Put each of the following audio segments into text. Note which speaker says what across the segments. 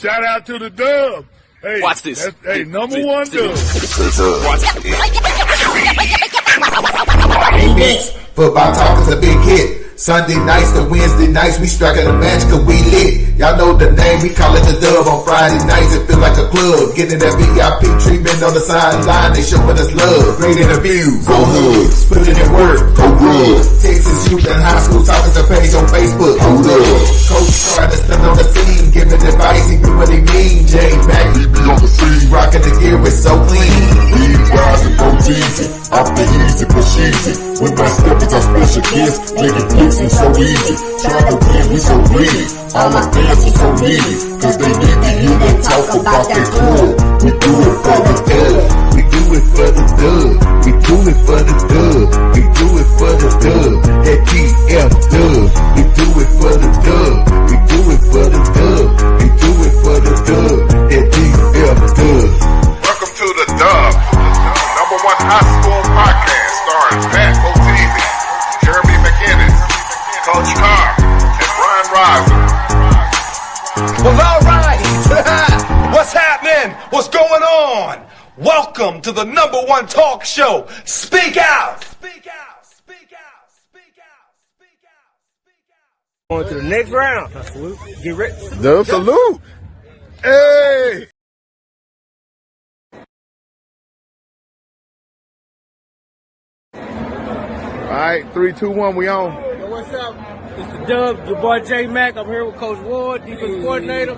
Speaker 1: shout out to the Dub. Hey,
Speaker 2: watch this.
Speaker 1: Hey, number one Dub.
Speaker 3: Football talk is a big hit. Sunday nights to Wednesday nights, we striking a match cause we lit. Y'all know the name, we call it the Dub. On Friday nights, it feel like a club. Getting that VIP treatment on the sideline, they showing us love. Great interviews, go hoods, putting in work, go good. Texas youth and high school talking to page on Facebook, hold up. Coach trying to stand on the scene, giving advice, he do what he mean. Jay Mack, he be on the scene, rocking the gear, it's so clean. We rise and go easy, off the easy, push easy. With my steppers, our special gifts, making fixing so easy. Trying to win, we so greedy. All our fans are so needy, cause they need to hear them talk about their club. We do it for the dub. We do it for the dub. We do it for the dub. We do it for the dub. That GF dub. We do it for the dub. We do it for the dub. We do it for the dub. That GF dub.
Speaker 4: Welcome to the Dub, number one high school podcast starring Pat O'Teasy, Jeremy McInnes, Coach Carr, and Brian Riser.
Speaker 2: Well, all right. What's happening? What's going on? Welcome to the number one talk show. Speak out. Speak out. Speak out. Speak out. Speak out. Speak out.
Speaker 5: Going to the next round. Salute. Get ready.
Speaker 1: Dub salute. Hey. All right, 3, 2, 1, we on.
Speaker 5: Yo, what's up? It's the Dub, your boy J Mac. I'm here with Coach Ward, defensive coordinator.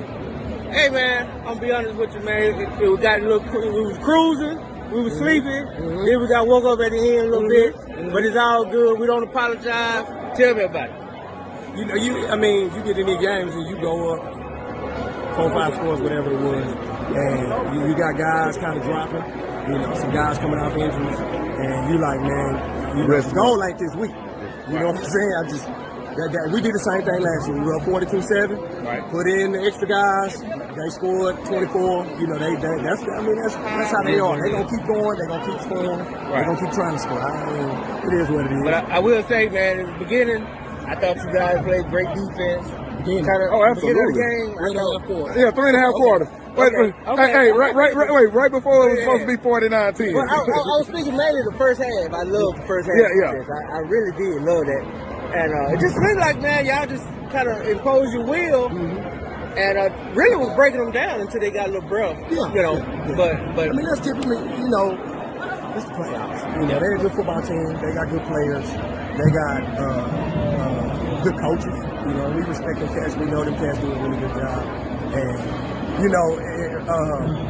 Speaker 5: Hey man, I'm gonna be honest with you, man. We got a little, we was cruising, we was sleeping, then we got woke up at the end a little bit, but it's all good. We don't apologize. Tell me about it. You know, you get in these games and you go up 4, 5 scores, whatever it was, and you got guys kind of dropping. You know, some guys coming off injuries, and you like, man, you go like this week. You know what I'm saying? We did the same thing last year. We were up 42-7. Right. Put in the extra guys. They scored 24. You know, that's how they are. They're gonna keep going. They're gonna keep scoring. Right. They're gonna keep trying to score. It is what it is. But I will say, man, in the beginning, I thought you guys played great defense.
Speaker 1: Absolutely.
Speaker 5: The game, 3.5 quarters.
Speaker 1: Yeah, 3.5 quarters.
Speaker 5: Okay.
Speaker 1: Hey, right before it was supposed to be 49-10.
Speaker 5: Well, I was speaking mainly the first half. I loved the first half.
Speaker 1: Yeah.
Speaker 5: I really did love that. And it just seemed like, man, y'all just kind of imposed your will, and really was breaking them down until they got a little rough. Yeah. You know, but I mean, that's typically, you know, it's the playoffs. You know, they're a good football team. They got good players. They got good coaches. You know, we respect them cats. We know them cats do a really good job. And you know,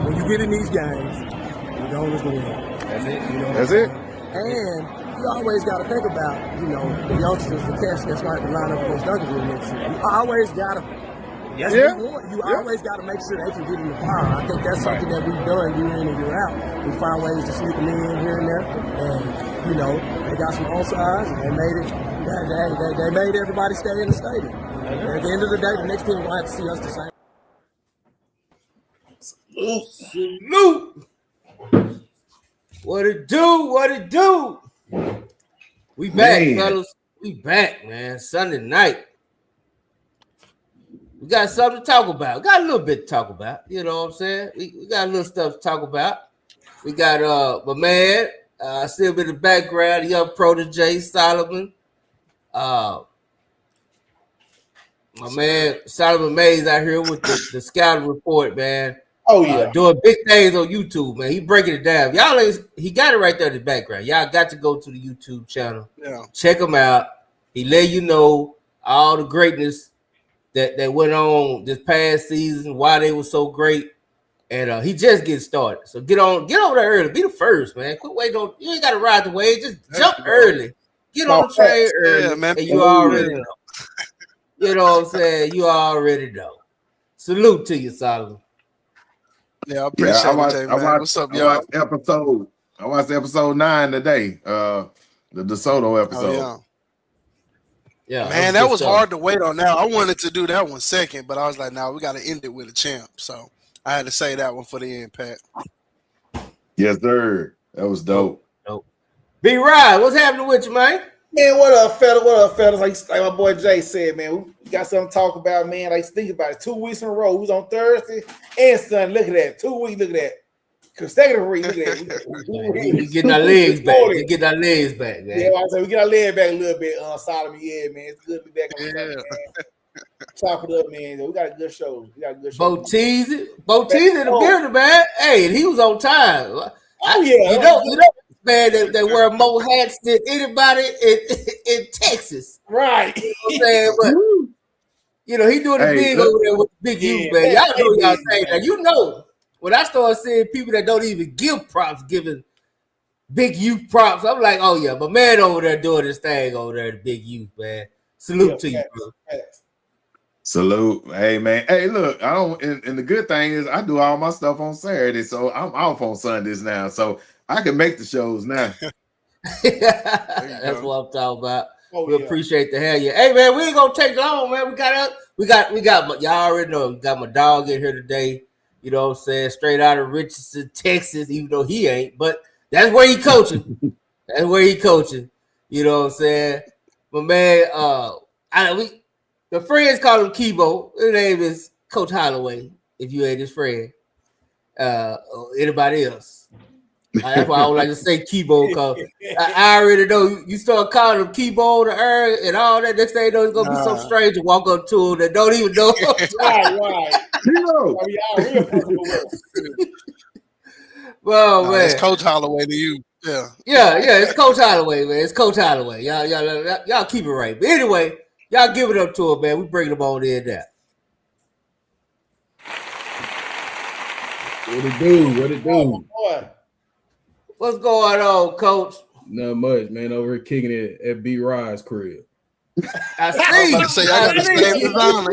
Speaker 5: when you get in these games, the goal is to win.
Speaker 2: That's it.
Speaker 5: You know
Speaker 1: That's it.
Speaker 5: And you always got to think about, you know, the youngsters, the cats that's right to line up against Duncanville next year. You always got to. Yes, you always got to make sure they can get in the fire. I think that's something that we've done year in and year out. We find ways to sneak them in here and there, and you know, they got some onside, and they made it. They made everybody stay in the stadium. At the end of the day, the next team will have to see us the same.
Speaker 2: Salute. What it do? What it do? We back, fellas. We back, man. Sunday night. We got something to talk about. Got a little bit to talk about. You know what I'm saying? We got a little stuff to talk about. We got my man, still been in the background, young protege Solomon. My man Solomon Mays out here with the scouting report, man.
Speaker 6: Oh yeah,
Speaker 2: doing big things on YouTube, man. He breaking it down. He got it right there in the background. Y'all got to go to the YouTube channel. Yeah, check him out. He let you know all the greatness that went on this past season, why they were so great, and he just getting started. So get over there early. Be the first, man. Quit waiting on. You ain't got to ride the wave. Just jump early. Get on the train early, man. And you already know. You know what I'm saying? You already know. Salute to you, Solomon.
Speaker 6: Yeah, I appreciate it, man. What's up, y'all?
Speaker 4: I watched episode 9 today. The DeSoto episode.
Speaker 6: Oh, yeah, man, that was hard to wait on. Now I wanted to do that one second, but I was like, "Nah, we got to end it with a champ." So I had to say that one for the end, Pat.
Speaker 4: Yes, sir. That was dope.
Speaker 2: Dope. B. Rod, what's happening with you, man?
Speaker 7: Man, what up, fella? What up, fellas? Like my boy Jay said, man, we got something to talk about, man. Like, think about it. 2 weeks in a row. We was on Thursday and Sunday. Look at that. 2 weeks. Look at that. Consecutive week. Look at that.
Speaker 2: We getting our legs back. We getting our legs back, man.
Speaker 7: Yeah, like I said, we get our legs back a little bit. Solomon, yeah, man. It's good to be back on the Sunday, man. Chop it up, man. We got a good show. Bo
Speaker 2: Teasy in the building, man. Hey, and he was on time.
Speaker 7: Oh yeah.
Speaker 2: You know, man, they wear more hats than anybody in Texas.
Speaker 7: Right.
Speaker 2: You know what I'm saying? But you know, he doing the big over there with the big youth, man. Y'all know y'all saying that. You know, when I start seeing people that don't even give props, giving big youth props, I'm like, oh yeah, but man over there doing this thing over there, the big youth, man. Salute to you, bro.
Speaker 1: Salute. Hey, man. Hey, look, I don't, and the good thing is I do all my stuff on Saturday, so I'm off on Sundays now, so I can make the shows now.
Speaker 2: That's what I'm talking about. We appreciate the hell yeah. Hey, man, we ain't gonna take long, man. We got y'all already know. We got my dog in here today. You know what I'm saying? Straight out of Richardson, Texas, even though he ain't, but that's where he coaching. You know what I'm saying? But man, the friends call him Kibo. His name is Coach Halloway, if you ain't his friend. Or anybody else. That's why I would like to say Kibo, because I already know you start calling him Kibo to earn and all that. Next thing you know, it's going to be some stranger walk up to him that don't even know.
Speaker 7: Right.
Speaker 2: Well, man.
Speaker 6: It's Coach Halloway to you. Yeah,
Speaker 2: it's Coach Halloway, man. It's Coach Halloway. Y'all keep it right. But anyway, y'all give it up to him, man. We bring him on in there.
Speaker 8: What it do?
Speaker 2: What's going on, Coach?
Speaker 8: Not much, man. Over here kicking it at B. Ride's crib.
Speaker 2: I see.
Speaker 6: I got the same design.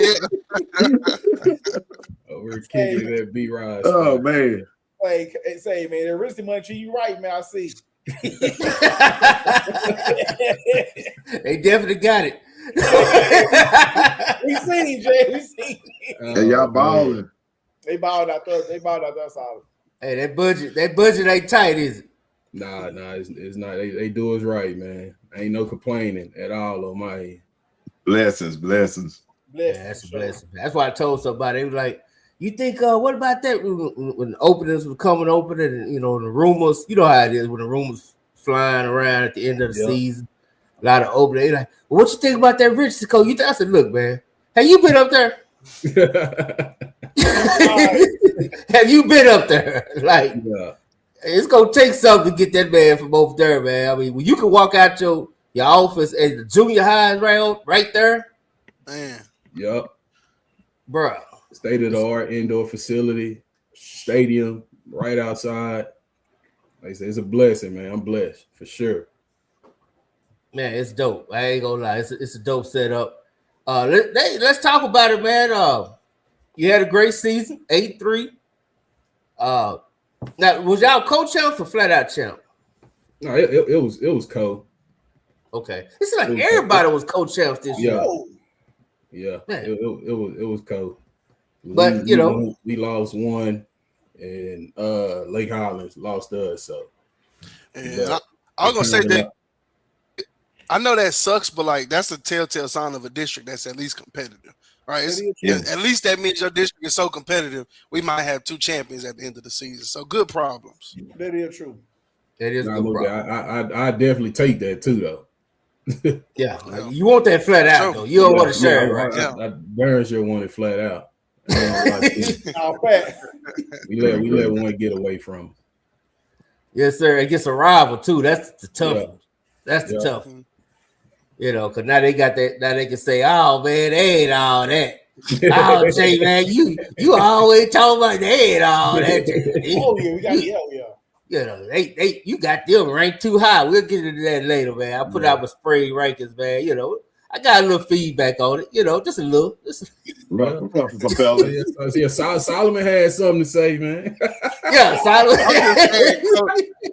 Speaker 8: Over here kicking it at B. Ride's.
Speaker 1: Oh, man.
Speaker 7: Like, say, man, the Richardson money treat you right, man. I see.
Speaker 2: They definitely got it.
Speaker 7: We seen, Jay. We seen.
Speaker 1: Hey, y'all balling.
Speaker 7: They balled out there. Solid.
Speaker 2: Hey, that budget ain't tight, is it?
Speaker 8: Nah, it's not. They do us right, man. Ain't no complaining at all on my end.
Speaker 1: Blessings.
Speaker 2: Yeah, that's a blessing. That's why I told somebody. They was like, you think, what about that when the openings were coming open and, you know, the rumors, you know how it is when the rumors flying around at the end of the season, a lot of openings. They like, well, what you think about that Richardson coach? I said, look, man, have you been up there? Have you been up there? Like, it's gonna take something to get that man from over there, man. I mean, when you can walk out your office at the junior high right there,
Speaker 6: man.
Speaker 8: Yup,
Speaker 2: bro.
Speaker 8: State of the art indoor facility, stadium right outside. Like I said, it's a blessing, man. I'm blessed for sure.
Speaker 2: Man, it's dope. I ain't gonna lie, it's a dope setup. Let's talk about it, man. You had a great season, 8-3. Now, was y'all co-champs or flat-out champ?
Speaker 8: No, it was co.
Speaker 2: Okay, it's like everybody was co-champs this year.
Speaker 8: Yeah, it was co.
Speaker 2: But
Speaker 8: we lost one, and Lake Highlands lost us. So,
Speaker 6: I was gonna say that. I know that sucks, but like that's a telltale sign of a district that's at least competitive, right? At least that means your district is so competitive. We might have 2 champions at the end of the season. So good problems.
Speaker 7: That is true.
Speaker 2: That is good problem.
Speaker 8: I definitely take that too, though.
Speaker 2: Yeah, you want that flat out though. You don't want to share it, right?
Speaker 8: I darn sure want it flat out. We let one get away from him.
Speaker 2: Yes, sir. It gets a rival too. That's the tough one. That's the tough one. You know, because now they got that. Now they can say, "Oh man, they ain't all that." Oh, Jay, man, you always talking about they ain't all that.
Speaker 7: Oh yeah, we got
Speaker 2: You know, you got them ranked too high. We'll get into that later, man. I put out my spring rankings, man. You know, I got a little feedback on it. You know, just a little.
Speaker 8: Yeah, Solomon had something to say, man.
Speaker 2: Yeah, Solomon.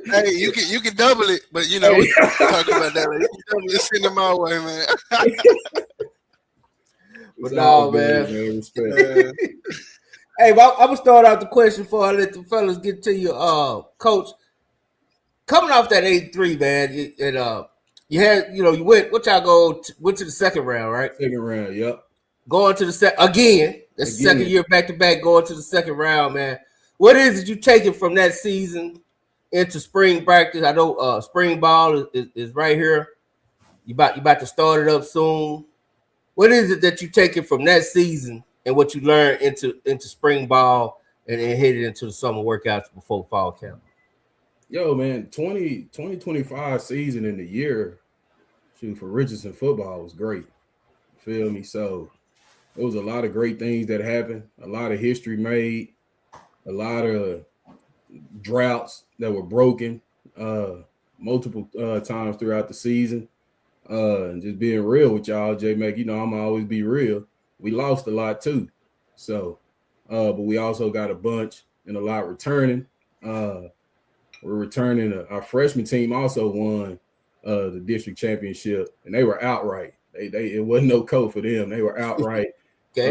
Speaker 6: Hey, you can double it, but you know we can talk about that. You can double it, send them my way, man.
Speaker 2: But no, man. Hey, well, I'm gonna start out the question before I let the fellas get to you, Coach. Coming off that 8-3, man, and You had, you went. Went to the second round, right?
Speaker 8: Second round, yep.
Speaker 2: Going to the again. That's the second year back to back. Going to the second round, man. What is it you taking from that season into spring practice? I know spring ball is right here. You about to start it up soon. What is it that you taking from that season and what you learned into spring ball and then headed into the summer workouts before fall camp?
Speaker 8: Yo, man, 2025 season in the year, for Richardson football was great. Feel me? So there was a lot of great things that happened, a lot of history made, a lot of droughts that were broken multiple times throughout the season. And just being real with y'all, J-Mac, I'm always be real. We lost a lot too. So, but we also got a bunch and a lot returning. We're returning. Our freshman team also won the district championship, and they were outright. It wasn't no code for them. They were outright.
Speaker 2: Okay.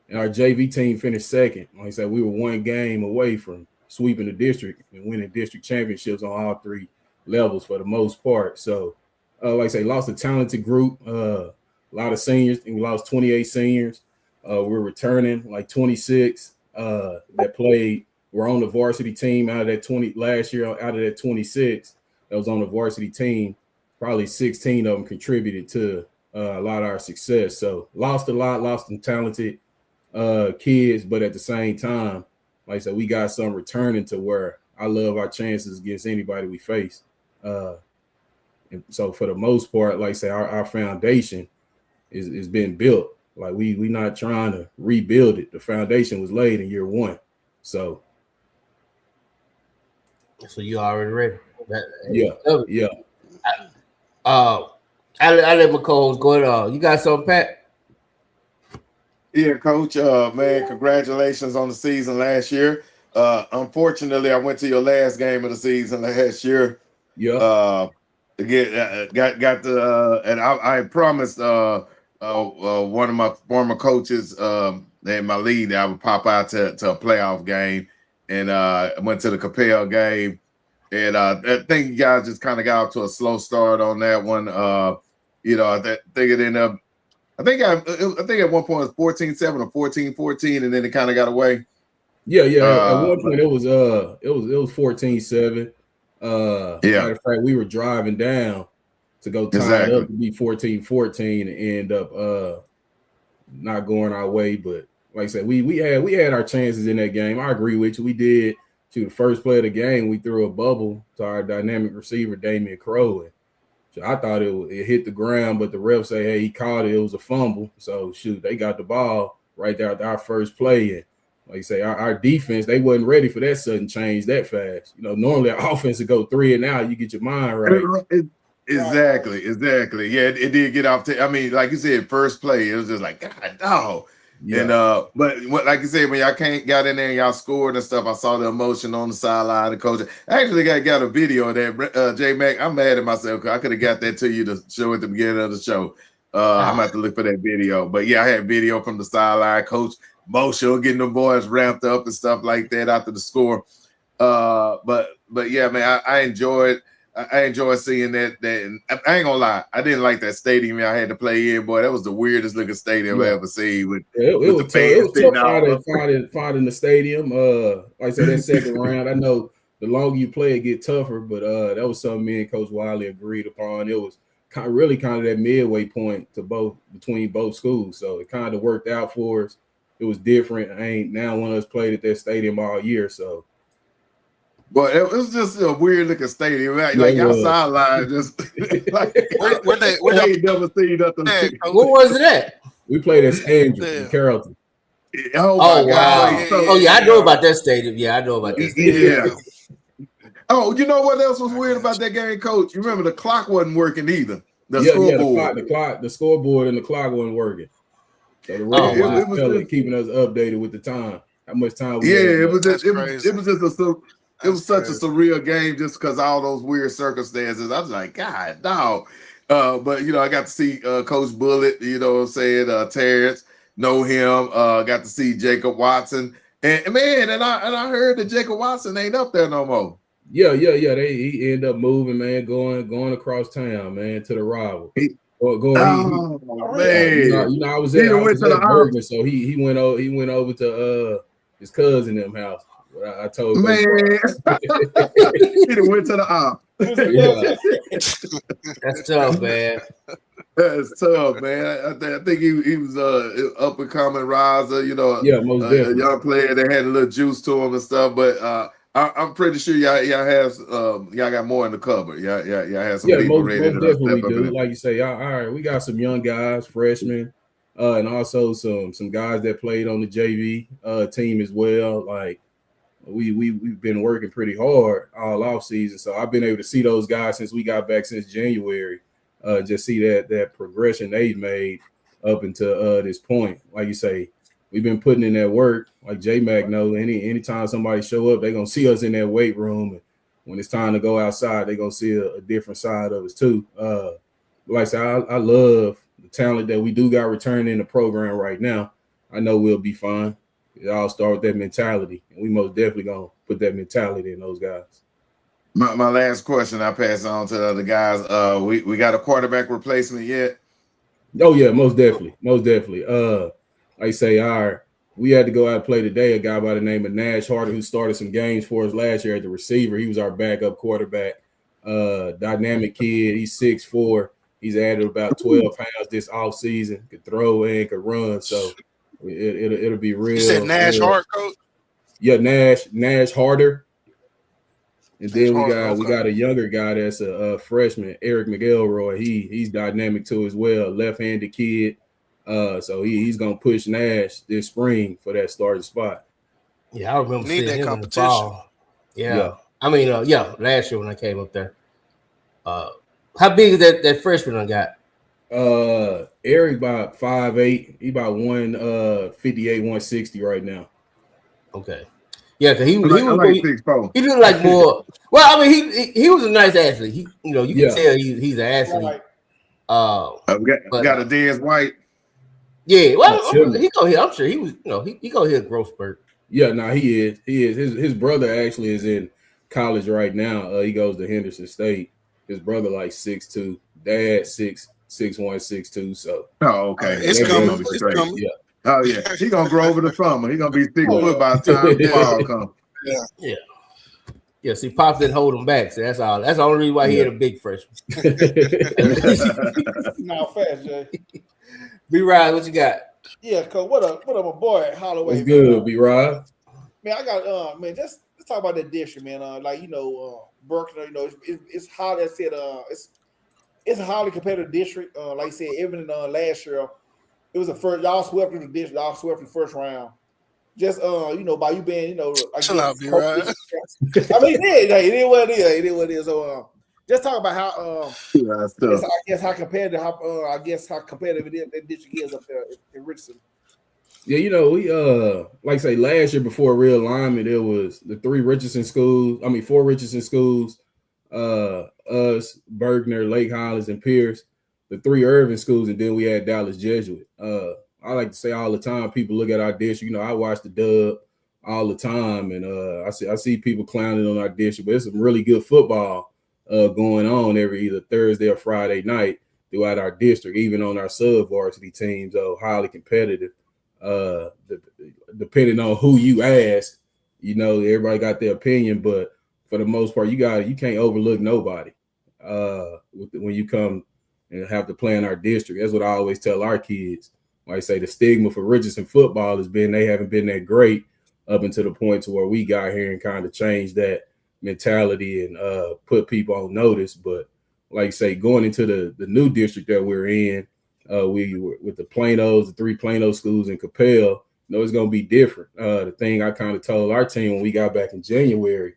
Speaker 8: And our JV team finished second. Like I said, we were one game away from sweeping the district and winning district championships on all three levels for the most part. So, like I say, lost a talented group, a lot of seniors, and we lost 28 seniors. We're returning like 26 that played. We're on the varsity team out of that 20 last year. Out of that 26 that was on the varsity team, probably 16 of them contributed to a lot of our success. So lost some talented kids, but at the same time, like I said, we got some returning to where I love our chances against anybody we face. And so for the most part, like I say, our foundation is being built. Like we not trying to rebuild it. The foundation was laid in year one. So
Speaker 2: you already ready.
Speaker 8: Yeah.
Speaker 2: I let my coach go ahead. You got something, Pat?
Speaker 1: Yeah, Coach. Man, congratulations on the season last year. Unfortunately, I went to your last game of the season last year.
Speaker 8: Yeah.
Speaker 1: Again, got the and I promised one of my former coaches and my lead that I would pop out to a playoff game, and I went to the Capel game, and I think you guys just kind of got off to a slow start on that one. I think it ended up. I think at one point it was 14-7 or 14-14, and then it kind of got away.
Speaker 8: Yeah. At one point it was 14-7. Matter of fact, we were driving down to go tie it up to be 14-14 and end up not going our way. But like I said, we had our chances in that game. I agree with you. We did. To the first play of the game, we threw a bubble to our dynamic receiver, Damian Crow. So I thought it hit the ground, but the ref say, hey, he caught it. It was a fumble. So shoot, they got the ball right there at our first play. And like I say, our defense, they wasn't ready for that sudden change that fast. Normally our offense would go 3 and out. You get your mind right.
Speaker 1: Exactly. Yeah, it did get off. I mean, like you said, first play, it was just like, God, no. Yeah. And but like you said, when y'all got in there and y'all scored and stuff, I saw the emotion on the sideline. The coach actually got a video of that. J Mac, I'm mad at myself because I could have got that to you to show at the beginning of the show. I'm gonna have to look for that video. But yeah, I had video from the sideline, Coach Moshe getting the boys ramped up and stuff like that after the score. But yeah, man, I enjoyed seeing that. And I ain't gonna lie, I didn't like that stadium I had to play in. Boy, that was the weirdest looking stadium I ever seen. It was
Speaker 8: tough fight in the stadium. Like I said, that second round, I know the longer you play, it get tougher. But that was something me and Coach Wiley agreed upon. It was kind of that midway point between both schools. So it kind of worked out for us. It was different. Now one of us played at that stadium all year, so.
Speaker 1: But it was just a weird looking stadium. Like y'all sideline just like I ain't never seen nothing.
Speaker 2: What was it at?
Speaker 8: We played at Andrew in Carrollton.
Speaker 1: Oh
Speaker 2: wow. I know about that stadium. Yeah, I know about that stadium.
Speaker 1: Yeah. Oh, you know what else was weird about that game, Coach? You remember the clock wasn't working either. Scoreboard.
Speaker 8: The scoreboard and the clock wasn't working. So the radio was keeping us updated with the time. How much time we had.
Speaker 1: It was such a surreal game just because all those weird circumstances. I was like, God, no. But I got to see Coach Bullitt, Terrence, know him, got to see Jacob Watson. And man, and I heard that Jacob Watson ain't up there no more.
Speaker 8: Yeah. He ended up moving, man, going across town, man, to the rival.
Speaker 1: Man,
Speaker 8: I was
Speaker 1: he
Speaker 8: at
Speaker 1: went to the
Speaker 8: Bergman, so he went over to his cousin them house. I told
Speaker 1: man, he went to the op.
Speaker 8: Yeah.
Speaker 2: That's tough, man.
Speaker 1: That's tough, man. I think he was up and coming riser, you know,
Speaker 8: most
Speaker 1: a
Speaker 8: definitely.
Speaker 1: young player that had a little juice to him and stuff. But I'm pretty sure y'all have y'all got more in the cupboard. Y'all have some people
Speaker 8: most
Speaker 1: ready to
Speaker 8: definitely
Speaker 1: step up.
Speaker 8: do. Like you say, all right, we got some young guys, freshmen, and also some guys that played on the JV team as well. Like we've been working pretty hard all off season, so I've been able to see those guys since we got back since January. Just see that progression they've made up until this point. Like you say, we've been putting in that work. Like J-Mac knows, anytime somebody show up, they're gonna see us in that weight room. And when it's time to go outside, they're gonna see a different side of us too. Like I say, I love the talent that we do got returning in the program right now. I know we'll be fine. It all start with that mentality, and we most definitely gonna put that mentality in those guys.
Speaker 1: My last question, I pass on to the other guys. We got a quarterback replacement yet?
Speaker 8: Oh yeah, most definitely. Like I say, we had to go out and play today. A guy by the name of Nash Harder, who started some games for us last year at the receiver. He was our backup quarterback. Dynamic kid. He's 6'4". He's added about 12 pounds this offseason. Could throw and could run. So it'll be real.
Speaker 6: You said Nash Hard, coach?
Speaker 8: Yeah, Nash Harder. And then we got a younger guy that's a freshman, Eric McElroy. He's dynamic too as well, left-handed kid. So he's gonna push Nash this spring for that starting spot.
Speaker 2: Yeah, I remember seeing him in the fall. Yeah. I mean, last year when I came up there. How big is that freshman I got?
Speaker 8: Eric about 5'8". He about 158, 160 right now.
Speaker 2: Okay. Yeah, because he
Speaker 1: looked
Speaker 2: like more. Well, I mean, he was a nice athlete. You can tell he's an athlete.
Speaker 1: Got a Dez White.
Speaker 2: Yeah, well, he go here. I'm sure he was. He go here growth spurt.
Speaker 8: Yeah, he is. His brother actually is in college right now. He goes to Henderson State. His brother like 6'2", dad 6'1", 6'2". So
Speaker 1: okay,
Speaker 6: it's coming.
Speaker 8: Yeah.
Speaker 1: Oh yeah, he gonna grow over the summer. He gonna be 6 foot by the time the fall comes.
Speaker 2: Yeah. See, Pops didn't hold him back. So that's all. That's the only reason why he had a big freshman.
Speaker 7: Now fast, Jay.
Speaker 2: B-Rod, what you got?
Speaker 7: Yeah, Coach. What up, my boy Holloway?
Speaker 8: What's good, B-Rod?
Speaker 7: Man, I got let's talk about that district, man. Berkeley, it's how I said it's a highly competitive district. Like I said, even last year, it was the first y'all swept in the district, y'all swept in the first round. Just by you being,
Speaker 6: chill out, B-Rod.
Speaker 7: I mean, it is what it is. It is what it is. So just talk about how I guess how competitive it is that district is up there in Richardson.
Speaker 8: Yeah, we like I say last year before realignment, it was the 4 Richardson schools, us, Bergner, Lake Highlands, and Pierce, the 3 Irving schools, and then we had Dallas Jesuit. I like to say all the time, people look at our district. I watch the dub all the time, and I see people clowning on our district, but there's some really good football going on every either Thursday or Friday night throughout our district, even on our sub-varsity teams, highly competitive. Depending on who you ask, everybody got their opinion, but for the most part, you can't overlook nobody when you come and have to play in our district. That's what I always tell our kids. Like I say, the stigma for Richardson football has been they haven't been that great up until the point to where we got here and kind of changed that mentality and put people on notice. But like I say, going into the new district that we're in, we were with the Planos, the 3 Plano schools in Capel, it's going to be different. The thing I kind of told our team when we got back in January,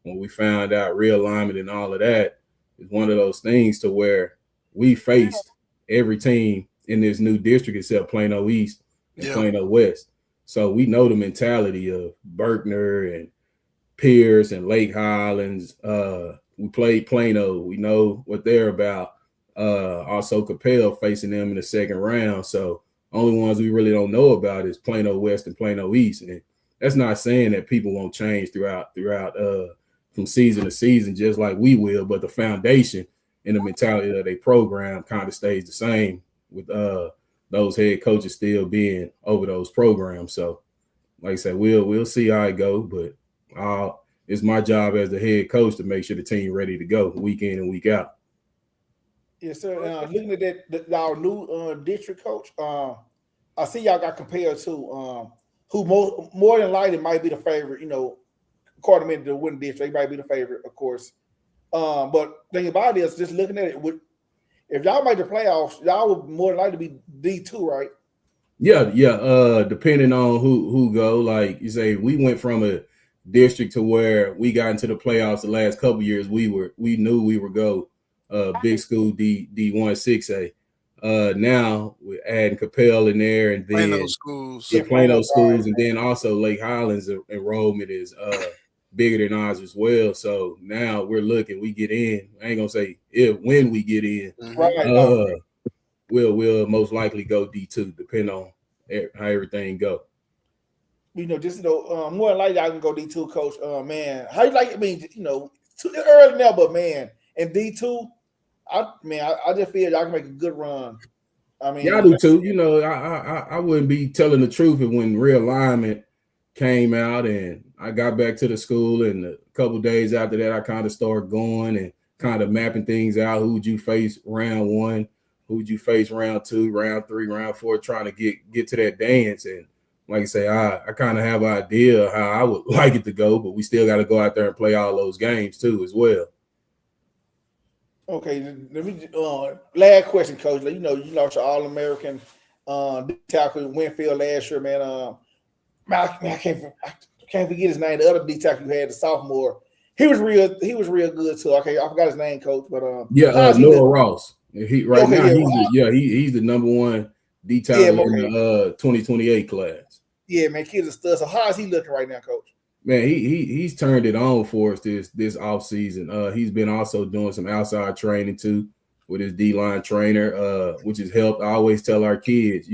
Speaker 8: when we found out realignment and all of that, is one of those things to where we faced every team in this new district except Plano East and Plano West. So we know the mentality of Berkner and Pierce and Lake Highlands. We played Plano. We know what they're about. Also Capel facing them in the second round. So only ones we really don't know about is Plano West and Plano East. And that's not saying that people won't change throughout from season to season, just like we will. But the foundation and the mentality of their program kind of stays the same with those head coaches still being over those programs. So, like I said, we'll see how it go. But it's my job as the head coach to make sure the team ready to go week in and week out.
Speaker 7: Yes, sir. Looking at that, our new district coach, I see y'all got compared to who more than likely might be the favorite. According to the win district, they might be the favorite, of course. But thing about it is, just looking at it, if y'all make the playoffs, y'all would more than likely be D2, right?
Speaker 8: Yeah. Depending on who go, like you say, we went from a district to where we got into the playoffs the last couple of years. We knew we would go big school D1 6A. Now we're adding Capel in there, and then
Speaker 6: Plano schools.
Speaker 8: Yeah, Plano schools, and then also Lake Highlands enrollment is bigger than ours as well. So now we're looking, we get in. I ain't gonna say when we get in.
Speaker 7: Right.
Speaker 8: We'll most likely go D2, depending on how everything go.
Speaker 7: More than likely I can go D2, coach. Man, how you like it? I mean, too early now, but man, and D2, I just feel y'all can make a good run. I mean,
Speaker 8: y'all do too. I wouldn't be telling the truth if when realignment came out and I got back to the school, and a couple of days after that, I kind of started going and kind of mapping things out. Who would you face round 1? Who would you face round 2, round 3, round 4, trying to get to that dance. And like I say, I kind of have an idea of how I would like it to go, but we still got to go out there and play all those games too as well.
Speaker 7: Okay, let me last question, coach. You lost your All-American D-tackle Winfield last year, man. I can't forget his name. The other D-tackle you had, the sophomore, he was real good too. Okay, I forgot his name, coach, but
Speaker 8: Noah Ross. He's the number 1 D-tackle in the 2028 class.
Speaker 7: Yeah, man, kid's a stud. So how is he looking right now, coach?
Speaker 8: Man, he's turned it on for us this off season. He's been also doing some outside training too with his D-line trainer, which has helped. I always tell our kids,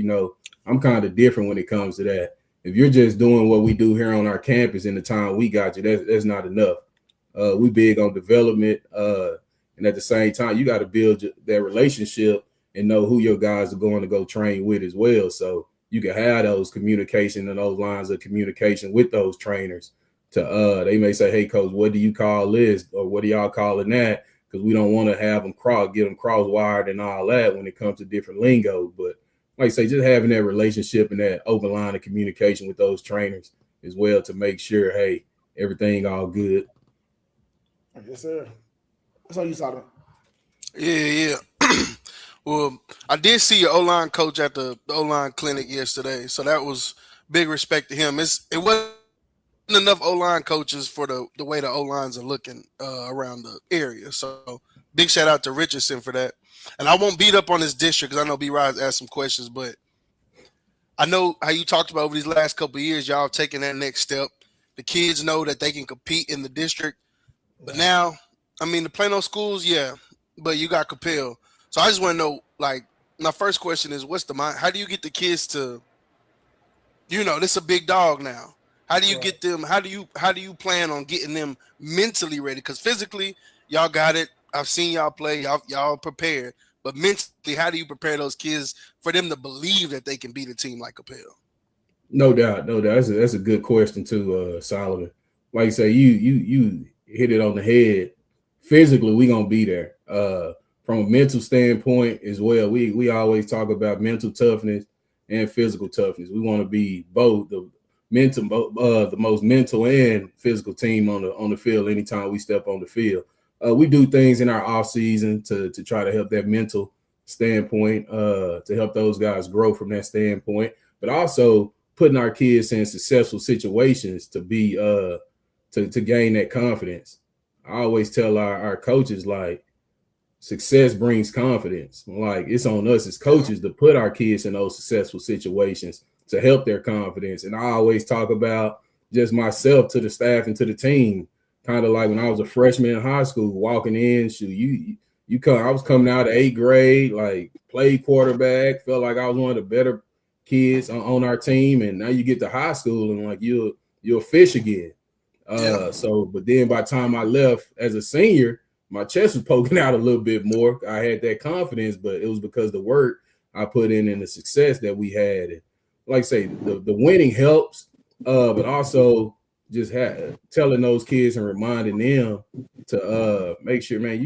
Speaker 8: I'm kind of different when it comes to that. If you're just doing what we do here on our campus in the time we got you, that's not enough. We big on development, and at the same time, you got to build that relationship and know who your guys are going to go train with as well. So you can have those communication and those lines of communication with those trainers. They may say, "Hey, coach, what do you call this, or what do y'all calling that?" Because we don't want to have them get them cross-wired and all that when it comes to different lingo. But like I say, just having that relationship and that open line of communication with those trainers as well to make sure, hey, everything all good.
Speaker 7: Yes, sir. That's all you saw.
Speaker 6: Yeah. Well, I did see your O-line coach at the O-line clinic yesterday, so that was big respect to him. It wasn't enough O-line coaches for the way the O-lines are looking around the area. So big shout out to Richardson for that. And I won't beat up on this district because I know B-Rise asked some questions, but I know how you talked about over these last couple of years, y'all taking that next step. The kids know that they can compete in the district. But now, the Plano schools, yeah, but you got Capel. So I just want to know, my first question is, how do you get the kids to, this is a big dog now. How do you get them? How do you plan on getting them mentally ready? Because physically, y'all got it. I've seen y'all play. Y'all prepared. But mentally, how do you prepare those kids for them to believe that they can beat a team like Capel? No doubt.
Speaker 8: That's a good question too, Solomon. Like you say, you hit it on the head. Physically, we gonna be there. From a mental standpoint as well, we always talk about mental toughness and physical toughness. We want to be both the most mental and physical team on the field anytime we step on the field. We do things in our off season to try to help that mental standpoint, to help those guys grow from that standpoint, but also putting our kids in successful situations to be to gain that confidence. I always tell our coaches, success brings confidence. It's on us as coaches to put our kids in those successful situations to help their confidence. And I always talk about just myself to the staff and to the team, kind of like when I was a freshman in high school, walking in, I was coming out of 8th grade, played quarterback, felt like I was one of the better kids on our team. And now you get to high school and you're a fish again. But then by the time I left as a senior, my chest was poking out a little bit more. I had that confidence, but it was because the work I put in and the success that we had. And like I say, the winning helps, but also just telling those kids and reminding them to make sure, man,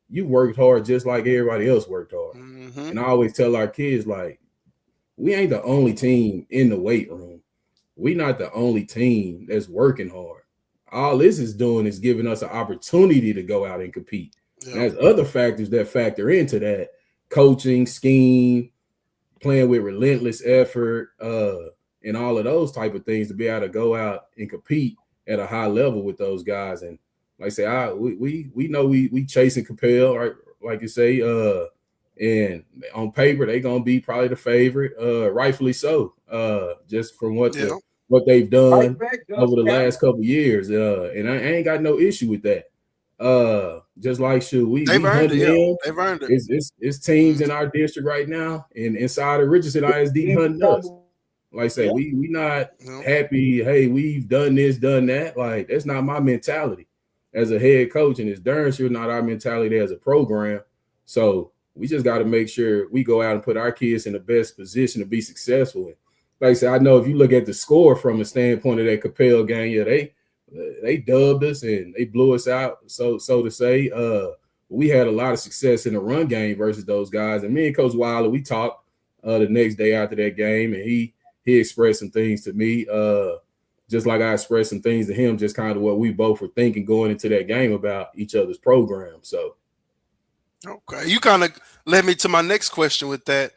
Speaker 8: you worked hard just like everybody else worked hard. Mm-hmm. And I always tell our kids, like, we ain't the only team in the weight room. We not the only team that's working hard. All this is doing is giving us an opportunity to go out and compete. Yep. There's other factors that factor into that: coaching, scheme, playing with relentless effort, and all of those type of things to be able to go out and compete at a high level with those guys. And like I say, we know we chase and compel, right? Like you say, and on paper they're gonna be probably the favorite, rightfully so, just from what they've done over the last couple of years. And I ain't got no issue with that. Just like they've earned it. It's teams in our district right now, and inside of Richardson ISD hunting us. Like I say, we not happy. Hey, we've done this, done that. Like, that's not my mentality as a head coach, and it's darn sure not our mentality as a program. So we just got to make sure we go out and put our kids in the best position to be successful. And like I said, I know if you look at the score from the standpoint of that Capel game, they dubbed us and they blew us out, so to say. We had a lot of success in the run game versus those guys. And me and Coach Wilder, we talked the next day after that game, and he expressed some things to me, just like I expressed some things to him, just kind of what we both were thinking going into that game about each other's program. So,
Speaker 6: okay, you kind of led me to my next question with that,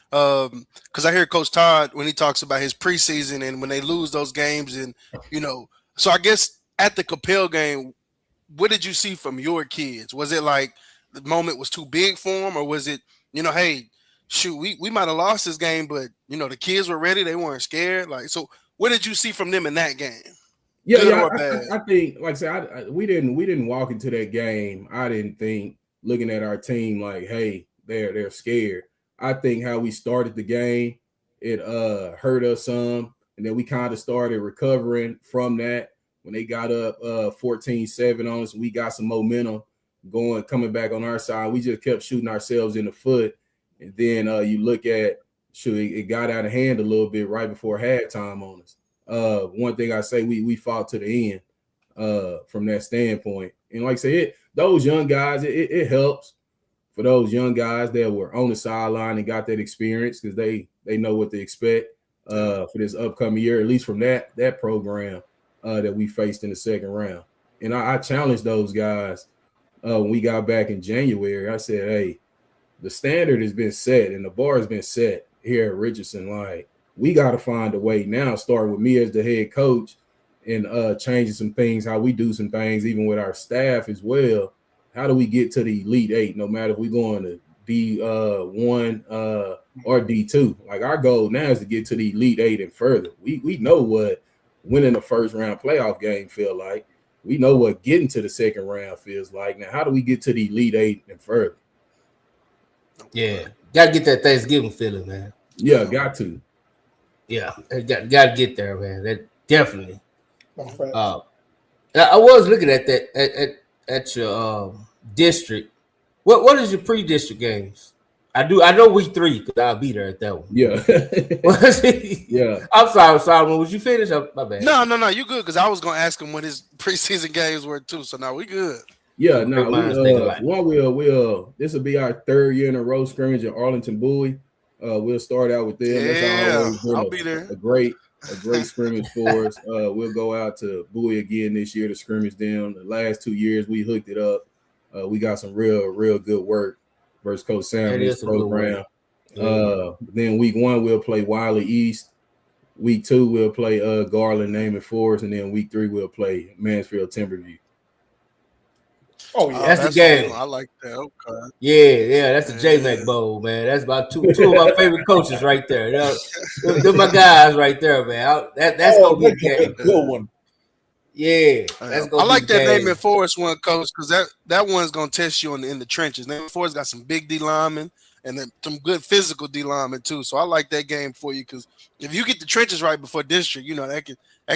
Speaker 6: because I hear Coach Todd when he talks about his preseason and when they lose those games, and so I guess at the Capel game, what did you see from your kids? Was it like the moment was too big for them, or was it, hey, shoot, we might have lost this game, but the kids were ready, they weren't scared? Like, so what did you see from them in that game?
Speaker 8: I think, like I said, we didn't walk into that game. I didn't think, looking at our team, like, hey, they're scared. I think how we started the game, it hurt us some, and then we kind of started recovering from that. When they got up 14-7 on us, we got some momentum coming back on our side. We just kept shooting ourselves in the foot. And then you look at, it got out of hand a little bit right before halftime on us. One thing I say, we fought to the end from that standpoint. And like I said, those young guys, it helps for those young guys that were on the sideline and got that experience, because they know what to expect for this upcoming year, at least from that program that we faced in the second round. And I challenged those guys when we got back in January. I said, hey, the standard has been set and the bar has been set here at Richardson. Like, we got to find a way now, starting with me as the head coach, and changing some things, how we do some things, even with our staff as well. How do we get to the Elite Eight, no matter if we're going to D1 or D2? Like, our goal now is to get to the Elite Eight and further. We know what winning the first round playoff game feel like. We know what getting to the second round feels like. Now, how do we get to the Elite Eight and further?
Speaker 2: Yeah, got to get that Thanksgiving feeling, man.
Speaker 8: Yeah, got to.
Speaker 2: Yeah, got to get there, man. That definitely. I was looking at that at your district. What is your pre-district games? I know week 3 because I'll be there at that one.
Speaker 8: Yeah.
Speaker 2: Yeah. I'm sorry, Solomon. Was you finished? My bad.
Speaker 6: No, you good, because I was gonna ask him what his preseason games were too. So now we good.
Speaker 8: Yeah, no, this will be our 3rd year in a row scrimmage in Arlington Bowie. We'll start out with them.
Speaker 6: Yeah, I'll be there.
Speaker 8: A great scrimmage for us. We'll go out to Bowie again this year to scrimmage them. The last 2 years we hooked it up. We got some real good work versus Coach Sam in this program. Then week 1 we'll play Wiley East. Week 2 we'll play Garland, Naaman Forest, and then week 3 we'll play Mansfield Timberview.
Speaker 7: Oh yeah,
Speaker 2: that's the game.
Speaker 6: Cool. I like that. Okay.
Speaker 2: Yeah, that's the J-Mac Bowl, man. That's about two of my favorite coaches right there. They're my guys right there, man. That's gonna be a
Speaker 7: good one.
Speaker 2: Yeah, that's gonna
Speaker 6: I like
Speaker 2: be
Speaker 6: that Naaman Forest one, Coach, because that one's gonna test you in the trenches. Naaman Forest got some big D linemen, and then some good physical D linemen too. So I like that game for you because if you get the trenches right before district, that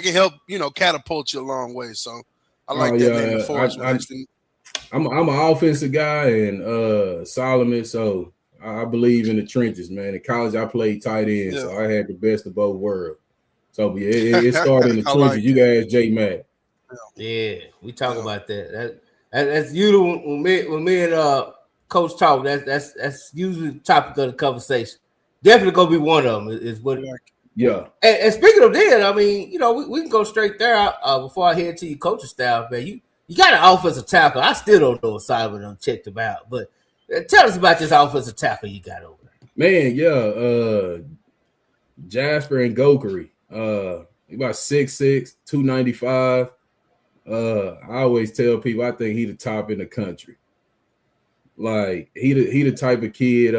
Speaker 6: can help catapult you a long way. So I like that name for us.
Speaker 8: I'm an offensive guy and Solomon, so I believe in the trenches, man. In college, I played tight end, so I had the best of both worlds. So it started in the trenches. Like you guys, J Mac.
Speaker 2: Yeah, we talk about that. That's usually when me and Coach talk. That's usually the topic of the conversation. Definitely gonna be one of them. Is what.
Speaker 8: Yeah.
Speaker 2: And speaking of that, I mean, we can go straight there before I head to your coaching staff, man. You got an offensive tackle. I still don't know if Simon done checked him out, but tell us about this offensive tackle you got over there.
Speaker 8: Man, yeah. Jasper and Gokery. About 6'6", 295. I always tell people I think he the top in the country. Like he the type of kid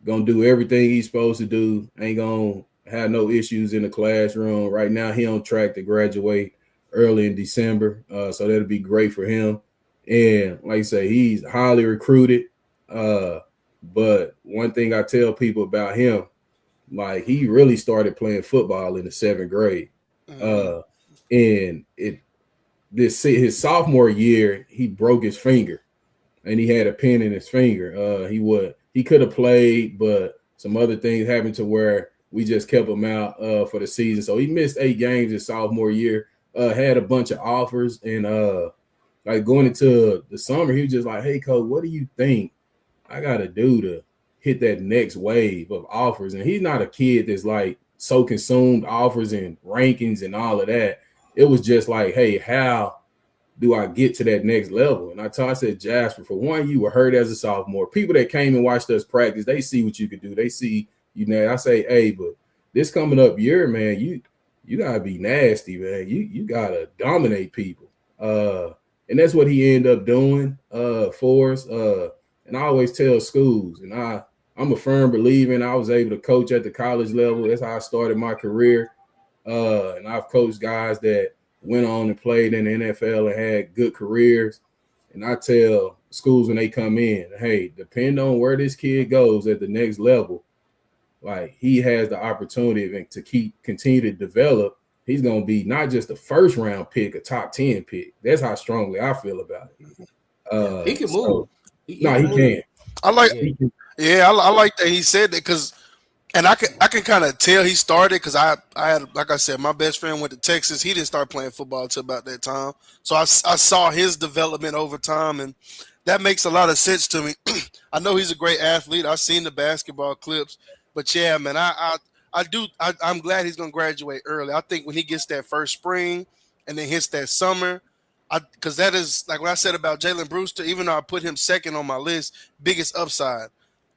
Speaker 8: gonna do everything he's supposed to do. Ain't gonna have no issues in the classroom. Right now he on track to graduate early in December. So that'll be great for him. And like I say, he's highly recruited. But one thing I tell people about him, like he really started playing football in the 7th grade. And his sophomore year, he broke his finger and he had a pin in his finger. He could have played, but some other things happened to where we just kept him out for the season. So he missed 8 games his sophomore year, had a bunch of offers, and like going into the summer, he was just like, hey, Coach, what do you think I got to do to hit that next wave of offers? And he's not a kid that's like so consumed offers and rankings and all of that. It was just like, hey, how do I get to that next level? And I said, Jasper, for one, you were hurt as a sophomore. People that came and watched us practice, they see what you could do. They see you now. I say, hey, but this coming up year, man, you gotta be nasty, man. You gotta dominate people. And that's what he ended up doing for us. And I always tell schools, and I'm a firm believer in I was able to coach at the college level. That's how I started my career. And I've coached guys that went on and played in the NFL and had good careers. And I tell schools when they come in, hey, depend on where this kid goes at the next level, like he has the opportunity to continue to develop. He's going to be not just a first round pick, a top 10 pick. That's how strongly I feel about it.
Speaker 2: He can move.
Speaker 8: He can.
Speaker 6: I like that he said that because, and I can kind of tell he started because I had, like I said, my best friend went to Texas. He didn't start playing football until about that time. So I saw his development over time, and that makes a lot of sense to me. I know he's a great athlete. I've seen the basketball clips, but yeah, man, I'm glad he's gonna graduate early. I think when he gets that first spring and then hits that summer, because that is like what I said about Jalen Brewster. Even though I put him second on my list, biggest upside.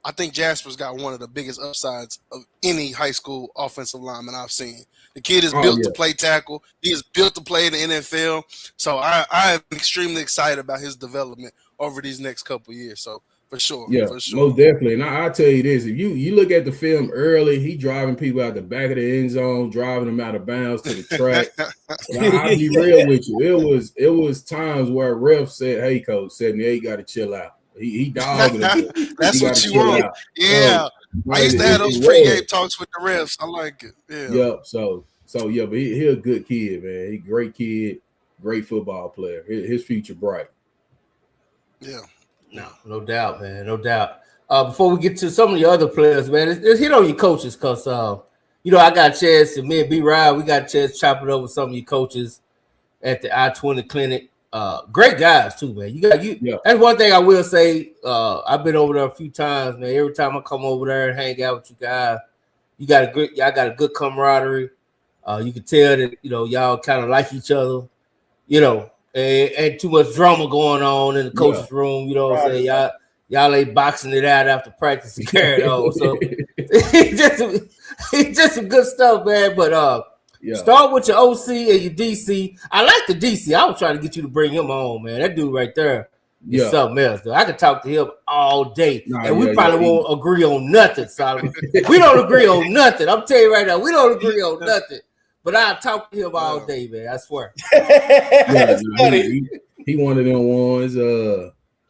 Speaker 6: I think Jasper's got one of the biggest upsides of any high school offensive lineman I've seen. The kid is built to play tackle. He is built to play in the NFL. So I am extremely excited about his development over these next couple of years. So for sure. Yeah, for sure.
Speaker 8: Most definitely. And I'll tell you this, if you look at the film early, he driving people out the back of the end zone, driving them out of bounds to the track. I'll be real with you. It was times where refs said, hey, Coach, 78 got to chill out. He dogging him.
Speaker 6: That's what you want. Out. Yeah. I used to have those pregame talks with the refs. I like it. Yeah.
Speaker 8: Yep. So yeah, but he a good kid, man. He great kid, great football player. His future bright.
Speaker 6: Yeah.
Speaker 2: No doubt, man. No doubt. Before we get to some of the other players, man, let's hit on your coaches because I got a chance to me and B Ride, we got a chance to chop it over with some of your coaches at the I-20 clinic. Great guys too, man. That's one thing I will say. I've been over there a few times, man. Every time I come over there and hang out with you guys, y'all got a good camaraderie. You can tell that y'all kind of like each other, and too much drama going on in the coach's room. You know what I'm saying? Y'all ain't boxing it out after practice and carrying on. So it's just some good stuff, man. But start with your OC and your DC. I like the DC. I was trying to get you to bring him on, man. That dude right there is something else, though. I could talk to him all day, and we probably won't agree on nothing, Solomon. We don't agree on nothing. I'm telling you right now, we don't agree on nothing. But I'll talk to him all day, man. I swear.
Speaker 8: He one of them ones.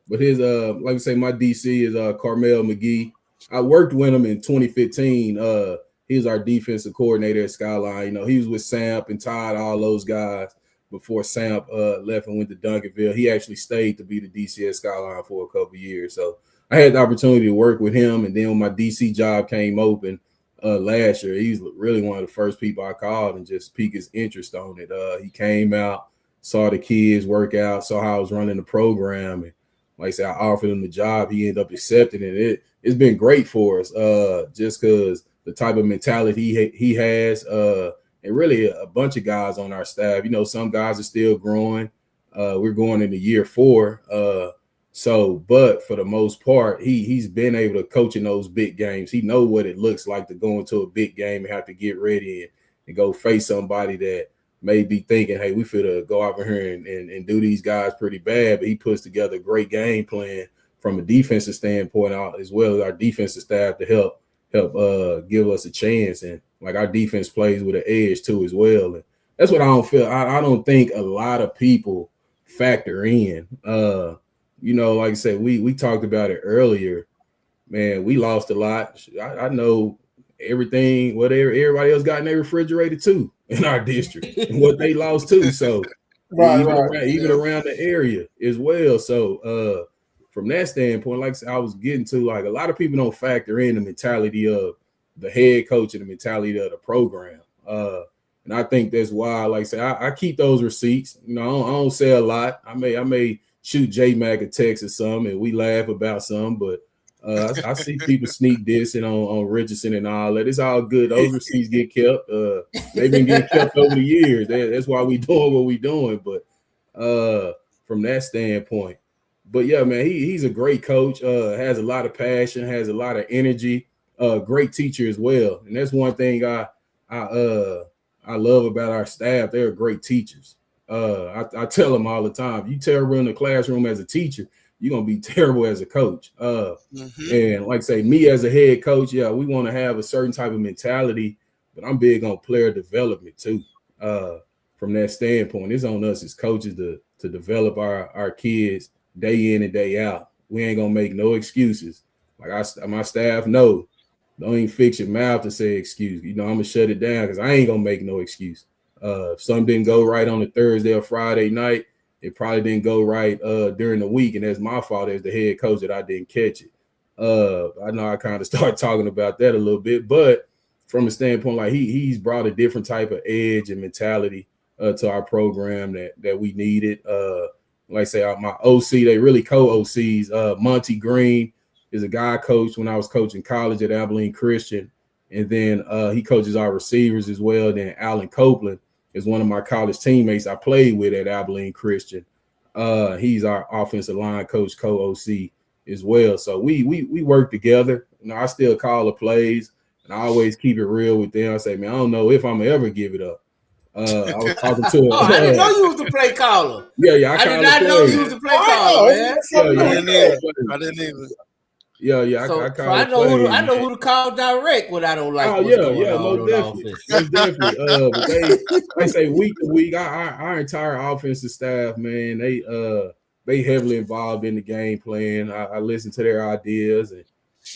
Speaker 8: But his like I say, my DC is Carmel McGee. I worked with him in 2015. He was our defensive coordinator at Skyline. You know, he was with Samp and Todd, all those guys before Samp left and went to Duncanville. He actually stayed to be the DC at Skyline for a couple of years. So I had the opportunity to work with him. And then when my DC job came open last year, he's really one of the first people I called and just piqued his interest on it. He came out, saw the kids work out, saw how I was running the program. And like I said, I offered him the job. He ended up accepting it. It's been great for us just because the type of mentality he has, and really a bunch of guys on our staff. You know, some guys are still growing. We're going into year 4. But for the most part, he's been able to coach in those big games. He knows what it looks like to go into a big game and have to get ready and go face somebody that may be thinking, hey, we finna go over here and do these guys pretty bad. But he puts together a great game plan from a defensive standpoint, as well as our defensive staff to help give us a chance. And like our defense plays with an edge too as well. And that's what I don't feel. I don't think a lot of people factor in. You know, like I said, we talked about it earlier. Man, we lost a lot. I know everything, whatever everybody else got in their refrigerator too in our district and what they lost too. So even around the area as well. So from that standpoint, like I said, I was getting to, like, a lot of people don't factor in the mentality of the head coach and the mentality of the program. And I think that's why, like I say, I keep those receipts. You know, I don't say a lot. I may shoot J Mac a text or something and we laugh about some, but I see people sneak dissing on Richardson and all that. It's all good. Those receipts get kept. They've been getting kept over the years. That's why we doing what we doing. But from that standpoint, but yeah, man, he's a great coach. Has a lot of passion, has a lot of energy. Great teacher as well. And that's one thing I love about our staff. They're great teachers. I tell them all the time, if you terrible in the classroom as a teacher, you're going to be terrible as a coach. And like I say, me as a head coach, yeah, we want to have a certain type of mentality, but I'm big on player development too. From that standpoint, it's on us as coaches to develop our kids day in and day out. We ain't going to make no excuses. Like my staff know, don't even fix your mouth to say excuse. You know, I'm going to shut it down because I ain't going to make no excuse. If something didn't go right on a Thursday or Friday night, it probably didn't go right during the week, and that's my fault as the head coach that I didn't catch it. I know I kind of started talking about that a little bit, but from a standpoint, like he's brought a different type of edge and mentality to our program that we needed. Like I say, my OC, they really co-OCs. Monty Green is a guy I coached when I was coaching college at Abilene Christian, and then he coaches our receivers as well. Then Alan Copeland is one of my college teammates I played with at Abilene Christian. He's our offensive line coach, co-OC as well. So we work together. You know, I still call the plays, and I always keep it real with them. I say, man, I don't know if I'm ever give it up. I was talking to him.
Speaker 2: I didn't know you was the play caller.
Speaker 8: Yeah,
Speaker 2: I did not know you was the play caller, man.
Speaker 6: I didn't even.
Speaker 8: Yeah.
Speaker 2: So I know who to call direct when I don't like.
Speaker 8: Most definitely. But they say week to week, our entire offensive staff, man, they heavily involved in the game plan. I listen to their ideas, and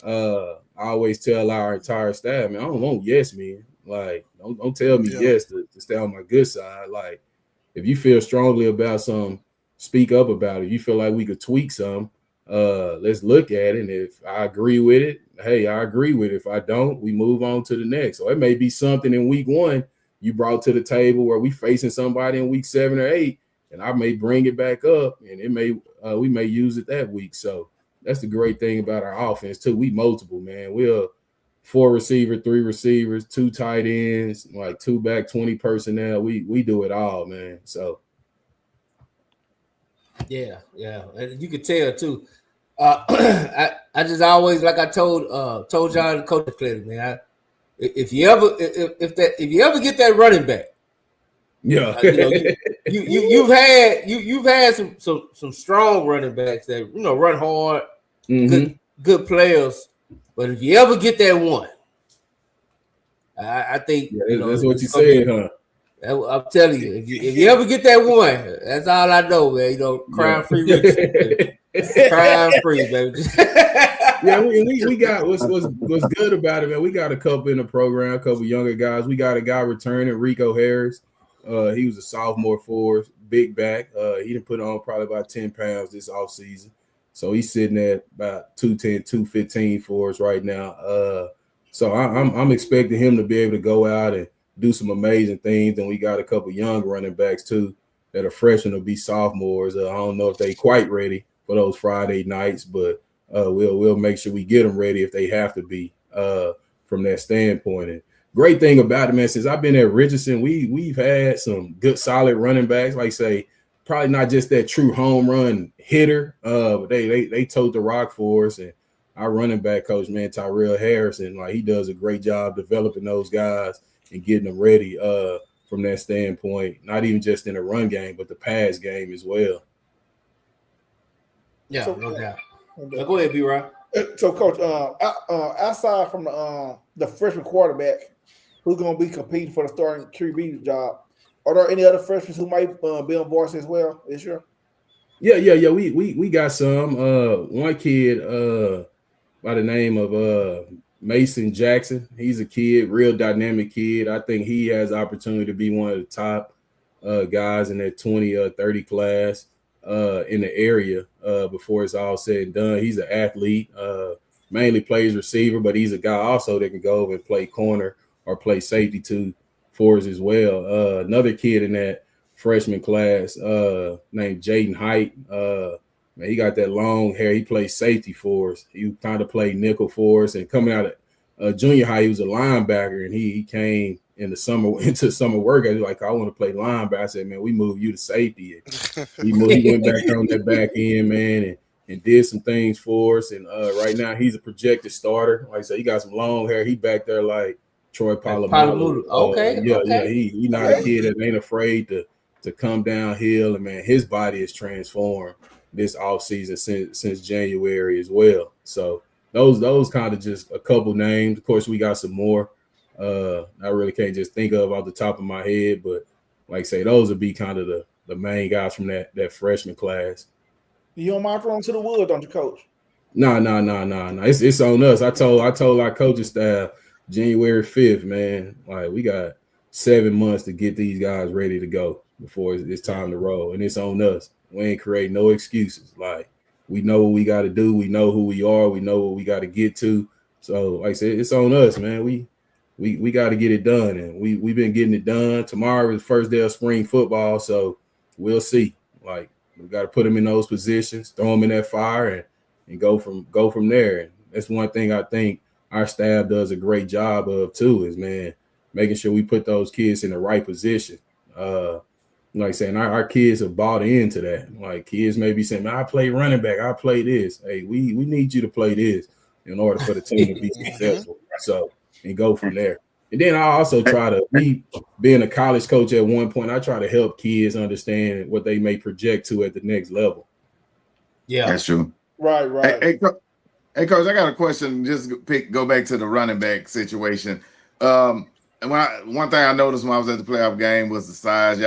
Speaker 8: I always tell our entire staff, man, I don't want yes men. Like, don't tell me yes to stay on my good side. Like, if you feel strongly about something, speak up about it. If you feel like we could tweak some, let's look at it. And if I agree with it, hey, I agree with it. If I don't, we move on to the next. So it may be something in week 1 you brought to the table where we facing somebody in week 7 or 8, and I may bring it back up, and it may we may use it that week. So that's the great thing about our offense too. We multiple, man. We're 4 receiver, 3 receivers, 2 tight ends, like 2 back, 20 personnel. We do it all, man. So yeah, and you could tell too. I just always, like I told y'all in the coaching clinic, man. If you ever get that running back, yeah, you've had some strong running backs that run hard, good players. But if you ever get that one, I think that's what you said, huh?
Speaker 2: I'm telling you, if you ever get that one, that's all I know, man. Crime free Richardson. Crime free, baby.
Speaker 8: Yeah, we got what's good about it, man. We got a couple in the program, a couple younger guys. We got a guy returning, Rico Harris. He was a sophomore for us, big back. He done put on probably about 10 pounds this offseason. So he's sitting at about 210, 215 for us right now. So I'm expecting him to be able to go out and do some amazing things. And we got a couple young running backs too that are freshmen will be sophomores. I don't know if they quite ready for those Friday nights, but we'll make sure we get them ready if they have to be from that standpoint. And great thing about it, man, since I've been at Richardson, we've had some good solid running backs. Like say, probably not just that true home run hitter, but they tote the rock for us. And our running back coach, man, Tyrell Harrison, like he does a great job developing those guys and getting them ready from that standpoint. Not even just in the run game, but the pass game as well.
Speaker 2: Yeah, so, no doubt. Now go ahead, B-Rob.
Speaker 7: So, Coach, outside from the freshman quarterback, who's going to be competing for the starting QB job, are there any other freshmen who might be on varsity as well this year?
Speaker 8: Yeah. We got some. One kid by the name of Mason Jackson. He's a kid, real dynamic kid. I think he has opportunity to be one of the top guys in that 20-30 class in the area before it's all said and done. He's an athlete, mainly plays receiver, but he's a guy also that can go over and play corner or play safety too for us as well. Another kid in that freshman class named Jaden Height. Man, he got that long hair. He plays safety for us. He kind of played nickel for us. And coming out of junior high, he was a linebacker, and he came in the summer into summer work. He was like, I want to play linebacker. I said, man, we moved you to safety. He went back on that back end, man, and did some things for us. And right now he's a projected starter. Like I said, he got some long hair. He back there like Troy Polamalu.
Speaker 2: Okay.
Speaker 8: Yeah. He not a kid that ain't afraid to come downhill. And man, his body is transformed this offseason since January as well. So those kind of just a couple names. Of course, we got some more. I really can't just think of off the top of my head, but like I say, those would be kind of the main guys from that freshman class.
Speaker 7: You don't mind throwing to the wood, don't you, Coach?
Speaker 8: No. It's on us. I told our coaching staff January 5th, man. Like we got 7 months to get these guys ready to go before it's time to roll, and it's on us. We ain't creating no excuses. Like we know what we got to do. We know who we are. We know what we got to get to. So, like I said, it's on us, man. We got to get it done, and we've been getting it done. Tomorrow is the first day of spring football, so we'll see. Like we got to put them in those positions, throw them in that fire, and go from there. And that's one thing I think our staff does a great job of too, is man making sure we put those kids in the right position. Like saying our kids have bought into that. Like kids may be saying, man, I play running back, I play this. Hey, we need you to play this in order for the team to be successful. So and go from there. And then I also try to being a college coach at one point, I try to help kids understand what they may project to at the next level.
Speaker 2: Yeah,
Speaker 1: that's true.
Speaker 7: Right.
Speaker 1: Hey, Coach, I got a question. Just go back to the running back situation. And one thing I noticed when I was at the playoff game was the size.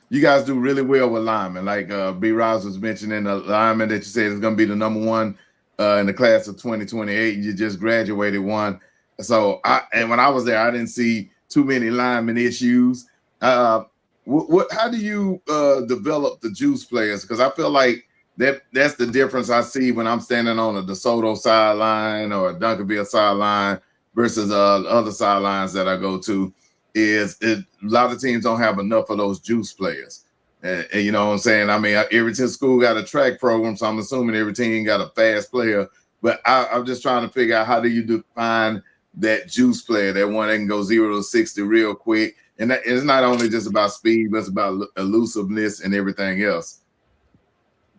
Speaker 1: You guys do really well with linemen. Like B. Ross was mentioning, the lineman that you said is going to be the number one in the class of 2028. You just graduated one. So when I was there, I didn't see too many lineman issues. How do you develop the juice players? Because I feel like that's the difference I see when I'm standing on a DeSoto sideline or a Duncanville sideline versus other sidelines that I go to. A lot of teams don't have enough of those juice players. And you know what I'm saying? I mean, every school got a track program, so I'm assuming every team got a fast player. But I'm just trying to figure out, how do you define that juice player, that one that can go 0 to 60 real quick? And it's not only just about speed, but it's about elusiveness and everything else.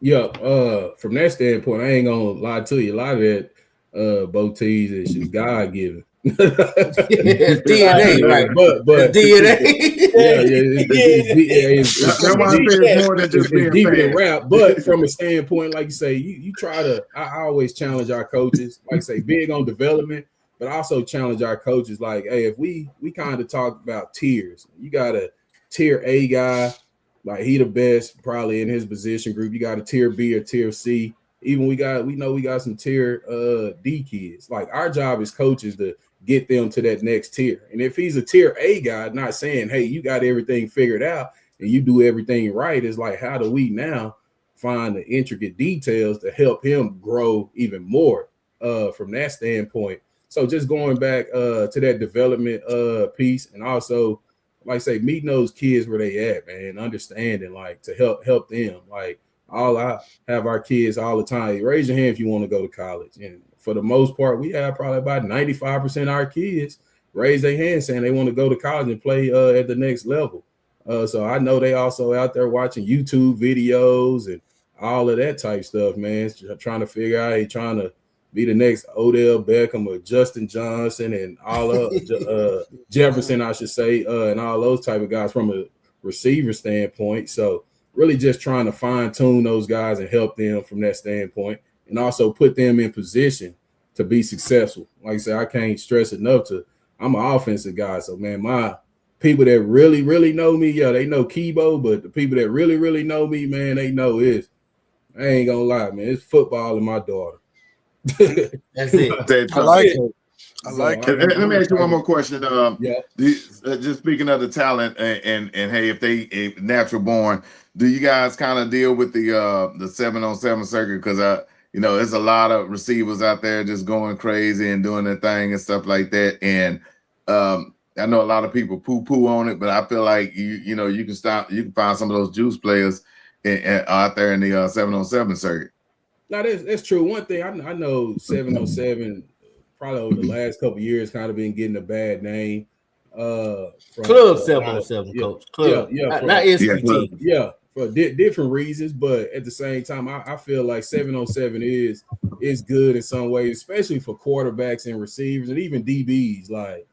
Speaker 8: Yeah, from that standpoint, I ain't gonna lie to you. A lot of that Botees is just God given.
Speaker 2: It's DNA, right?
Speaker 8: But
Speaker 2: DNA.
Speaker 8: It's more than just being deep in rap. But from a standpoint, like you say, you try to. I always challenge our coaches, like say, big on development, but also challenge our coaches. Like, hey, if we kind of talk about tiers, you got a tier A guy, like he the best probably in his position group. You got a tier B or tier C even we know we got some tier D kids. Like our job as coaches to get them to that next tier. And if he's a tier A guy, not saying, hey, you got everything figured out and you do everything right, it's like, how do we now find the intricate details to help him grow even more from that standpoint? So just going back to that development piece, and also, like I say, meeting those kids where they at, man, understanding, like, to help them. Like, I have our kids all the time. Raise your hand if you want to go to college. And for the most part, we have probably about 95% of our kids raise their hand saying they want to go to college and play at the next level. So I know they also out there watching YouTube videos and all of that type stuff, man. Trying to figure out, trying to be the next Odell Beckham or Justin Johnson and all of Jefferson, I should say, and all those type of guys from a receiver standpoint. So really just trying to fine tune those guys and help them from that standpoint, and also put them in position to be successful. Like I said, I can't stress enough I'm an offensive guy. So, man, my people that really, really know me, yeah, they know Kibo, but the people that really, really know me, man, they know I ain't gonna lie, man, it's football and my daughter.
Speaker 2: That's it.
Speaker 6: I like it. I like it.
Speaker 1: Let me ask you one more question.
Speaker 8: Yeah.
Speaker 1: Just speaking of the talent and hey, if they natural born, do you guys kind of deal with the 7-on-7 circuit? Because there's a lot of receivers out there just going crazy and doing their thing and stuff like that. And I know a lot of people poo-poo on it, but I feel like you can find some of those juice players out there in the 7-on-7 circuit.
Speaker 8: No, that's true. One thing I know 7-on-7 probably over the last couple of years kind of been getting a bad name. Club
Speaker 2: 7-on-7, coach. Club.
Speaker 8: Yeah,
Speaker 2: not SQT.
Speaker 8: Yeah, for different reasons, but at the same time, I feel like 7-on-7 is good in some ways, especially for quarterbacks and receivers and even DBs. Like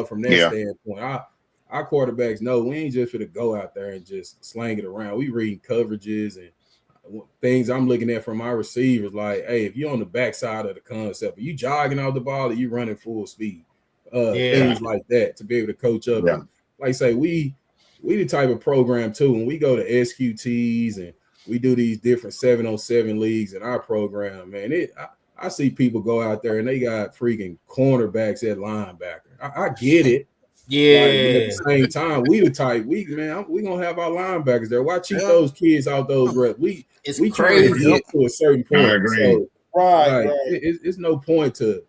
Speaker 8: from that standpoint, our quarterbacks know we ain't just for to go out there and just slang it around. We reading coverages and things I'm looking at from our receivers, like, hey, if you're on the backside of the concept, are you jogging off the ball or you running full speed? Things like that to be able to coach up.
Speaker 1: Yeah.
Speaker 8: And, like I say, we the type of program too. When we go to SQTs and we do these different 7-on-7 leagues in our program, man, I see people go out there and they got freaking cornerbacks at linebacker. I get it.
Speaker 2: Yeah.
Speaker 8: Like, at the same time, we the type we gonna have our linebackers there. Why cheat those kids out those reps? We trying to get to a certain point. So, right. It's no point to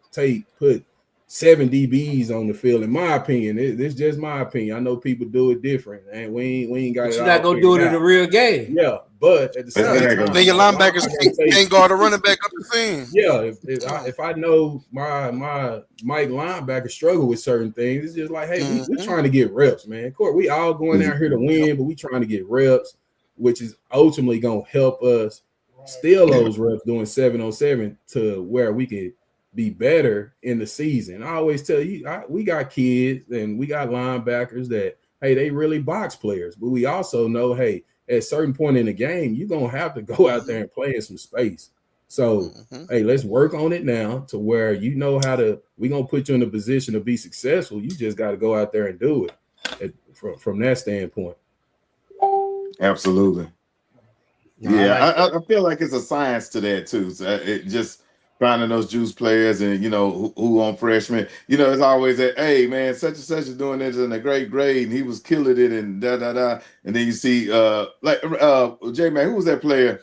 Speaker 8: put 7 DBs on the field. In my opinion, it's just my opinion. I know people do it different, and we ain't got it.
Speaker 2: You're not gonna do it in a real game.
Speaker 8: Yeah, but at the same time,
Speaker 6: then your linebackers can't guard a running back up the seam.
Speaker 8: Yeah, if I know my Mike linebacker struggle with certain things, it's just like, hey, we're trying to get reps, man. Of course, we all going out here to win, but we trying to get reps, which is ultimately gonna help us steal those reps doing 7-on-7 to where we can be better in the season. I always tell you, we got kids and we got linebackers that, hey, they really box players, but we also know, hey, at a certain point in the game, you're going to have to go out there and play in some space. So, hey, let's work on it now to where you know how to, we're going to put you in a position to be successful. You just got to go out there and do it from that standpoint.
Speaker 1: Absolutely. Yeah, I feel like it's a science to that too. So it just finding those juice players and who on freshmen. It's always that, hey man, such and such is doing this in a great grade and he was killing it and da da da. And then you see J Man, who was that player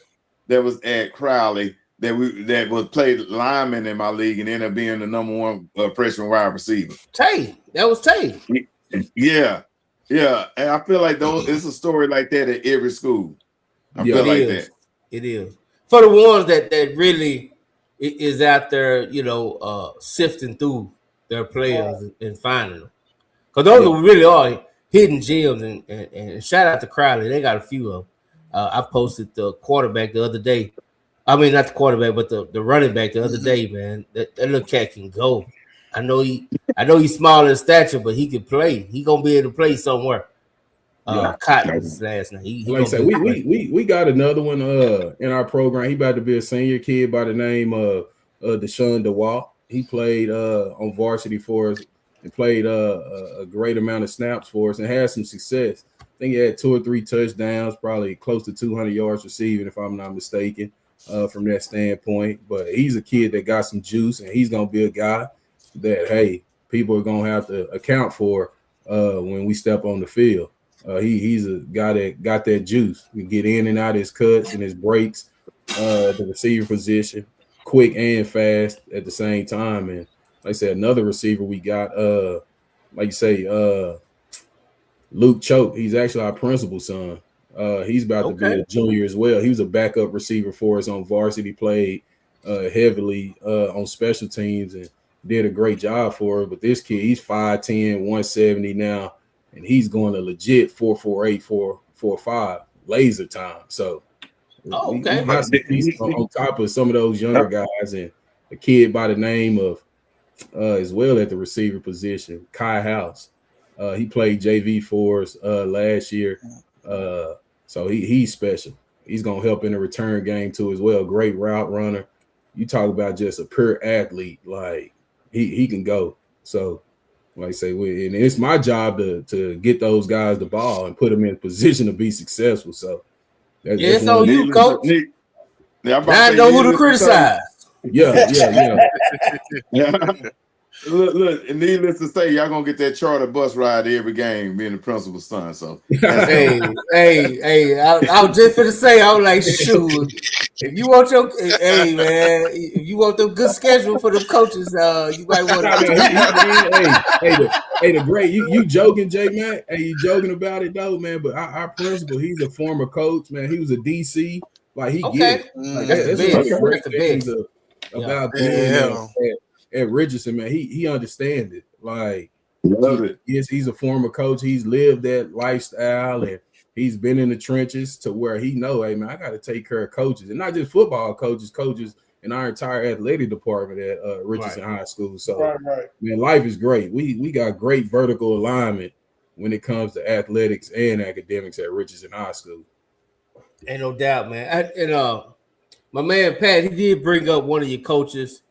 Speaker 1: that was at Crowley that was played lineman in my league and ended up being the number 1 freshman wide receiver?
Speaker 2: Tay. That was Tay.
Speaker 1: Yeah. And I feel like it's a story like that at every school. I feel like that. It
Speaker 2: is. For the ones that really is out there, sifting through their players and finding them. Because those really are hidden gems. And shout out to Crowley. They got a few of them. I posted the quarterback the other day. I mean, not the quarterback, but the running back the other day, man. That little cat can go. I know he's small in stature, but he can play. He going to be able to play somewhere. Cotton was his last name.
Speaker 8: Like I said, we got another one in our program. He about to be a senior kid by the name of Deshaun DeWalt. He played on varsity for us and played a great amount of snaps for us and had some success. I think he had 2 or 3 touchdowns, probably close to 200 yards receiving, if I'm not mistaken. from that standpoint. But he's a kid that got some juice, and he's gonna be a guy that, hey, people are gonna have to account for when we step on the field. He's a guy that got that juice. He can get in and out of his cuts and his breaks, the receiver position, quick and fast at the same time. And like I said, another receiver we got, like you say, Luke Choke. He's actually our principal's son. He's about to be a junior as well. He was a backup receiver for us on varsity, played heavily on special teams and did a great job for it. But this kid, he's 5'10", 170 now, and he's going to legit 4.48, 4.45 laser time. So he's on top of some of those younger guys, and a kid by the name of as well at the receiver position, Kai House. He played JV for us last year. So he's special. He's going to help in the return game too as well. Great route runner. You talk about just a pure athlete. Like he can go. So like I say, and it's my job to get those guys the ball and put them in a position to be successul. So
Speaker 2: it's on you, Coach.
Speaker 1: Now
Speaker 2: I know who to criticize.
Speaker 8: Yeah.
Speaker 1: Look, and needless to say, y'all gonna get that charter bus ride to every game, being the principal's son. So,
Speaker 2: hey, I was just gonna say, I was like, shoot, if you want your, hey man, if you want the good schedule for the coaches, you might want
Speaker 8: to. Hey, the great, you joking, J Mac? Hey, you joking about it though, man? But our principal, he's a former coach, man. He was a DC, like he get it. Like, that's the best. About at Richardson, man, he understands it. Like, he's a former coach. He's lived that lifestyle, and he's been in the trenches to where he know, hey, man, I got to take care of coaches, and not just football coaches in our entire athletic department at Richardson High School. So, man, life is great. We got great vertical alignment when it comes to athletics and academics at Richardson High School.
Speaker 2: Ain't no doubt, man. My man Pat, he did bring up one of your coaches.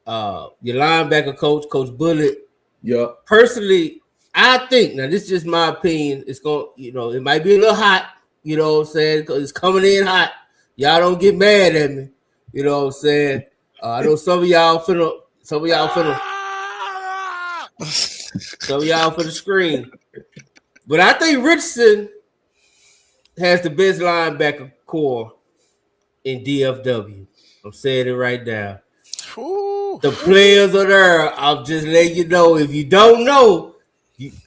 Speaker 2: Your linebacker coach, Coach Bullitt.
Speaker 8: Yeah.
Speaker 2: Personally, I think, now this is just my opinion, it's going, it might be a little hot, you know what I'm saying? Because it's coming in hot. Y'all don't get mad at me. You know what I'm saying? I know some of y'all finna scream. But I think Richardson has the best linebacker core in DFW. I'm saying it right now.
Speaker 6: Ooh.
Speaker 2: The players are there. I'll just let you know. If you don't know,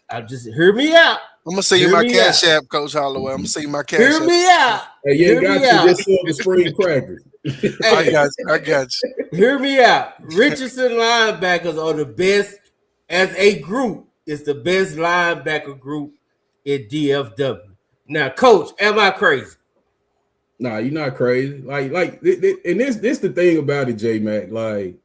Speaker 2: I'll just hear me out.
Speaker 6: I'm gonna see you my cash app, Coach Holloway. I'm gonna see you my cash app.
Speaker 2: Hear me out.
Speaker 8: Hey, you got to just the spring crackers.
Speaker 6: I got you.
Speaker 2: Hear me out. Richardson linebackers are the best as a group. It's the best linebacker group in DFW. Now, Coach, am I crazy?
Speaker 8: Nah, you're not crazy. Like, and this the thing about it, J Mac. Like,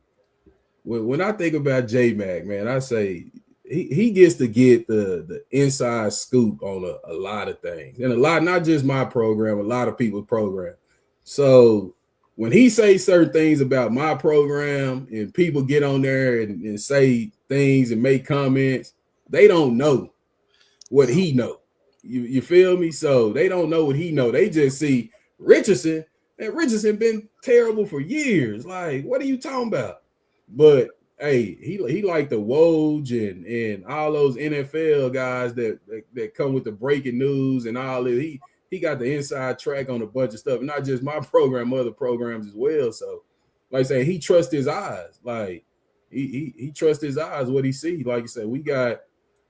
Speaker 8: when I think about J Mac, man, I say he gets to get the inside scoop on a lot of things, and a lot, not just my program, a lot of people's program. So when he says certain things about my program, and people get on there and say things and make comments, they don't know what he know. You feel me? So they don't know what he know. They just see Richardson, and Richardson been terrible for years. Like, what are you talking about? But hey, he like the Woj and all those NFL guys that come with the breaking news and all this. He got the inside track on a bunch of stuff, not just my program, other programs as well. So, like I say, he trusts his eyes. Like he trusts his eyes, what he sees. Like you said, we got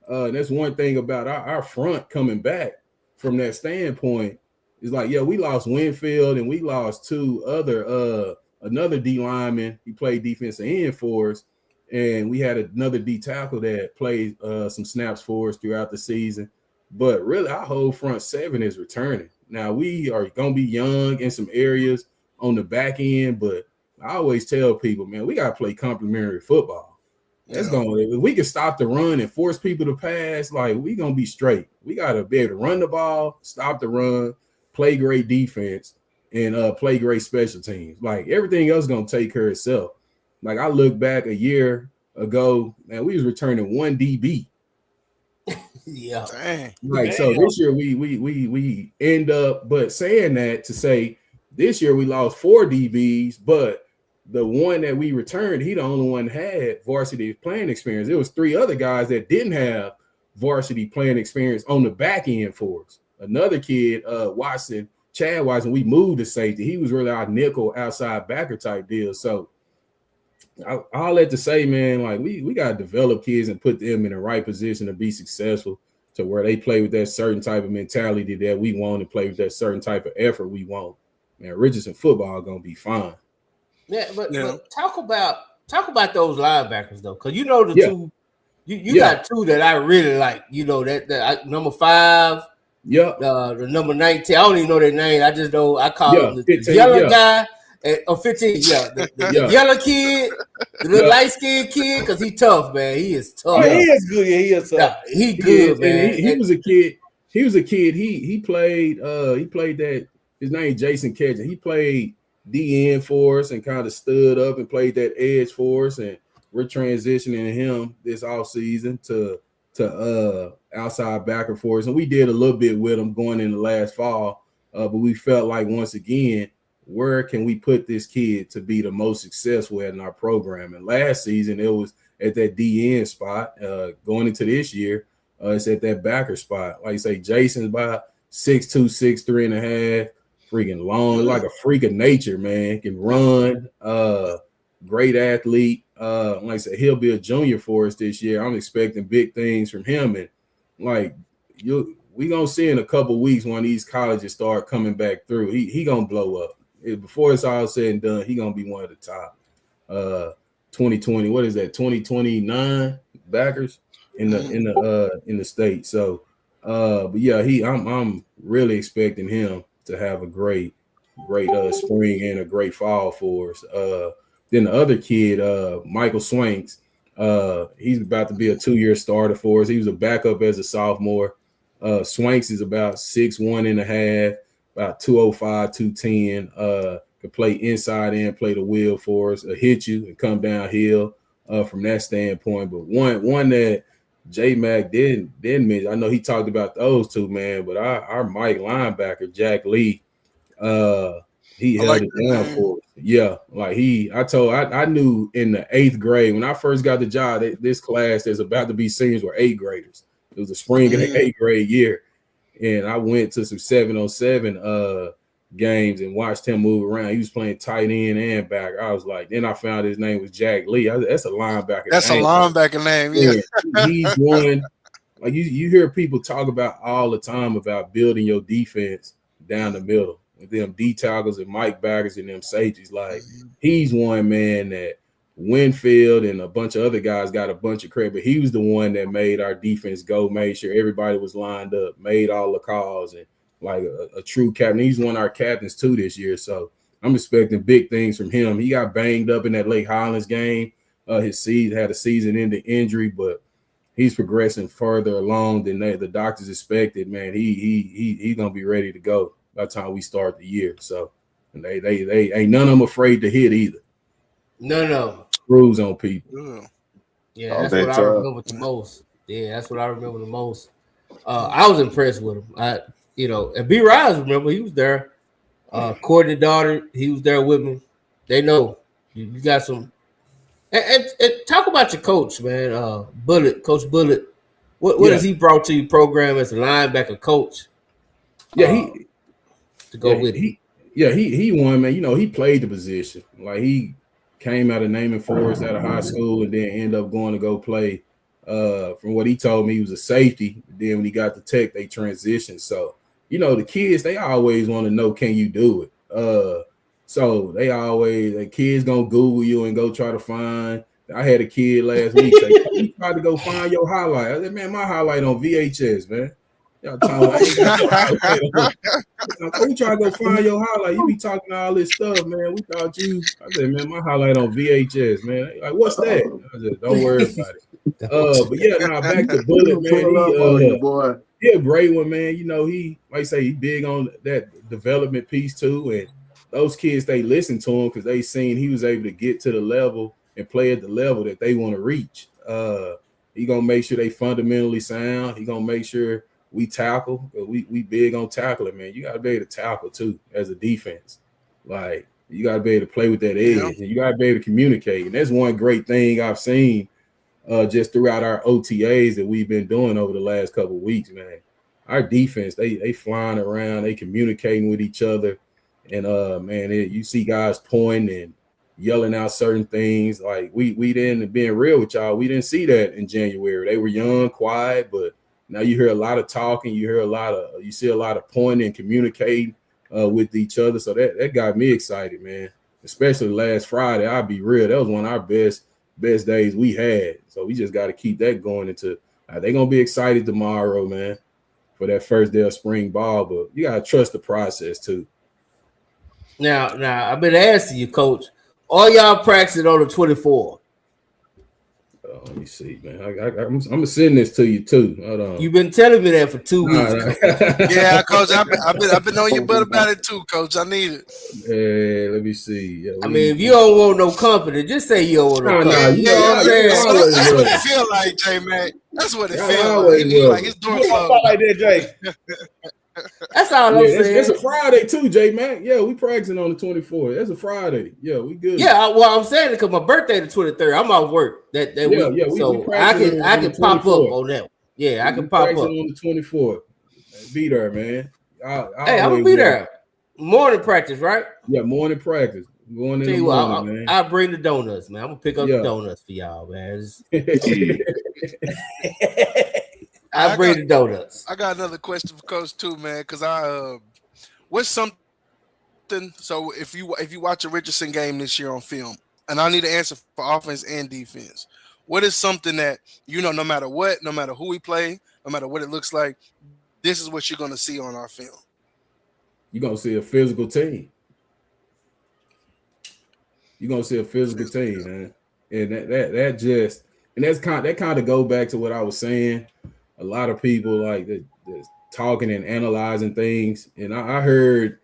Speaker 8: that's one thing about our front coming back from that standpoint. It's like, yeah, we lost Winfield and we lost two other another D lineman. He played defensive end for us, and we had another D tackle that played some snaps for us throughout the season. But really, our whole front seven is returning. Now, we are going to be young in some areas on the back end, but I always tell people, man, we got to play complementary football. That's if we can stop the run and force people to pass, like, we going to be straight. We got to be able to run the ball, stop the run, play great defense, and play great special teams. Like, everything else is going to take care of itself. Like, I look back a year ago, man, we was returning one DB.
Speaker 2: Yeah.
Speaker 8: Dang. Like, so this year we end up, but saying that to say This year we lost 4 DBs, but the one that we returned, he the only one had varsity playing experience. There was 3 other guys that didn't have varsity playing experience on the back end for us. Another kid, Chad Watson, we moved to safety. He was really our nickel outside backer type deal. So all that to say, man, like we got to develop kids and put them in the right position to be successful, to where they play with that certain type of mentality that we want and play with that certain type of effort we want. Man, Richardson football gonna be fine.
Speaker 2: Yeah, but talk about those linebackers though, because you know the two. You got 2 that I really like. You know that number 5.
Speaker 8: Yep.
Speaker 2: The number 19. I don't even know their name. I just know I call him the
Speaker 8: 15,
Speaker 2: yellow guy. Or 15. Yeah, the yellow kid, the little light skinned kid, because he tough, man. He is tough.
Speaker 7: Oh, he is good. Yeah, he is tough.
Speaker 2: He good, man.
Speaker 8: He was a kid. He played. He played that. His name Jason Kedgen. He played DN for us and kind of stood up and played that edge for us. And we're transitioning him this offseason to outside backer for us. And we did a little bit with him going in the last fall. But we felt like, once again, where can we put this kid to be the most successful in our program? And last season, it was at that DN spot. Going into this year, it's at that backer spot. Like you say, Jason's about 6'2", 6'3 and a half, freaking long, like a freak of nature, man. Can run, great athlete. Like I said, he'll be a junior for us this year. I'm expecting big things from him. And like we gonna see in a couple weeks when these colleges start coming back through. He gonna blow up. Before it's all said and done, he gonna be one of the top 2020. What is that? 2029 backers in the state. So, but yeah, I'm really expecting him to have a great spring and a great fall for us. Then the other kid, Michael Swanks, he's about to be a 2-year starter for us. He was a backup as a sophomore. Swanks is about 6'1 and a half. About 205, 210, could play inside and play the wheel for us, hit you and come downhill from that standpoint. But one that J-Mac didn't mention, I know he talked about those 2, man, but our Mike linebacker, Jack Lee, he held it down for us. Yeah, like I knew in the 8th grade, when I first got the job, this class that's about to be seniors were 8th graders. It was a spring in the 8th grade year. And I went to some 7-on-7 games and watched him move around. He was playing tight end and back. I was like, then I found his name was Jack Lee. That's a linebacker.
Speaker 6: That's name. A linebacker name. Yeah.
Speaker 8: He's one. Like you hear people talk about all the time about building your defense down the middle with them D tackles and Mike backers and them safeties. Like he's one, man, that Winfield and a bunch of other guys got a bunch of credit, but he was the one that made our defense go, made sure everybody was lined up, made all the calls, and like a true captain. He's one of our captains too this year, so I'm expecting big things from him. He got banged up in that Lake Highlands game. His season had a season-ending injury, but he's progressing further along than the doctors expected. Man, he's gonna be ready to go by the time we start the year. So, and they ain't none of them afraid to hit either.
Speaker 2: No.
Speaker 8: Screws on people.
Speaker 2: Yeah, that's what I remember the most. Yeah, that's what I remember the most. I was impressed with him. And B. Riles, remember, he was there. Courtney daughter, he was there with me. They know you got some. And talk about your coach, man. Coach Bullitt. What has he brought to your program as a linebacker coach?
Speaker 8: Yeah, he won, man. You know, he played the position. Like he came out of Naaman Forest out of high school and then ended up going to go play. From what he told me, he was a safety. Then when he got to Tech, they transitioned. So, you know, the kids, they always want to know, can you do it? So the kids gonna Google you and go try to find. I had a kid last week say, "You tried to go find your highlight." I said, "Man, my highlight on VHS, man." Y'all talking you try to go find your highlight. You be talking all this stuff, man. We thought you. I said, "Man, my highlight on VHS, man." Like, what's that? I said, "Don't worry about it." But yeah, now back to Bullitt, man. He a great one, man. You know, he like I say, he big on that development piece too, and those kids, they listen to him because they seen he was able to get to the level and play at the level that they want to reach. He gonna make sure they fundamentally sound. He gonna make sure we tackle. We big on tackling, man. You gotta be able to tackle too as a defense. Like, you got to be able to play with that edge, and you got to be able to communicate. And that's one great thing I've seen just throughout our OTAs that we've been doing over the last couple of weeks, man. Our defense, they flying around, they communicating with each other. And, man, you see guys pointing and yelling out certain things. Like, we didn't, being real with y'all, we didn't see that in January. They were young, quiet, but now you hear a lot of talking. You see a lot of pointing and communicating with each other. So that got me excited, man. Especially last Friday. I'll be real. That was one of our best days we had. So we just got to keep that going into. They're gonna be excited tomorrow, man, for that first day of spring ball. But you gotta trust the process too.
Speaker 2: Now I've been asking you, Coach. All y'all practicing on the 24th.
Speaker 8: Let me see, man. I'm gonna send this to you too. Hold on.
Speaker 2: You've been telling me that for 2 weeks.
Speaker 6: Yeah, Coach. I've been on your butt about it too, Coach. I need it.
Speaker 8: Yeah, let me see. Yeah,
Speaker 2: I mean, if you don't want no company, just say you don't want no company.
Speaker 6: That's what it feel like, J Mac. That's what it feel like. It's door closed.
Speaker 7: Like that, Jay.
Speaker 2: That's all I'm saying.
Speaker 8: It's a Friday too, J Mac. Yeah, we practicing on the 24th. That's a Friday. Yeah, we good.
Speaker 2: Yeah, well, I'm saying it because my birthday the 23rd. I'm off work that week, so I can pop up on that one. Yeah, I can pop up
Speaker 8: on the 24th. Be there, man.
Speaker 2: Hey, I'm gonna be there. Morning practice, right?
Speaker 8: Yeah, morning practice. Going in the morning, man.
Speaker 2: I'll bring the donuts, man. I'm gonna pick up the donuts for y'all, man. I bring the donuts.
Speaker 6: I got another question for Coach too, man. Because what's something? So if you watch a Richardson game this year on film, and I need an answer for offense and defense, what is something that no matter what, no matter who we play, no matter what it looks like, this is what you're gonna see on our film?
Speaker 8: You're gonna see a physical team. You're gonna see a physical team, man. And that kind of go back to what I was saying. A lot of people like that talking and analyzing things. And I heard,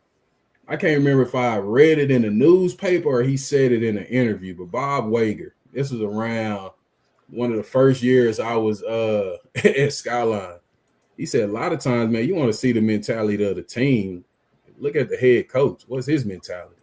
Speaker 8: I can't remember if I read it in the newspaper or he said it in an interview, but Bob Wager, this was around one of the first years I was at Skyline. He said a lot of times, man, you want to see the mentality of the team. Look at the head coach. What's his mentality?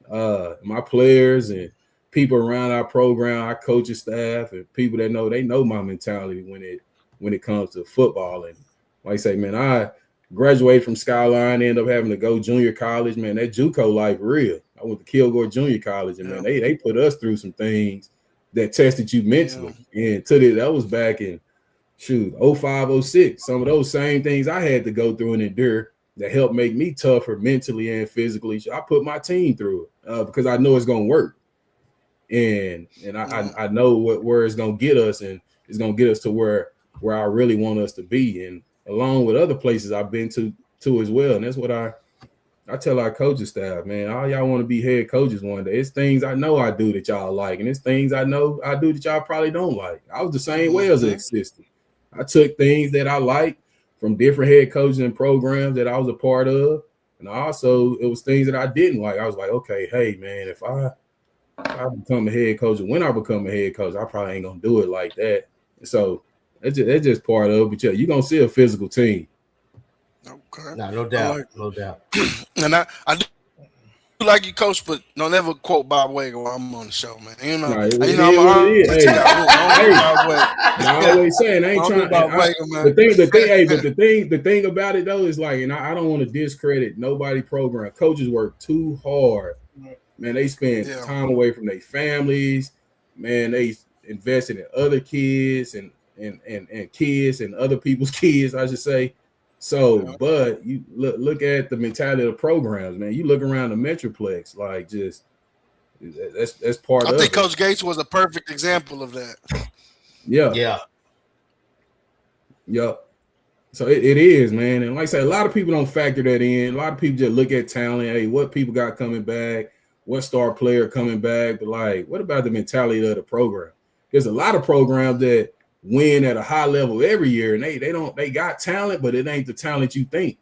Speaker 8: My players and people around our program, our coaching staff, and people that they know my mentality when it comes to football. And like I say, man, I graduated from Skyline, ended up having to go junior college. Man, that JUCO life real. I went to Kilgore Junior College, and man, they put us through some things that tested you mentally. And that was back in 05, 06. Some of those same things I had to go through and endure that helped make me tougher mentally and physically. So I put my team through it because I know it's gonna work. And I know where it's gonna get us, and it's gonna get us to where I really want us to be, and along with other places I've been to as well. And that's what I tell our coaching staff, man. All y'all want to be head coaches one day. It's things I know I do that y'all like, and it's things I know I do that y'all probably don't like. I was the same way as an assistant. I took things that I like from different head coaching and programs that I was a part of, and also it was things that I didn't like. I was like, okay, hey man, if I become a head coach, and when I become a head coach, I probably ain't gonna do it like that. So that's just part of it. But yeah, you're gonna see a physical team.
Speaker 6: Okay.
Speaker 2: No doubt. No doubt.
Speaker 6: And I do like you, Coach, but don't ever quote Bob Wager while I'm on the show, man.
Speaker 8: I always saying I ain't trying. The thing about it though is like, and I don't want to discredit nobody program. Coaches work too hard. Man, they spend time away from their families. Man, they invested in other kids and kids and other people's kids, I should say. So, but you look at the mentality of the programs, man. You look around the Metroplex, like just that's part of it.
Speaker 6: I think Coach Gates was a perfect example of that.
Speaker 8: Yeah. So it is, man. And like I say, a lot of people don't factor that in. A lot of people just look at talent. Hey, what people got coming back? What star player coming back? But like, what about the mentality of the program? There's a lot of programs that win at a high level every year, and they got talent, but it ain't the talent you think.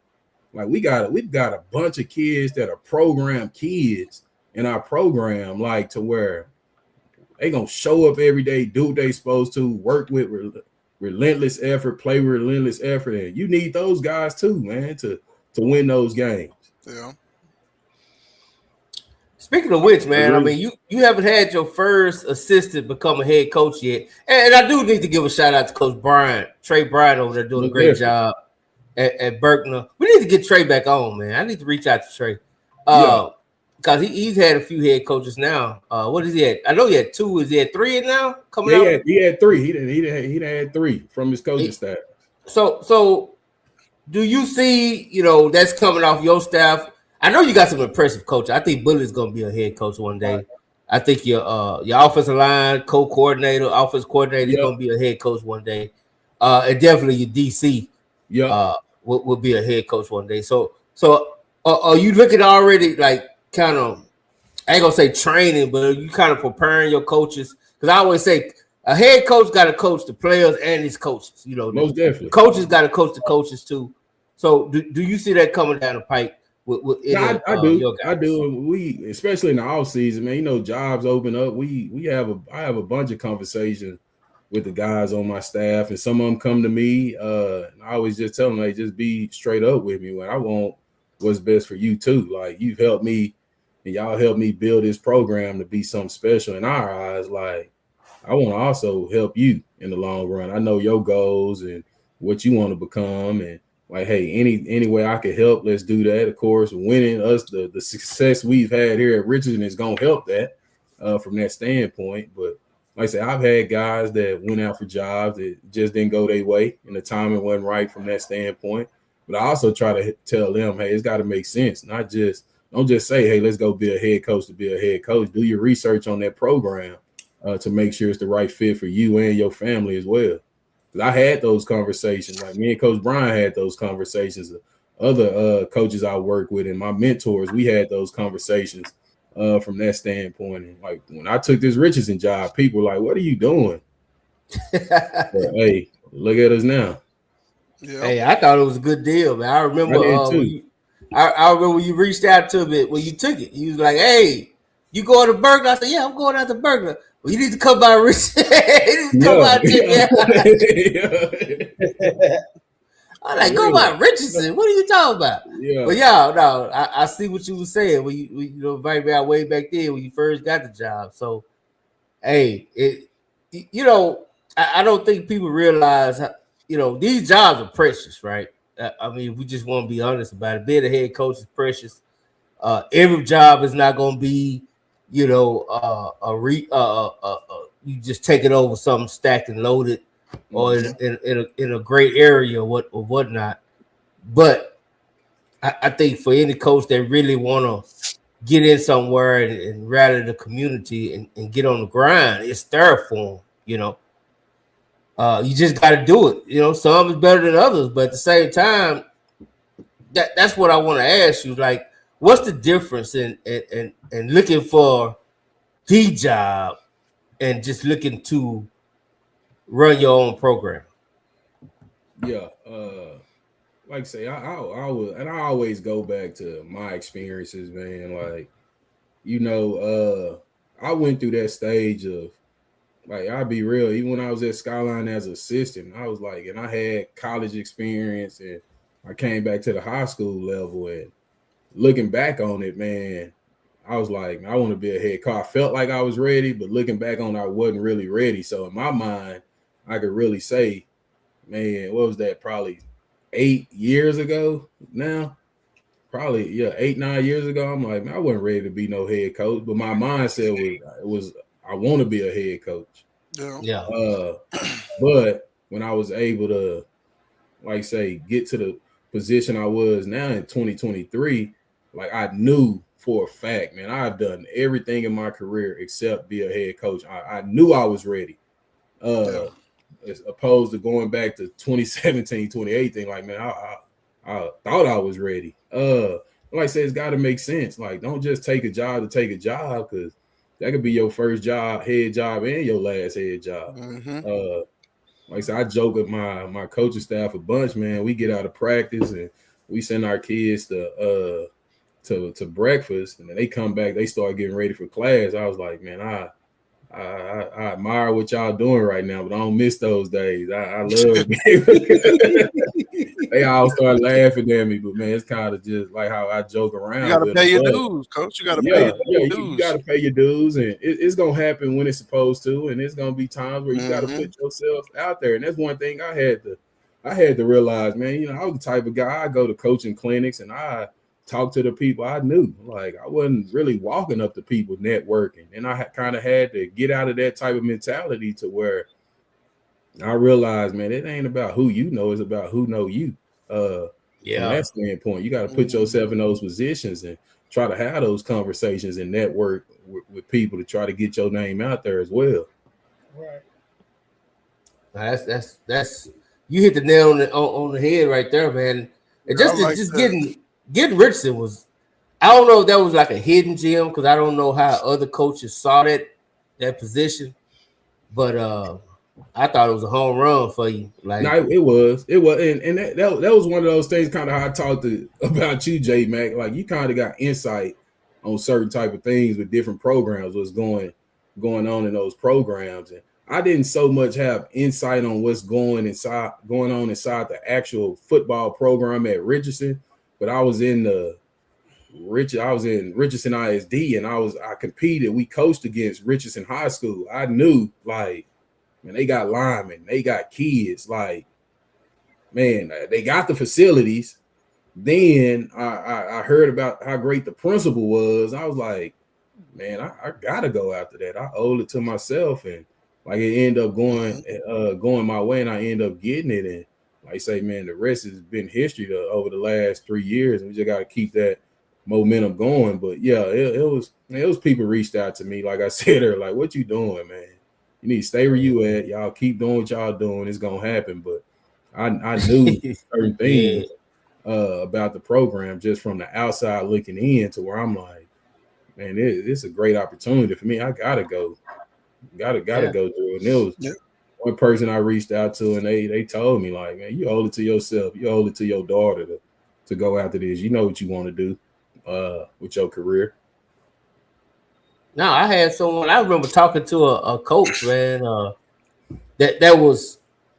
Speaker 8: Like we've got a bunch of kids that are programmed kids in our program, like to where they gonna show up every day, do what they supposed to, work with relentless effort, play with relentless effort, and you need those guys too, man, to win those games.
Speaker 6: Yeah.
Speaker 2: Speaking of which, man, I mean, you haven't had your first assistant become a head coach yet, and I do need to give a shout out to Coach Trey Bryant over there doing a great job at Berkner. We need to get Trey back on, man. I need to reach out to Trey, because he's had a few head coaches now. What is he at? I know he had 2. Is he at 3 now? Coming out?
Speaker 8: He had 3. He had 3 from his coaching staff.
Speaker 2: So do you see, that's coming off your staff? I know you got some impressive coaches. I think Bully's going to be a head coach one day. I think your offensive line offensive coordinator is going to be a head coach one day. And definitely your DC will be a head coach one day. So are you looking already like kind of, I ain't going to say training, but are you kind of preparing your coaches? Because I always say a head coach got to coach the players and his coaches.
Speaker 8: Most definitely.
Speaker 2: The coaches got to coach the coaches too. So do you see that coming down the pipe?
Speaker 8: I do. We, especially in the off season, man. Jobs open up. I have a bunch of conversations with the guys on my staff, and some of them come to me. I always just tell them, like, just be straight up with me. When I want what's best for you too. Like, you've helped me, and y'all helped me build this program to be something special in our eyes. Like, I want to also help you in the long run. I know your goals and what you want to become, and like, hey, any way I can help, let's do that. Of course, winning us the success we've had here at Richardson is going to help that from that standpoint. But like I said, I've had guys that went out for jobs that just didn't go their way, and the timing wasn't right from that standpoint. But I also try to tell them, hey, it's got to make sense. Don't just say, hey, let's go be a head coach to be a head coach. Do your research on that program to make sure it's the right fit for you and your family as well. I had those conversations. Like, me and Coach Brian had those conversations. Other coaches I work with and my mentors, we had those conversations from that standpoint. And like, when I took this Richardson job, people were like, what are you doing? But, hey, look at us now.
Speaker 2: Yeah. Hey, I thought it was a good deal, man. I remember I remember when you reached out to me when you took it. You was like, hey, you going to Berkeley? I said, yeah, I'm going out to Berkeley. Well, you need to come by Richardson. You need to come out I'm like, go by Richardson. What are you talking about? Yeah. But no, I see what you were saying when you invited me out way back then when you first got the job. So, hey, I don't think people realize these jobs are precious, right? I mean, we just want to be honest about it. Being a head coach is precious. Every job is not going to be, you just take it over something stacked and loaded, or in a great area or whatnot. But I think for any coach that really want to get in somewhere and rally the community and get on the grind, it's there for them. You just got to do it. Some is better than others, but at the same time, that's what I want to ask you. Like, what's the difference in looking for the job and just looking to run your own program?
Speaker 8: Yeah, like I say, I always go back to my experiences, man. Like, I went through that stage of, like, I'll be real, even when I was at Skyline as an assistant, I was like, and I had college experience, and I came back to the high school level, and looking back on it, man, I was like, I want to be a head coach. I felt like I was ready, but looking back on it, I wasn't really ready. So in my mind, I could really say, man, what was that? Probably 8 years ago now? Probably, 8-9 years ago. I'm like, man, I wasn't ready to be no head coach. But my mindset was I want to be a head coach.
Speaker 2: Yeah.
Speaker 8: But when I was able to, like, say, get to the position I was now in 2023, like, I knew for a fact, man, I've done everything in my career except be a head coach. I knew I was ready. As opposed to going back to 2017, 2018, like, man, I thought I was ready. Like I said, it's got to make sense. Like, don't just take a job to take a job, because that could be your first job, head job, and your last head job. Mm-hmm. Like I said, I joke with my coaching staff a bunch, man. We get out of practice and we send our kids to breakfast, and then they come back, they start getting ready for class. I was like, man, I admire what y'all doing right now, but I don't miss those days. I love it. They all start laughing at me, but man, it's kind of just like how I joke around.
Speaker 6: You got to pay your dues, Coach. You got to pay your dues.
Speaker 8: You got to pay your dues, and it's gonna happen when it's supposed to, and it's gonna be times where you got to put yourself out there. And that's one thing I had to realize, man. You know, I was the type of guy. I go to coaching clinics and I talk to the people I knew. Like I wasn't really walking up to people networking, and I kind of had to get out of that type of mentality to where I realized, man, it ain't about who you know, it's about who know you. From that standpoint, you got to put yourself in those positions and try to have those conversations and network with people to try to get your name out there as well.
Speaker 7: Right.
Speaker 2: That's you hit the nail on the head right there, man. And just getting Richardson was, I don't know if that was like a hidden gem because I don't know how other coaches saw that position, but I thought it was a home run for you. Like
Speaker 8: no, it was, and that was one of those things. Kind of how I talked about you, J Mac. Like you kind of got insight on certain type of things with different programs. What's going on in those programs, and I didn't so much have insight on what's going on inside the actual football program at Richardson, but I was in Richardson ISD, and I competed. We coached against Richardson High School. I knew, like, man, they got linemen, they got kids. Like, man, they got the facilities. Then I heard about how great the principal was. I was like, man, I gotta go after that. I owed it to myself, and like it ended up going my way, and I ended up getting it. And like I say, man, the rest has been history over the last 3 years, and we just got to keep that momentum going. But yeah, it was people reached out to me, like I said earlier, like, what you doing, man? You need to stay where you at. Y'all keep doing what y'all doing. It's gonna happen. But I knew certain things about the program just from the outside looking in, to where I'm like, man, it's a great opportunity for me. I gotta go. Gotta go through it. And it was one person I reached out to, and they told me, like, man, you owe it to yourself. You owe it to your daughter to go after this. You know what you want to do with your career.
Speaker 2: No, I had someone. I remember talking to a coach, man, that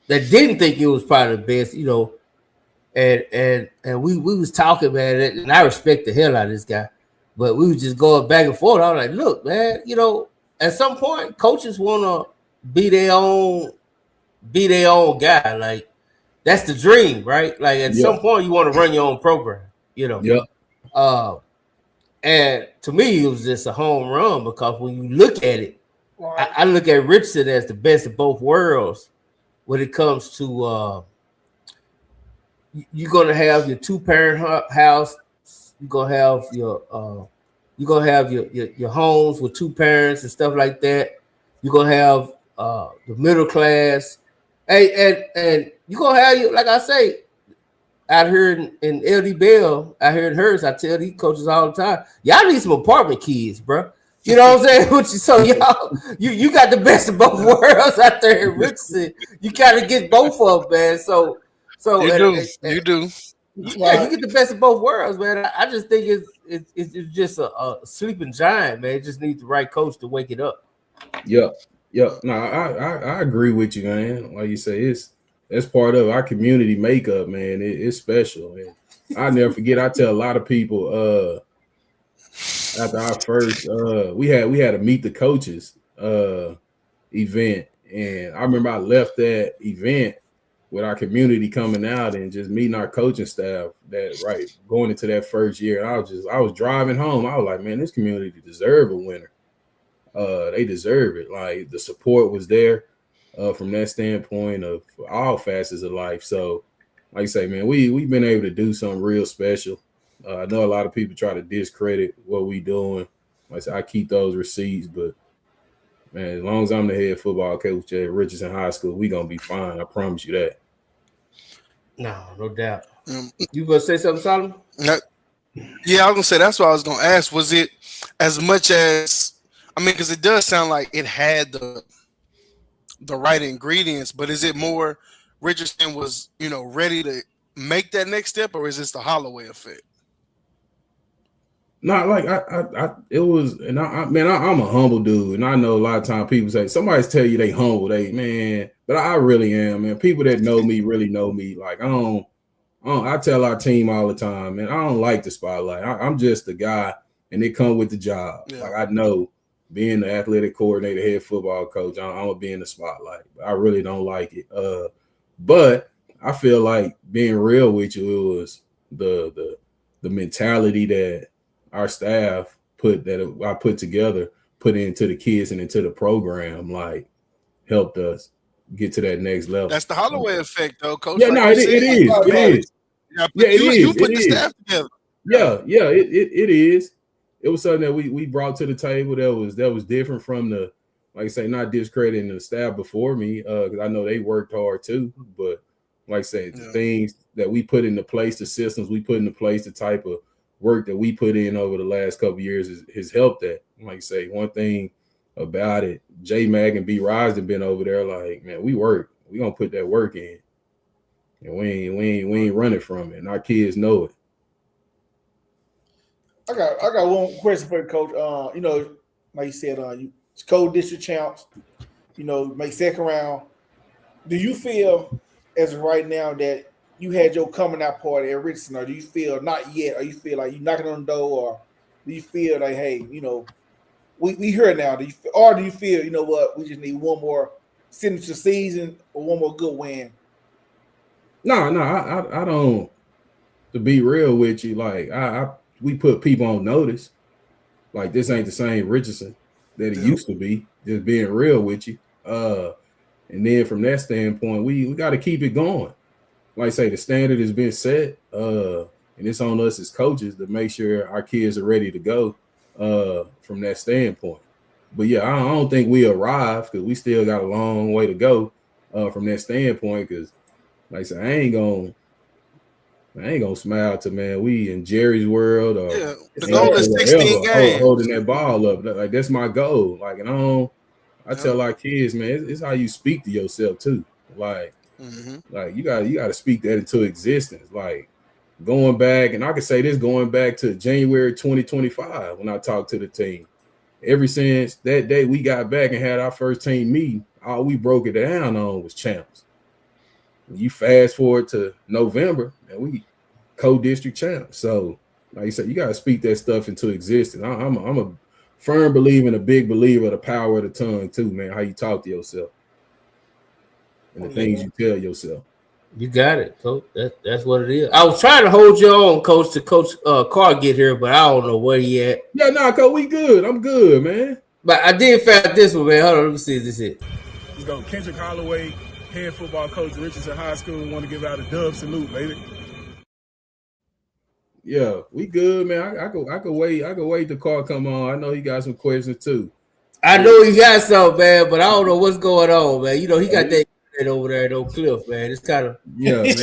Speaker 2: didn't think it was probably the best, you know, and we was talking, man, and I respect the hell out of this guy, but we was just going back and forth. I was like, look, man, you know, at some point, coaches want to be their own guy. Like, that's the dream, right? Like, at some point, you want to run your own program, you know.
Speaker 8: Yeah.
Speaker 2: And to me, it was just a home run, because when you look at it, I look at Richardson as the best of both worlds when it comes to you're gonna have your 2-parent house, you're gonna have your homes with 2 parents and stuff like that. You're gonna have the middle class, and you're gonna have, like I say, out here in LD Bell, out here in Hurst, I tell these coaches all the time, y'all need some apartment kids, bro. You know what I'm saying? So y'all, you got the best of both worlds out there in Richardson. You gotta get both of them, man. So
Speaker 6: you do.
Speaker 2: Yeah, you get the best of both worlds, man. I just think it's just a sleeping giant, man. It just needs the right coach to wake it up.
Speaker 8: Yep. No, I agree with you, man. Like you say, that's part of our community makeup, man. It's special, man. I'll never forget. I tell a lot of people after our first we had a meet the coaches event, and I remember I left that event with our community coming out and just meeting our coaching staff going into that first year. And I was driving home. I was like, man, this community deserve a winner. They deserve it. Like, the support was there from that standpoint of all facets of life. So, like I say, man, we've been able to do something real special. I know a lot of people try to discredit what we doing. Like I said, I keep those receipts, but man, as long as I'm the head football coach at Richardson High School, we gonna be fine. I promise you that.
Speaker 2: No doubt. You gonna say something, Solomon?
Speaker 6: Yeah, I was gonna say that's what I was gonna ask. Was it as much as, I mean, because it does sound like it had the right ingredients, but is it more Richardson was, ready to make that next step, or is this the Holloway effect?
Speaker 8: Not like it was, and I'm a humble dude, and I know a lot of times people say somebody's tell you they humble, but I really am, man. People that know me really know me. Like I tell our team all the time, man, I don't like the spotlight. I'm just the guy, and it come with the job. Yeah. Like I know being the athletic coordinator, head football coach, I'm gonna be in the spotlight. But I really don't like it. But I feel like being real with you, it was the mentality that our staff I put together, put into the kids and into the program, like helped us get to that next level.
Speaker 6: That's the Halloway effect, though, Coach.
Speaker 8: Yeah, like no, it is.
Speaker 6: You put the staff together.
Speaker 8: Yeah, it is. It was something that we brought to the table that was different from the, like I say, not discrediting the staff before me, because I know they worked hard too. But like I said, the things that we put into place, the systems we put into place, the type of work that we put in over the last couple of years has helped that. Like I say, one thing about it, J Mag and B Rise have been over there like, man, we work. We gonna put that work in. And we ain't running from it. And our kids know it.
Speaker 7: I got one question for you, Coach. Like you said, you co-district champs, make second round. Do you feel as of right now that you had your coming out party at Richardson, or do you feel not yet, or you feel like you're knocking on the door, or do you feel like, hey, we here now? Do you feel, you know what, we just need one more signature season or one more good win?
Speaker 8: No, I don't. To be real with you, like we put people on notice. Like this ain't the same Richardson that it used to be. Just being real with you. And then from that standpoint, we got to keep it going. Like I say, the standard has been set, and it's on us as coaches to make sure our kids are ready to go from that standpoint. But yeah, I don't think we arrived because we still got a long way to go from that standpoint. Because, like I said, I ain't gonna smile to, man, we in Jerry's world or
Speaker 6: the goal is 16 games.
Speaker 8: Holding that ball up. Like that's my goal. Like, and I tell our kids, man, it's how you speak to yourself too. Like. Like you got to speak that into existence. Like going back, and I can say this going back to January 2025 when I talked to the team. Ever since that day we got back and had our first team meeting, all we broke it down on was champs. When you fast forward to November, and we co-district champs. So, like you said, you got to speak that stuff into existence. I'm a firm believer and a big believer of the power of the tongue too, man. How you talk to yourself. And the things you tell yourself.
Speaker 2: You got it, Coach. That's what it is. I was trying to hold you on, Coach, to Coach Carr get here, but I don't know where he at.
Speaker 8: Yeah, Coach, we good. I'm good, man.
Speaker 2: But I did find this one, man. Hold on, let me see if this is it.
Speaker 9: Let's go. Kendrick Halloway, head football coach, Richardson High School. Want to give out a dub salute, baby.
Speaker 8: Yeah, we good, man. I could wait. I could wait till Carr come on. I know he got some questions too.
Speaker 2: I know he got some, man, but I don't know what's going on, man. He got that over there at Oak Cliff, man. It's kind of
Speaker 8: man. We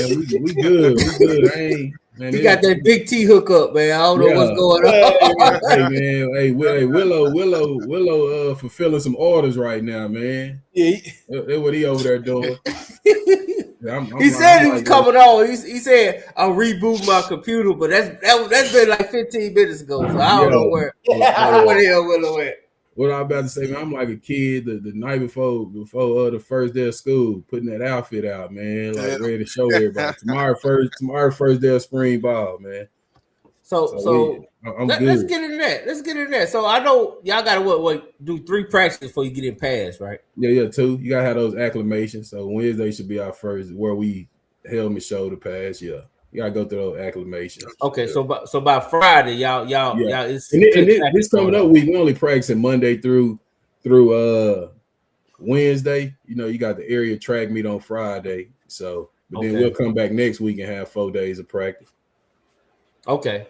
Speaker 8: good. We good.
Speaker 2: He got that big T hookup, man. I don't know what's going on.
Speaker 8: Hey, man. Hey, Willow, fulfilling some orders right now, man. Yeah, that's what he over there doing.
Speaker 2: He said he was coming on. He said I'll reboot my computer, but that's been like 15 minutes ago. So I don't know where. I don't know where the hell Willow at.
Speaker 8: What I was about to say, man, I'm like a kid the night before the first day of school, putting that outfit out, man, like ready to show everybody. Tomorrow first day of spring ball, man.
Speaker 2: So I'm good. Let's get into that. So I know y'all gotta do 3 practices before you get in pass, right?
Speaker 8: Yeah, 2. You gotta have those acclimations. So Wednesday should be our first where we helmet shoulder pass. Yeah. You gotta go through those acclimations.
Speaker 2: Okay, so by Friday, y'all, it's
Speaker 8: this coming up week. We only practicing Monday through Wednesday. You got the area track meet on Friday. So, but then we'll come back next week and have 4 days of practice.
Speaker 2: Okay,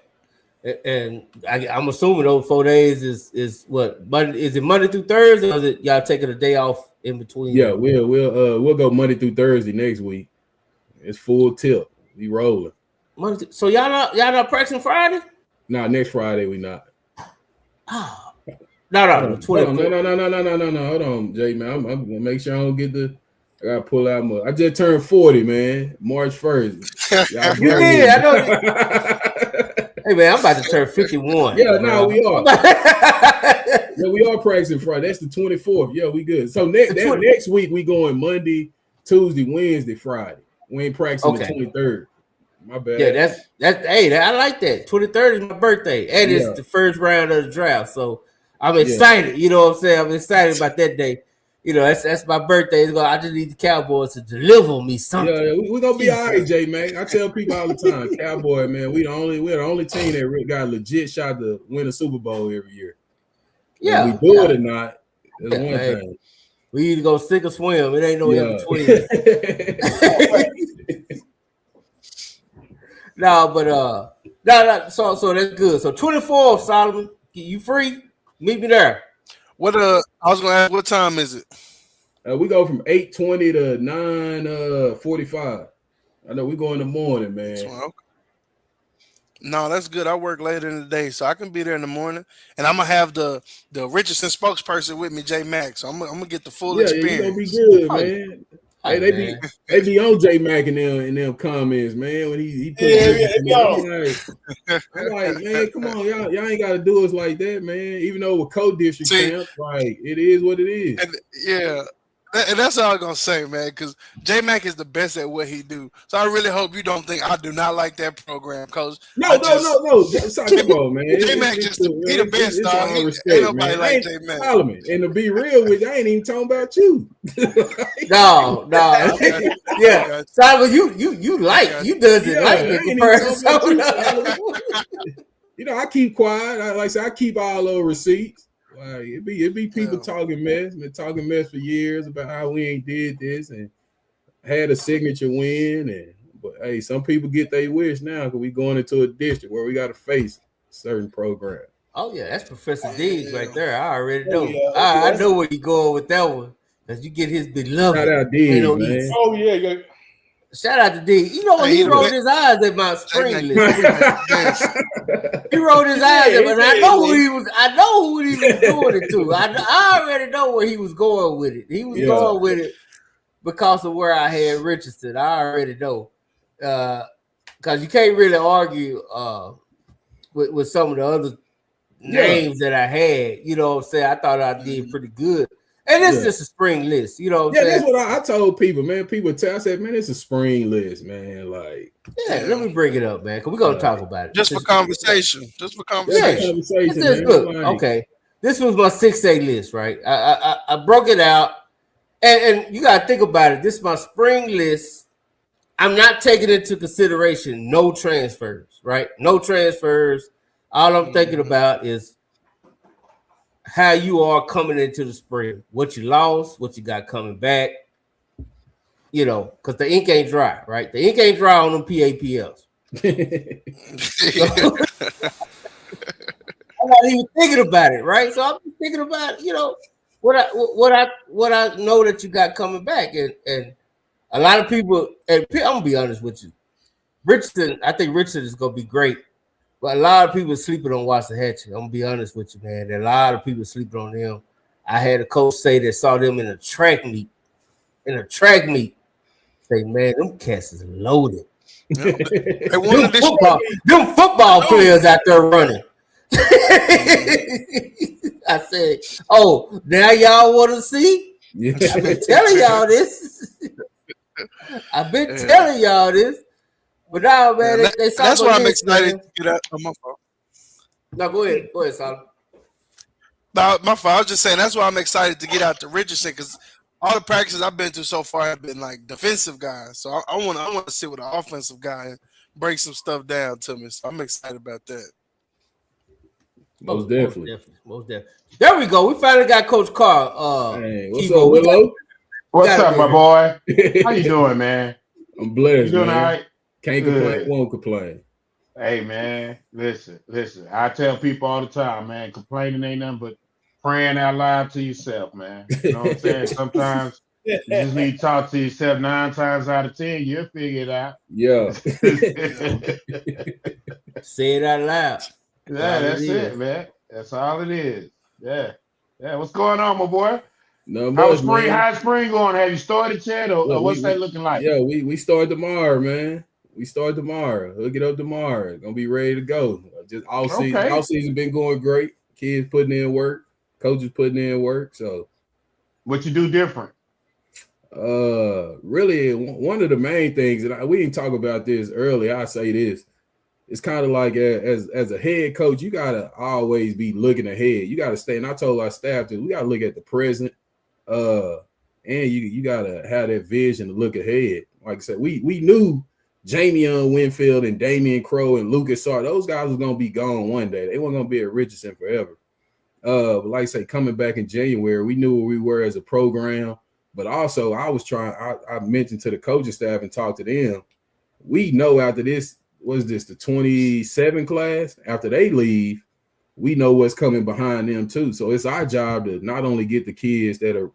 Speaker 2: and I'm assuming those 4 days is what Monday? Is it Monday through Thursday, or is it y'all taking a day off in between?
Speaker 8: Yeah, we'll go Monday through Thursday next week. It's full tilt. We rolling.
Speaker 2: So y'all not practicing Friday?
Speaker 8: No, next Friday we not.
Speaker 2: Oh. No. 20.
Speaker 8: No. Hold on, Jay, man. I'm gonna make sure I don't get I gotta pull out I just turned 40, man. March 1st.
Speaker 2: You did. I know. Hey man, I'm about to turn 51.
Speaker 8: Yeah, no, we are. Yeah, we are practicing Friday. That's the 24th. Yeah, we good. So next week we going Monday, Tuesday, Wednesday, Friday. We ain't practicing the 23rd. My bad.
Speaker 2: Yeah, that's hey, I like that. 23rd is my birthday, and it's the first round of the draft. So I'm excited. You know what I'm saying? I'm excited about that day. You know, that's my birthday. I just need the Cowboys to deliver me something.
Speaker 8: Yeah, we're gonna be all right, J man. I tell people all the time, Cowboy, man, we're the only team that got a legit shot to win a Super Bowl every year.
Speaker 2: Yeah,
Speaker 8: we do it or not. That's one thing.
Speaker 2: We either go sink or swim. It ain't no in between. No, but so that's good. So 24th, Solomon, you free? Meet me there.
Speaker 6: What I was gonna ask, what time is it?
Speaker 8: We go from 8:20 to 9:45. I know we go in the morning, man.
Speaker 6: Okay. No, that's good. I work later in the day, so I can be there in the morning. And I'm gonna have the Richardson spokesperson with me, J Mac. So I'm gonna get the full experience.
Speaker 8: Yeah, you gonna be good, man. Hey, they be on J Mac in them comments, man. When he put I'm like, man, come on, y'all ain't gotta do us like that, man. Even though with co-district camp, like it is what it is.
Speaker 6: And that's all I'm gonna say, man, because J Mac is the best at what he do. So I really hope you don't think I do not like that program, Coach.
Speaker 8: No. Come on, man.
Speaker 6: J Mac just he the best, dog. Ain't nobody like J Mac.
Speaker 8: Solomon. And to be real with you, I ain't even talking about you.
Speaker 2: No. Yeah, Solomon, you doesn't like me person.
Speaker 8: You know, I keep quiet. Like I said, I keep all those receipts. Like it be people talking mess, been talking mess for years about how we ain't did this and had a signature win. But hey, some people get their wish now because we going into a district where we got to face certain program.
Speaker 2: Oh yeah, that's Professor Diggs right there. I already know. I know where you going with that one because you get his beloved.
Speaker 8: Shout out Diggs, man.
Speaker 7: Oh yeah.
Speaker 2: Shout out to D. You know when he rolled his eyes at my spring list. He rolled his eyes at me, and I know who he was. I know who he was doing it to. I already know where he was going with it. He was going with it because of where I had Richardson. I already know. Because you can't really argue with some of the other names that I had. You know what I'm saying? I thought I did pretty good. And it's just a spring list, you know what I'm saying?
Speaker 8: That's what I told people, man. People I said, man, it's a spring list, man. Like,
Speaker 2: let me bring it up, man, because we're going to talk about it.
Speaker 6: Just for conversation.
Speaker 2: Look, okay. This was my 6A list, right? I broke it out, and you got to think about it. This is my spring list. I'm not taking into consideration no transfers, right? No transfers. All I'm thinking about is how you are coming into the spring, what you lost, what you got coming back, you know, because the ink ain't dry, right? The ink ain't dry on them PAPLs. I'm not even thinking about it, right? So I'm thinking about, you know, what I know that you got coming back, and a lot of people, and I'm gonna be honest with you, Richardson, I think Richardson is gonna be great. But a lot of people sleeping on Waxahachie. I'm gonna be honest with you, man. There are a lot of people sleeping on them. I had a coach say that saw them in a track meet. Say, man, them cats is loaded. Them football players out there running. I said, oh, now y'all want to see? I've been telling y'all this. But now, man,
Speaker 6: that's why I'm excited to get out. Oh, my fault.
Speaker 2: No, go ahead, Solomon.
Speaker 6: No, my fault. I was just saying that's why I'm excited to get out to Richardson because all the practices I've been through so far have been like defensive guys. So I want to sit with an offensive guy and break some stuff down to me. So I'm excited about that.
Speaker 8: Most definitely.
Speaker 2: There we go. We finally got Coach Carr.
Speaker 8: Hey, what's up, Willow?
Speaker 10: What's up, my boy? How you doing, man?
Speaker 8: I'm blessed.
Speaker 10: You doing
Speaker 8: man.
Speaker 10: all right?
Speaker 8: Can't complain, won't complain.
Speaker 10: Hey, man, listen. I tell people all the time, man, complaining ain't nothing but praying out loud to yourself, man. You know what I'm saying? Sometimes you just need to talk to yourself 9 times out of 10, you'll figure it out.
Speaker 8: Yeah.
Speaker 2: Say it out loud.
Speaker 10: Yeah, that's it, man. That's all it is. Yeah. What's going on, my boy?
Speaker 8: No,
Speaker 10: how's spring going? Have you started yet, or what's that looking like?
Speaker 8: Yeah, we start tomorrow, man. We start tomorrow. Hook it up tomorrow. Gonna be ready to go. just all season been going great. Kids putting in work, coaches putting in work. So,
Speaker 10: what you do different?
Speaker 8: Really, one of the main things, and we didn't talk about this earlier. I say this: it's kind of like as a head coach, you gotta always be looking ahead. You gotta stay. And I told our staff that we gotta look at the present, and you gotta have that vision to look ahead. Like I said, we knew Jamion Winfield and Damian Crow and Lucas Sarr, those guys was gonna be gone one day. They weren't gonna be at Richardson forever. But like I say, coming back in January, we knew where we were as a program. But also, I mentioned to the coaching staff and talked to them. We know after this, the 27 class? After they leave, we know what's coming behind them too. So it's our job to not only get the kids that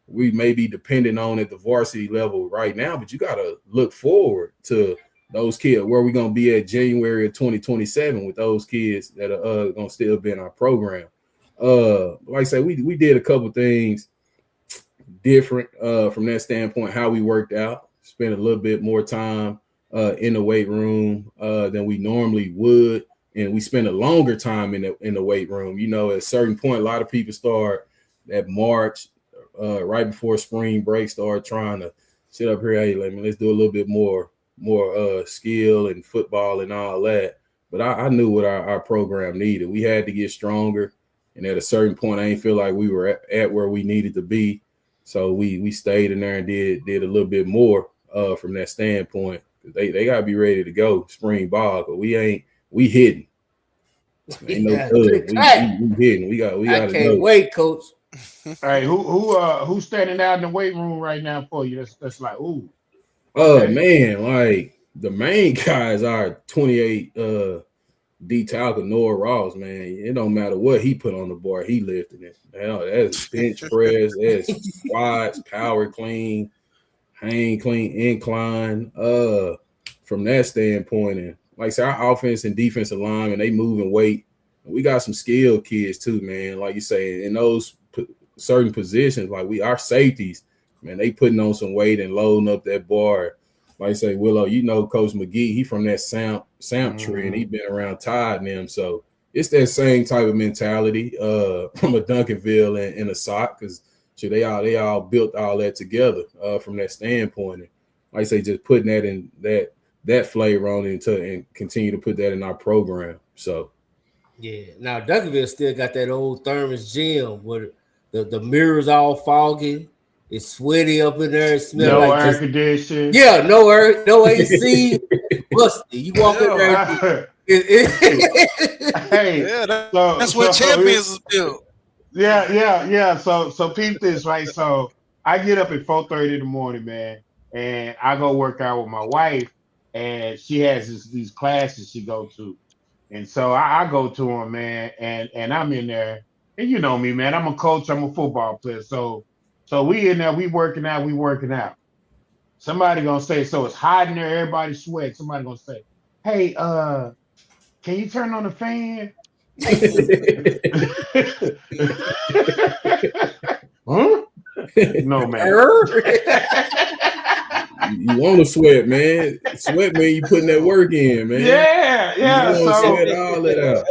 Speaker 8: we may be dependent on at the varsity level right now, but you got to look forward to those kids, where we're going to be at January of 2027 with those kids that are going to still be in our program. Like I say, we did a couple things different from that standpoint, how we worked out, spent a little bit more time in the weight room than we normally would. And we spent a longer time in the weight room. You know, at a certain point, a lot of people start at March, right before spring break, start trying to sit up here. Hey, let's do a little bit more skill and football and all that. But I knew what our program needed. We had to get stronger. And at a certain point, I didn't feel like we were at where we needed to be. So we stayed in there and did a little bit more from that standpoint. They got to be ready to go spring ball, but we hitting. Ain't no we hitting. We got. I
Speaker 2: can't wait, Coach.
Speaker 10: All right, who's standing out in the weight room right now for you? That's like, ooh.
Speaker 8: Man, like the main guys are 28 D Talca, Noah Ross, man. It don't matter what he put on the bar, he lifting it. Hell, that's bench press, that's squats, power clean, hang clean, incline. From that standpoint, and like I said, our offense and defensive line, and they moving weight. We got some skilled kids too, man. Like you say, in those certain positions, like our safeties, man, they putting on some weight and loading up that bar. Like I say, Willow, you know Coach McGee, he from that Samp tree, and he been around Todd and them. So it's that same type of mentality from a Duncanville and a Sock, because they all built all that together from that standpoint. And like I say, just putting that in that flavor on it and continue to put that in our program. So
Speaker 2: yeah, now Duncanville still got that old thermos gym where the mirrors all foggy. It's sweaty up in there. It smells like
Speaker 10: air conditioning.
Speaker 2: Yeah, no AC. Musty. You walk in there.
Speaker 10: Hey,
Speaker 6: that's what champions is built.
Speaker 10: Yeah. So peep this, right? So I get up at 4:30 in the morning, man, and I go work out with my wife, and she has these classes she go to, and so I go to them, man, and I'm in there, and you know me, man. I'm a coach. I'm a football player, so we in there, we working out. Somebody gonna say, so it's hot in there, everybody sweat. Somebody gonna say, hey, can you turn on the fan? Huh? No, man.
Speaker 8: You want to sweat, man. Sweat, man. You putting that work in, man.
Speaker 10: Yeah.
Speaker 8: You want to sweat all that out.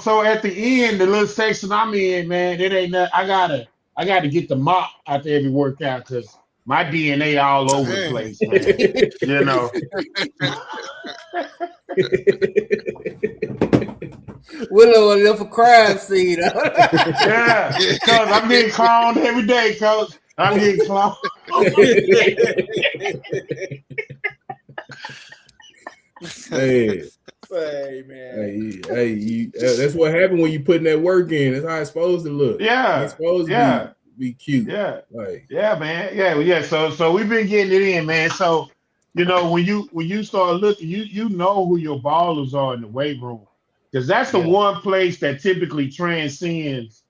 Speaker 10: So at the end, the little section I'm in, man, it ain't nothing. I gotta get the mop after every workout because my DNA all over the place, man. You know.
Speaker 2: Willow a little crime scene.
Speaker 10: Yeah, because I'm getting clowned every day, Coach. I'm getting clowned.
Speaker 8: Hey, man. Hey, that's what happened when you putting that work in. That's how it's supposed to look.
Speaker 10: Yeah.
Speaker 8: It's supposed to be cute.
Speaker 10: Yeah.
Speaker 8: Like,
Speaker 10: yeah, man. Yeah. So we've been getting it in, man. So, you know, when you start looking, you know who your ballers are in the weight room. Because that's the one place that typically transcends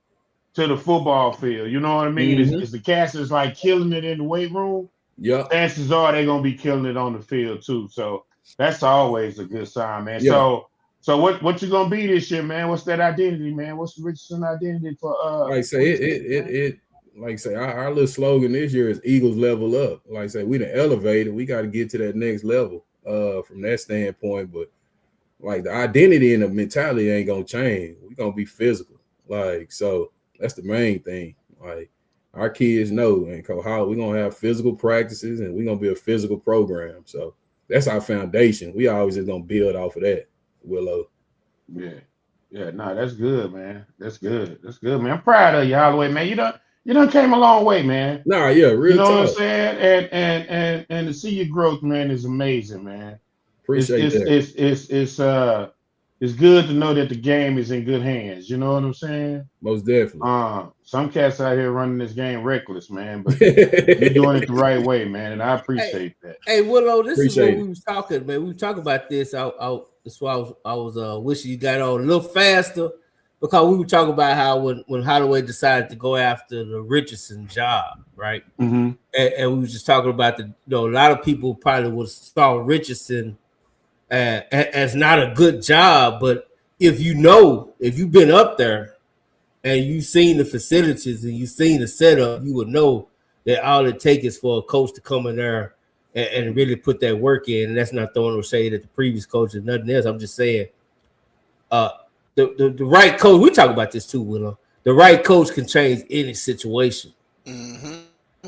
Speaker 10: to the football field. You know what I mean?
Speaker 8: Mm-hmm.
Speaker 10: Is the cast is like killing it in the weight room.
Speaker 8: Yeah.
Speaker 10: Chances are they're gonna be killing it on the field too. So that's always a good sign, man.
Speaker 8: Yeah.
Speaker 10: So what you gonna be this year, man? What's that identity, man? What's the Richardson identity for
Speaker 8: like I say, it like I say, our little slogan this year is Eagles level up. Like I say, we done elevated. We got to get to that next level from that standpoint. But like the identity and the mentality ain't gonna change. We're gonna be physical. Like, so that's the main thing. Like, our kids know, and Coach Halloway, we're gonna have physical practices and we're gonna be a physical program. So that's our foundation. We always just gonna build off of that, Willow.
Speaker 10: Yeah, no, that's good, man. That's good, man. I'm proud of you, Holloway, man. You done came a long way, man.
Speaker 8: Nah, yeah, real
Speaker 10: You know
Speaker 8: talk.
Speaker 10: what I'm saying? And to see your growth, man, is amazing, man.
Speaker 8: Appreciate
Speaker 10: that. It's good to know that the game is in good hands. You know what I'm saying?
Speaker 8: Most definitely.
Speaker 10: Some cats out here running this game reckless, man, but you're doing it the right way, man, and I appreciate that.
Speaker 2: Hey, Willow, this is what we was talking, man. We were talking about this. That's why I was wishing you got on a little faster, because we were talking about how when Holloway decided to go after the Richardson job, right?
Speaker 10: Mm-hmm.
Speaker 2: And we were just talking about a lot of people probably would saw Richardson as not a good job, but if you've been up there and you've seen the facilities and you've seen the setup, you would know that all it takes is for a coach to come in there and really put that work in. And that's not throwing no shade at the previous coach or nothing else. I'm just saying, the right coach. We talk about this too, Willow. The right coach can change any situation.
Speaker 10: Mm-hmm.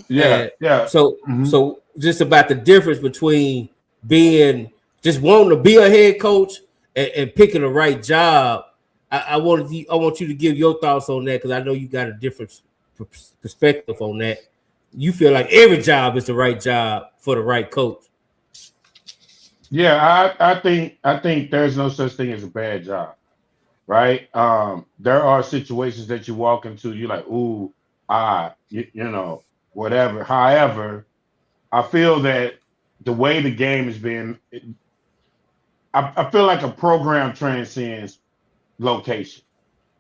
Speaker 2: Yeah. So just about the difference between just wanting to be a head coach and picking the right job. I want you to give your thoughts on that, because I know you got a different perspective on that. You feel like every job is the right job for the right coach.
Speaker 10: Yeah, I think there's no such thing as a bad job, right? There are situations that you walk into, you're like, ooh, whatever. However, I feel that the way the game has been, I feel like a program transcends location.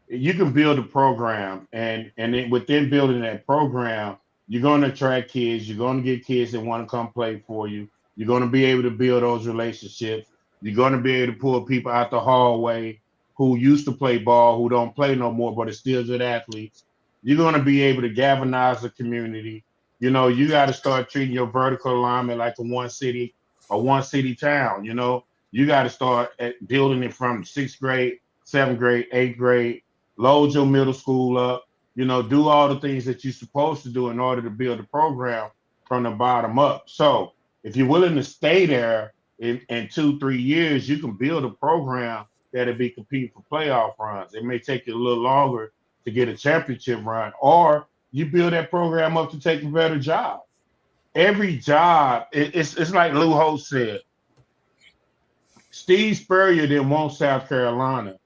Speaker 10: You can build a program, and then within building that program, you're going to attract kids. You're going to get kids that want to come play for you. You're going to be able to build those relationships. You're going to be able to pull people out the hallway who used to play ball, who don't play no more, but are still good athletes. You're going to be able to galvanize the community. You got to start treating your vertical alignment like a one city town. You got to start building it from 6th grade, 7th grade, 8th grade, load your middle school up, do all the things that you're supposed to do in order to build a program from the bottom up. So if you're willing to stay there in 2-3 years, you can build a program that'll be competing for playoff runs. It may take you a little longer to get a championship run, or you build that program up to take a better job. Every job, it's like Lou Holtz said. Steve Spurrier didn't want South Carolina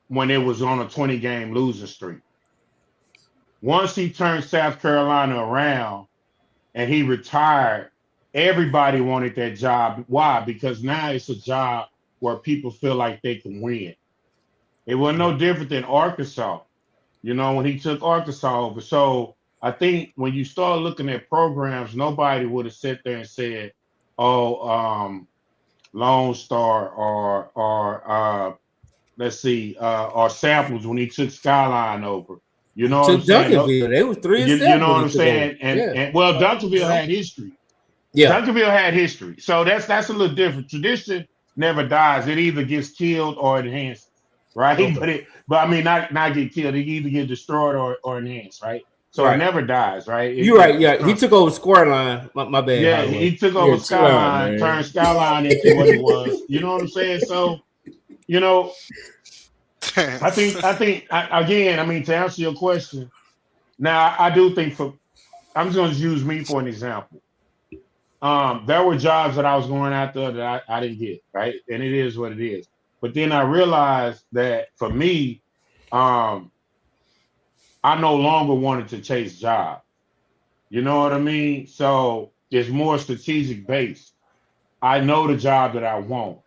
Speaker 10: when it was on a 20-game losing streak. Once he turned South Carolina around and he retired, everybody wanted that job. Why? Because now it's a job where people feel like they can win. It was no different than Arkansas, when he took Arkansas over. So I think when you start looking at programs, nobody would have sat there and said, Lone Star or let's see, or Samples when he took Skyline over. You know what I'm saying?
Speaker 2: Duncanville, they were 3-7.
Speaker 10: You know what I'm saying? And Duncanville had history.
Speaker 2: Yeah,
Speaker 10: Duncanville had history. So that's a little different. Tradition never dies. It either gets killed or enhanced, right? Okay. But I mean, not get killed. It either get destroyed or enhanced, right? So It never dies, right?
Speaker 2: You're right. Yeah, he took over Square Line. My bad.
Speaker 10: Yeah, he took over Skyline, turned Skyline into what it was. You know what I'm saying? So, I think again, to answer your question, now I do think I'm just going to use me for an example. There were jobs that I was going after that I didn't get, right? And it is what it is. But then I realized that for me, I no longer wanted to chase jobs. You know what I mean? So it's more strategic based. I know the job that I want.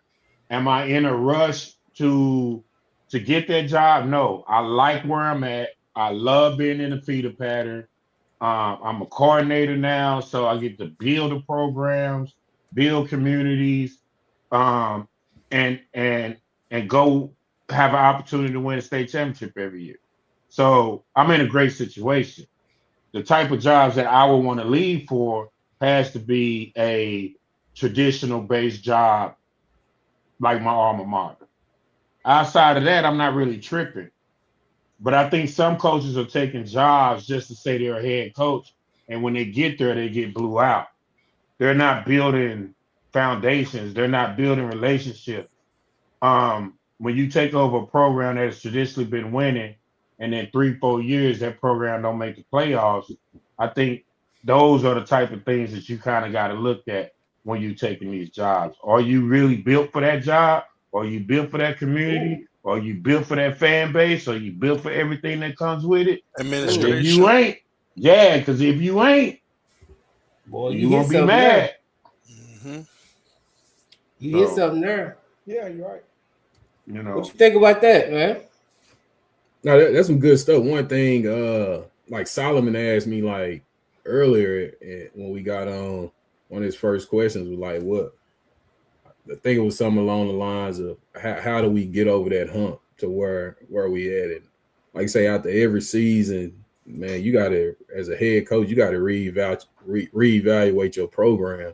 Speaker 10: Am I in a rush to get that job? No. I like where I'm at. I love being in the feeder pattern. I'm a coordinator now, so I get to build the programs, build communities, and go have an opportunity to win a state championship every year. So I'm in a great situation. The type of jobs that I would want to leave for has to be a traditional based job like my alma mater. Outside of that, I'm not really tripping. But I think some coaches are taking jobs just to say they're a head coach, and when they get there, they get blew out. They're not building foundations. They're not building relationships. When you take over a program that has traditionally been winning, and in 3-4 years that program don't make the playoffs, I think those are the type of things that you kind of got to look at when you're taking these jobs. Are you really built for that job? Are you built for that community? Are you built for that fan base? Are you built for everything that comes with it?
Speaker 6: Administration.
Speaker 10: If you ain't, yeah, because if you ain't,
Speaker 2: boy,
Speaker 10: you gonna be mad.
Speaker 6: Mm-hmm.
Speaker 2: You hit something there.
Speaker 7: Yeah, you're right.
Speaker 10: You know,
Speaker 2: what you think about that, man?
Speaker 8: No, that's some good stuff. One thing, like Solomon asked me like earlier when we got on, one of his first questions was like, what? I think it was something along the lines of how do we get over that hump to where we at it? Like I say, after every season, man, you got to, as a head coach, you got to reevaluate your program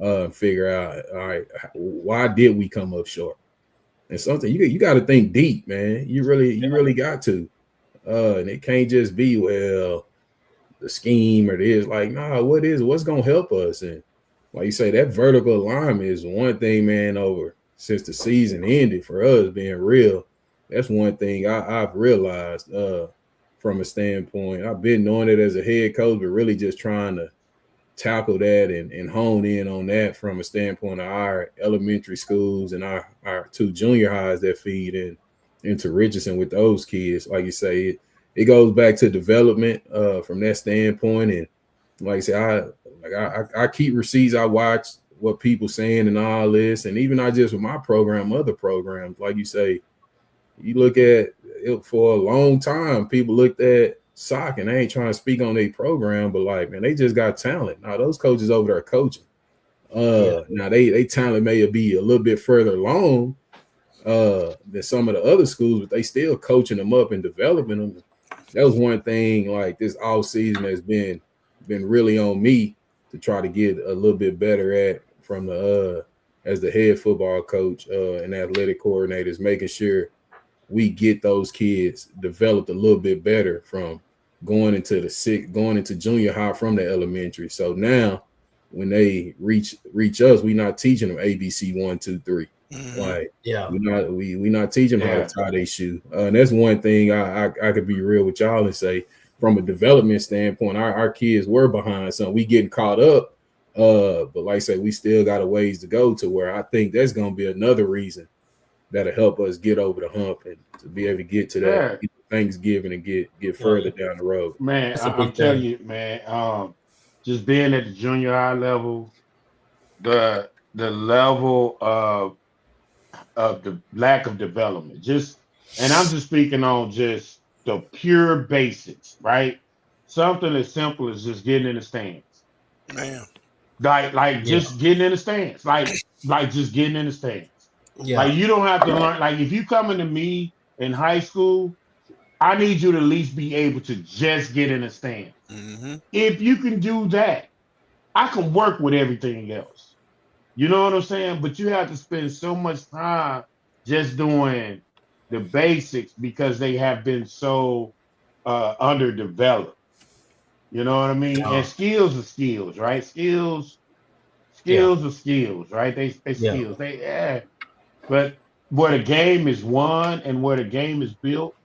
Speaker 8: and figure out, all right, why did we come up short? And something you got to think deep, man. You really got to. And it can't just be, well, the scheme or this. Like, nah, what's gonna help us? And like you say, that vertical alignment is one thing, man, over since the season ended for us being real. That's one thing I've realized from a standpoint. I've been doing it as a head coach, but really just trying to tackle that and hone in on that from a standpoint of our elementary schools and our 2 junior highs that feed into Richardson with those kids. Like you say, it goes back to development from that standpoint. And like I say, I keep receipts. I watch what people saying and all this, and even not just with my program, other programs. Like you say, you look at it for a long time. People looked at SOC, and I ain't trying to speak on their program, but like, man, they just got talent. Now those coaches over there are coaching. Now they talent may be a little bit further along than some of the other schools, but they still coaching them up and developing them. That was one thing like this all season has been really on me to try to get a little bit better at from the as the head football coach and athletic coordinators, making sure we get those kids developed a little bit better from going into junior high from the elementary. So now when they reach us, we not teaching them ABC 1, 2, 3. Like, we not teaching them how to tie their shoe. And that's one thing I could be real with y'all and say from a development standpoint, our kids were behind some. We getting caught up. But like I say, we still got a ways to go to where I think that's gonna be another reason that'll help us get over the hump and to be able to get to that Thanksgiving and get further down the road.
Speaker 10: Man, I'm telling you, man, just being at the junior high level, the level of the lack of development, and I'm just speaking on just the pure basics, right? Something as simple as just getting in the stands.
Speaker 6: Man.
Speaker 10: Like just getting in the stands. Like just getting in the stands.
Speaker 2: Yeah.
Speaker 10: Like you don't have to learn. Like if you coming to me in high school, I need you to at least be able to just get in the stands.
Speaker 6: Mm-hmm.
Speaker 10: If you can do that, I can work with everything else. You know what I'm saying? But you have to spend so much time just doing the basics because they have been so underdeveloped. You know what I mean? And skills are skills, right? Skills are skills, right? They skills. But where the game is won and where the game is built,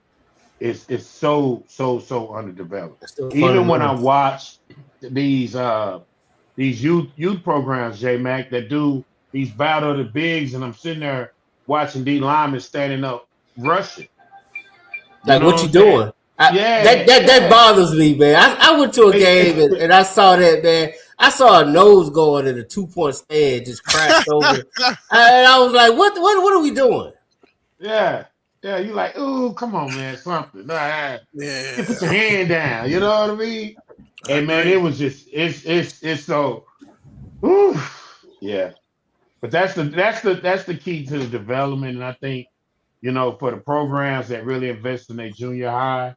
Speaker 10: it's so underdeveloped. Even when I watch these youth programs, J Mac, that do these battle of the bigs, and I'm sitting there watching D linemen standing up rushing.
Speaker 2: Like, what you doing? That bothers me, man. I went to a game and I saw that, man. I saw a nose going in a 2-point stand just crashed over, and I was like, "What are we doing?"
Speaker 10: Yeah. You like, ooh, come on, man, something. You put your hand down. You know what I mean? And man, it was just it's so, ooh, yeah. But that's the key to the development, and I think for the programs that really invest in their junior high.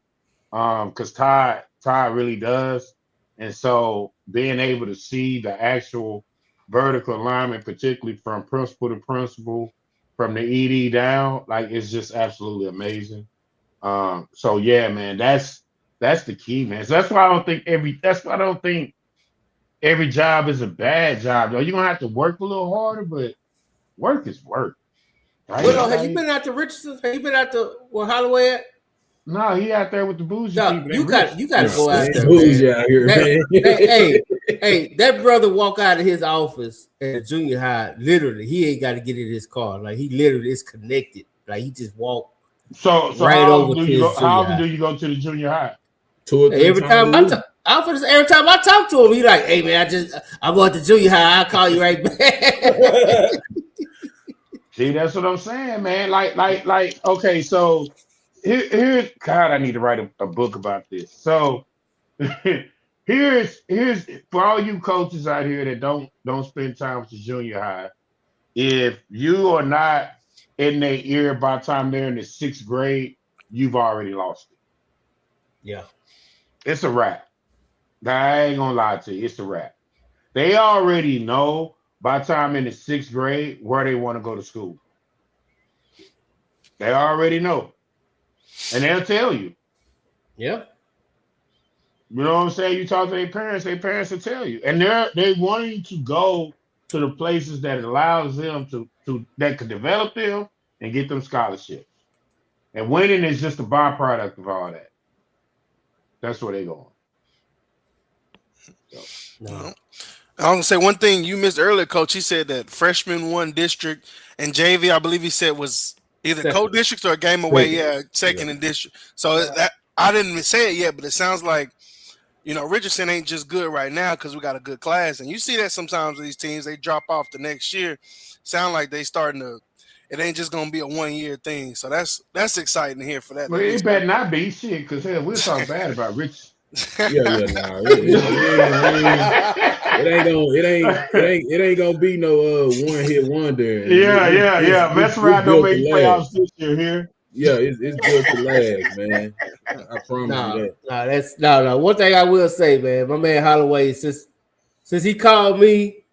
Speaker 10: Because Ty really does. And so being able to see the actual vertical alignment, particularly from principal to principal, from the ED down, like it's just absolutely amazing. So yeah, man, that's the key, man. So that's why I don't think every job is a bad job. Though you're gonna have to work a little harder, but work is work. Right?
Speaker 2: Well, have you been out to Richardson? Have you been out to where Holloway at?
Speaker 10: No, he out there with the bougie people.
Speaker 2: You got to go out there,
Speaker 8: bougie out here, man.
Speaker 2: Hey, that brother walk out of his office at junior high. Literally, he ain't got to get in his car. Like he literally is connected. Like he just walked.
Speaker 10: So
Speaker 2: right
Speaker 10: how
Speaker 2: over
Speaker 10: often do you go to the junior high?
Speaker 2: Every time I talk to him, he like, "Hey man, I'm going to junior high. I'll call you right back."
Speaker 10: See, that's what I'm saying, man. Like. Okay, so here's God. I need to write a book about this. So here's for all you coaches out here that don't spend time with the junior high. If you are not in their ear by the time they're in the 6th grade, you've already lost it.
Speaker 2: Yeah,
Speaker 10: it's a wrap. I ain't gonna lie to you, it's a wrap. They already know by the time in the 6th grade where they want to go to school. They already know. And they'll tell you.
Speaker 2: Yeah.
Speaker 10: You know what I'm saying? You talk to their parents will tell you. And they want you to go to the places that allows them to that could develop them and get them scholarships. And winning is just a byproduct of all that. That's where they going.
Speaker 6: So. No. I'm gonna say one thing you missed earlier, Coach. He said that freshman 1 district and JV, I believe he said was either co-districts or a game away. Yeah, second in district. So that I didn't say it yet, but it sounds like Richardson ain't just good right now because we got a good class, and you see that sometimes with these teams they drop off the next year. Sound like they starting to. It ain't just gonna be a 1-year thing. So that's exciting to hear for that.
Speaker 10: Well, it better not be shit because we'll talk bad about Richardson.
Speaker 8: It ain't gonna be no one hit wonder.
Speaker 10: Yeah. Mess around, don't make playoffs this year here.
Speaker 8: Yeah, it's built to last, man. I promise you that.
Speaker 2: No. One thing I will say, man, my man Halloway, since he called me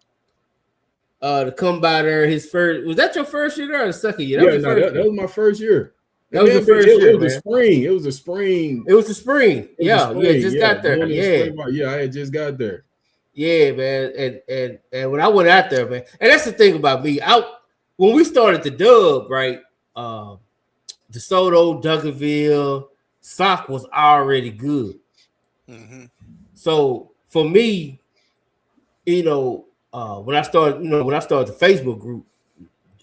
Speaker 2: to come by there, was that your first year there or the second year?
Speaker 8: That was my first year.
Speaker 2: That was the first year.
Speaker 8: It was the spring. It was the spring.
Speaker 2: Yeah, you had just got there.
Speaker 8: Yeah, I had just got there.
Speaker 2: Yeah, man. And when I went out there, man, and that's the thing about me. When we started the Dub, right? DeSoto, Duncanville, Sock was already good. Mm-hmm. So for me, when I started the Facebook group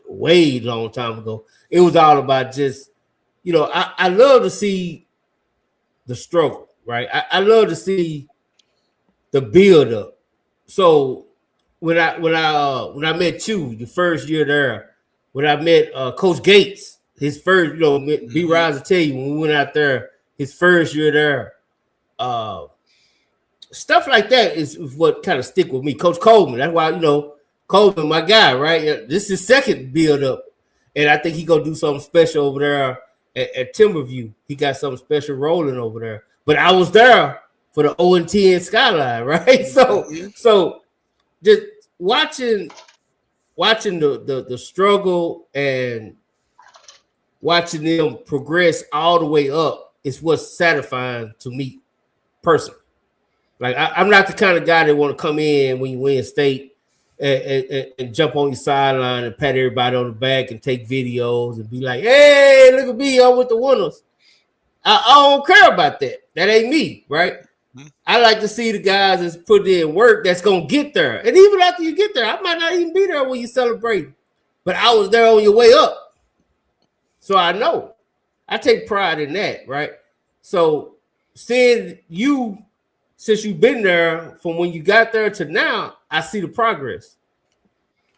Speaker 2: way long time ago, it was all about just. I love to see the struggle, right? I love to see the build up. So when I met you the first year there, when I met Coach Gates, his first, B Rise will tell you when we went out there, his first year there, stuff like that is what kind of stick with me. Coach Coleman, that's why Coleman, my guy, right? This is his second build up, and I think he gonna do something special over there. At Timberview, he got something special rolling over there. But I was there for the 0-10 skyline, right? So just watching the struggle and watching them progress all the way up is what's satisfying to me personally. Like I'm not the kind of guy that want to come in when you win state and jump on your sideline and pat everybody on the back and take videos and be like, hey, look at me, I'm with the winners. I don't care about that. That ain't me, right? Mm-hmm. I like to see the guys that's put in work that's going to get there. And even after you get there, I might not even be there when you celebrate. But I was there on your way up. So I know. I take pride in that, right? So seeing you, since you've been there from when you got there to now, I see the progress.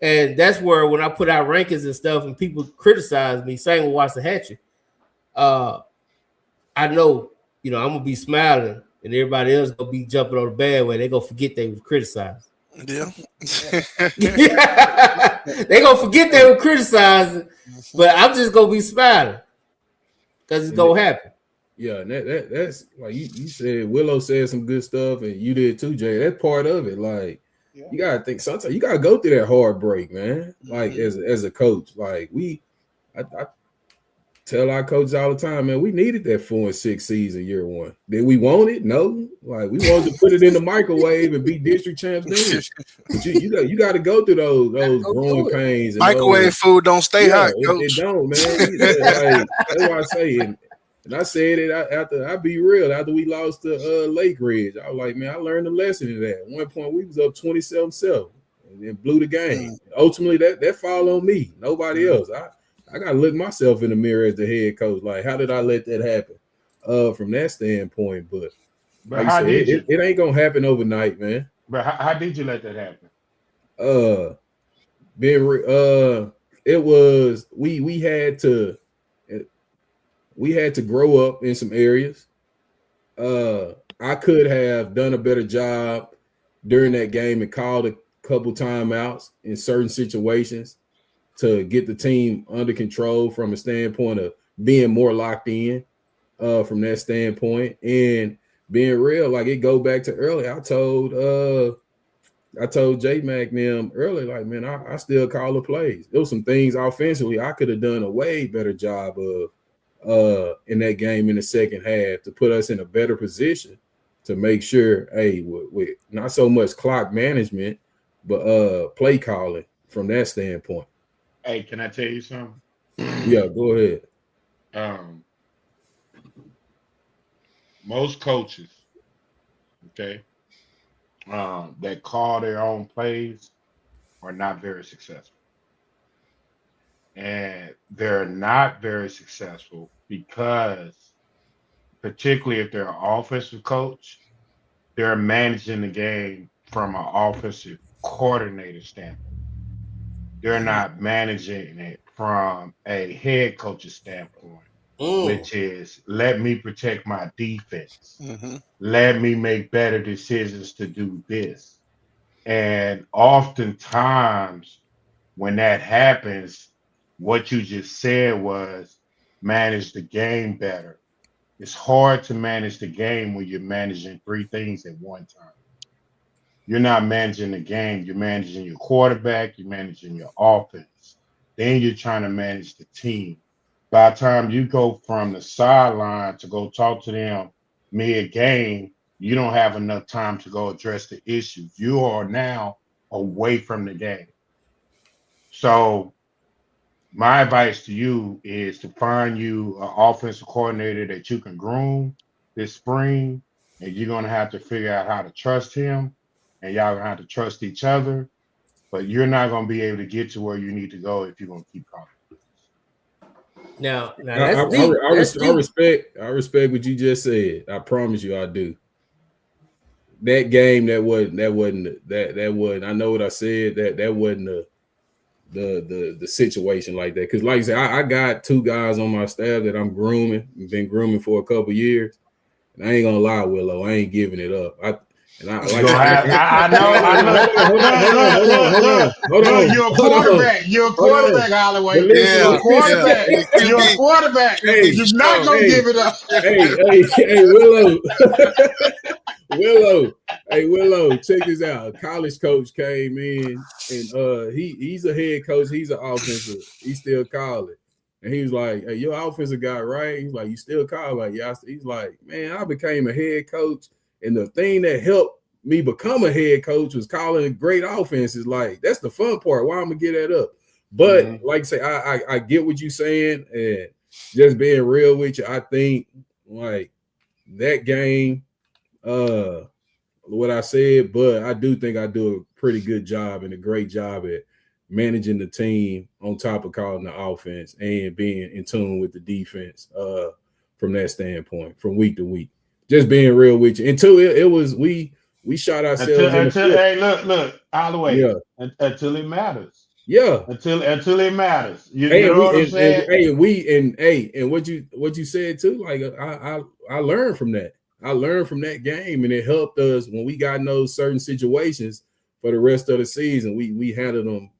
Speaker 2: And that's where when I put out rankings and stuff and people criticize me, same with Waxahachie, I know, I'm going to be smiling and everybody else going to be jumping on the bandwagon. They're going to forget they was criticized.
Speaker 6: Yeah.
Speaker 2: They're going to forget they were criticizing, but I'm just going to be smiling because it's going to happen.
Speaker 8: Yeah, and that's like you said, Willow said some good stuff, and you did too, Jay. That's part of it. Like, you gotta think sometimes you gotta go through that heartbreak, man. Like as a coach, like we I tell our coaches all the time, man, we needed that 4-6 season year one. Did we want it? No. Like we wanted to put it in the microwave and be district champs then. But you got to go through those growing pains. And
Speaker 6: microwave food don't stay hot, Coach.
Speaker 8: It don't, man. Like, that's why I say it. And I said it after, I be real, after we lost to Lake Ridge. I was like, man, I learned a lesson in that. At one point, we was up 27-7 and blew the game. Ultimately, that fall on me, nobody else. I got to look myself in the mirror as the head coach. Like, how did I let that happen from that standpoint? But like
Speaker 10: how did you?
Speaker 8: It ain't going to happen overnight, man.
Speaker 10: But how did you let that happen?
Speaker 8: It was, we had to grow up in some areas. I could have done a better job during that game and called a couple timeouts in certain situations to get the team under control from a standpoint of being more locked in from that standpoint. And being real, like it go back to early. I told J Mac them early, like, man, I still call the plays. There was some things offensively I could have done a way better job of in that game in the second half to put us in a better position to make sure, hey, with not so much clock management, but play calling from that standpoint.
Speaker 10: Hey, can I tell you something?
Speaker 8: Yeah, go ahead.
Speaker 10: Most coaches, okay, that call their own plays are not very successful. And they're not very successful because, particularly if they're an offensive coach, they're managing the game from an offensive coordinator standpoint. They're not managing it from a head coach's standpoint, which is let me protect my defense. Let me make better decisions to do this. And oftentimes when that happens, what you just said was manage the game better. It's hard to manage the game when you're managing three things at one time. You're not managing the game. You're managing your quarterback. You're managing your offense. Then you're trying to manage the team. By the time you go from the sideline to go talk to them mid-game, you don't have enough time to go address the issues. You are now away from the game. So my advice to you is to find you an offensive coordinator that you can groom this spring, and you're going to have to figure out how to trust him. And y'all gonna have to trust each other, but you're not gonna be able to get to where you need to go if you're gonna keep calling.
Speaker 2: Now
Speaker 8: I respect what you just said. I promise you, I do. That game, that wasn't. I know what I said. That wasn't the situation like that. Because, like I said, I got two guys on my staff that I'm grooming. Been grooming for a couple years, and I ain't gonna lie, Willow, I ain't giving it up. I know. Hold on.
Speaker 10: You're a quarterback. You're a quarterback, Holloway. You're a quarterback. You're a quarterback. You're not gonna give it up.
Speaker 8: Hey, Willow. Willow, check this out. A college coach came in, and he's a head coach. He's an offensive. He's still calling. And he was like, "Hey, your offensive guy, right?" He's like, "You still call?" Like, yeah. He's like, "Man, I became a head coach. And the thing that helped me become a head coach was calling great offenses. Like, that's the fun part. Why I'm gonna get that up?" But like I say, I get what you're saying, and just being real with you, I think like that game, what I said, but I do think I do a pretty good job and a great job at managing the team on top of calling the offense and being in tune with the defense from that standpoint, from week to week. Just being real with you. Until it was we shot ourselves
Speaker 10: hey, look, all the way. Yeah. Until it matters.
Speaker 8: Yeah.
Speaker 10: Until it matters. You know what I'm saying?
Speaker 8: And what you said too, like I learned from that. I learned from that game, and it helped us when we got in those certain situations for the rest of the season. We handled them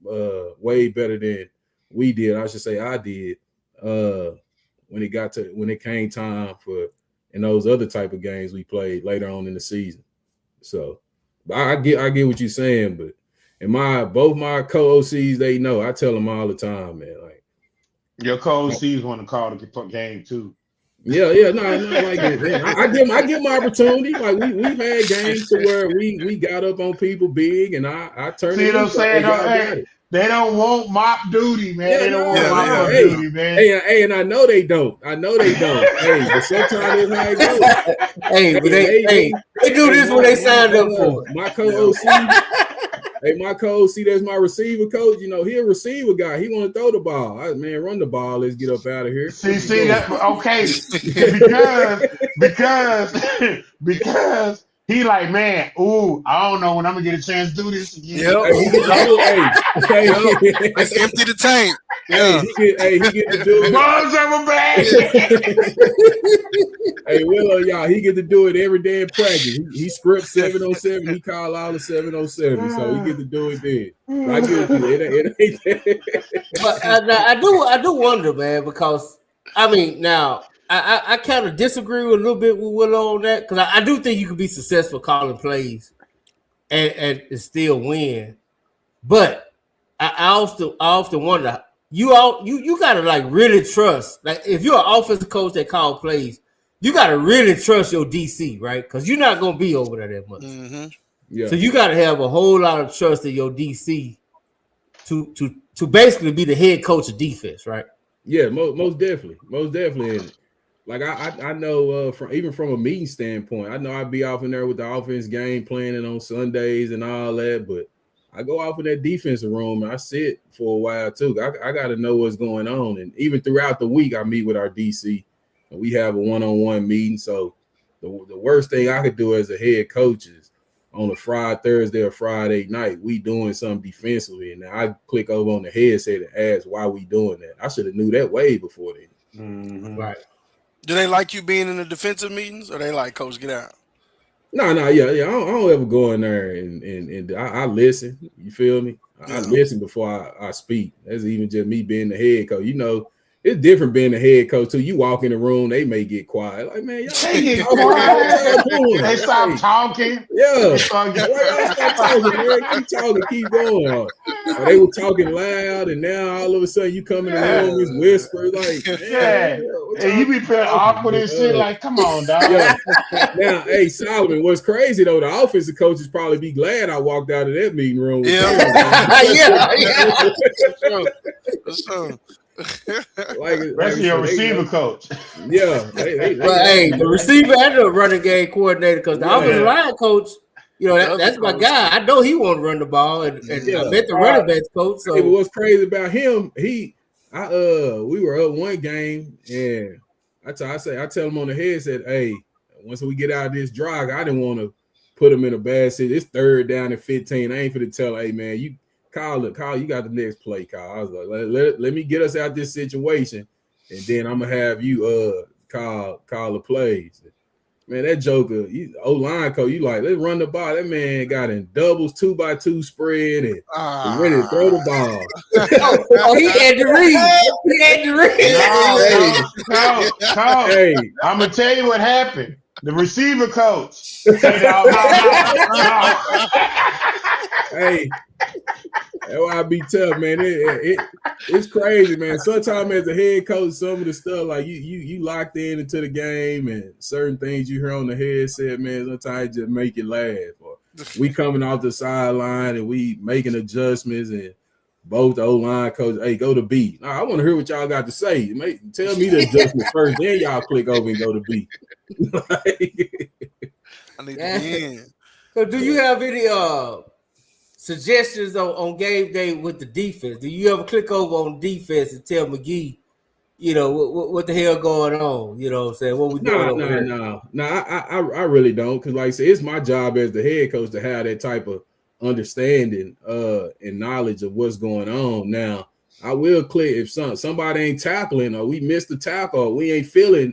Speaker 8: way better than we did. I should say I did when it came time for in those other type of games we played later on in the season. So I get what you're saying, but both my co-OCs, they know. I tell them all the time, man, like
Speaker 10: Your coach C's want to call the game too.
Speaker 8: Yeah, no, like I give my opportunity. Like we've had games to where we got up on people big, and I turned.
Speaker 10: See what I'm saying? They don't want mop duty, man.
Speaker 8: Yeah,
Speaker 10: they don't want mop duty, man.
Speaker 8: Hey, and I know they don't. Hey, but sometimes it's how it goes.
Speaker 2: But they do this when they signed up for it.
Speaker 8: My co-OC, my co-OC, that's my receiver coach. You know, he a receiver guy. He want to throw the ball. Man, run the ball. Let's get up out of here.
Speaker 10: See that? Okay, because he like, man, I don't know when I'm gonna get a chance to do this again.
Speaker 6: Let's empty the tank. Yeah.
Speaker 8: He get to do it.
Speaker 10: Balls over back.
Speaker 8: Hey, Willow, y'all, he get to do it every day in practice. He scripts 707. He call all the 707, so he get to do it then. I get it.
Speaker 2: But I do wonder, man, because I mean, now I kind of disagree with a little bit with Willow on that, because I do think you can be successful calling plays and still win. But I often wonder, you gotta like really trust. Like if you're an offensive coach that call plays, you gotta really trust your DC, right? Because you're not gonna be over there that much.
Speaker 6: Mm-hmm.
Speaker 8: Yeah.
Speaker 2: So you gotta have a whole lot of trust in your DC to basically be the head coach of defense, right?
Speaker 8: Yeah, most definitely. And like I know from a meeting standpoint, I know I'd be off in there with the offense game planning on Sundays and all that, but I go off in that defensive room and I sit for a while too. I got to know what's going on, and even throughout the week, I meet with our DC and we have a one-on-one meeting. So the worst thing I could do as a head coach is on a Thursday or Friday night, we doing something defensively, and I click over on the headset and ask why we doing that. I should have knew that way before then.
Speaker 10: Mm-hmm.
Speaker 2: Right.
Speaker 6: Do they like you being in the defensive meetings, or they like, Coach, get out?
Speaker 8: No, yeah. I don't ever go in there and I listen. You feel me? I listen before I speak. That's even just me being the head coach. You know, it's different being the head coach too. You walk in the room, they may get quiet. Like, man,
Speaker 10: they get quiet. They stop talking.
Speaker 8: Yeah. Stop talking, man. Keep talking, keep going. Or they were talking loud, and now all of a sudden you come in the room, it's whisper. Like,
Speaker 10: and you be feeling awkward and shit. Like, come on, dog.
Speaker 8: Yeah. Now, hey, Solomon, what's crazy though, the offensive coaches probably be glad I walked out of that meeting room.
Speaker 6: For sure.
Speaker 10: Like your receiver coach.
Speaker 8: Yeah.
Speaker 2: The receiver and the running game coordinator, because the offensive line coach, you know, that's my guy. I know he want to run the ball, and I bet the running backs coach. So
Speaker 8: what's crazy about him, we were up one game, and I tell him on the headset, hey, once we get out of this drive, I didn't want to put him in a bad situation. It's 3rd down and 15. I ain't finna tell, hey man, you Kyle, you got the next play, Kyle. I was like, let me get us out this situation, and then I'm gonna have you call the plays. Man, that joker, O-line coach, you like, let's run the ball. That man got in doubles, 2x2 spread, and ready to throw the ball.
Speaker 2: He had to read.
Speaker 10: Hey, I'm gonna tell you what happened. The receiver coach said,
Speaker 8: hey, that's why I be tough, man. It's crazy, man. Sometimes as a head coach, some of the stuff like you locked into the game, and certain things you hear on the headset, man, sometimes just make you laugh. Or we coming off the sideline and we making adjustments, and both the O-line coaches, hey, go to B. I want to hear what y'all got to say. Tell me the adjustment first, then y'all click over and go to B.
Speaker 6: I need to be in.
Speaker 2: So do you have any suggestions on game day with the defense? Do you ever click over on defense and tell McGee, you know, what the hell going on? You know what I'm saying? What we doing?
Speaker 8: No. I really don't, because like I said, it's my job as the head coach to have that type of understanding and knowledge of what's going on. Now, I will click if somebody ain't tackling, or we missed the tackle, or we ain't feeling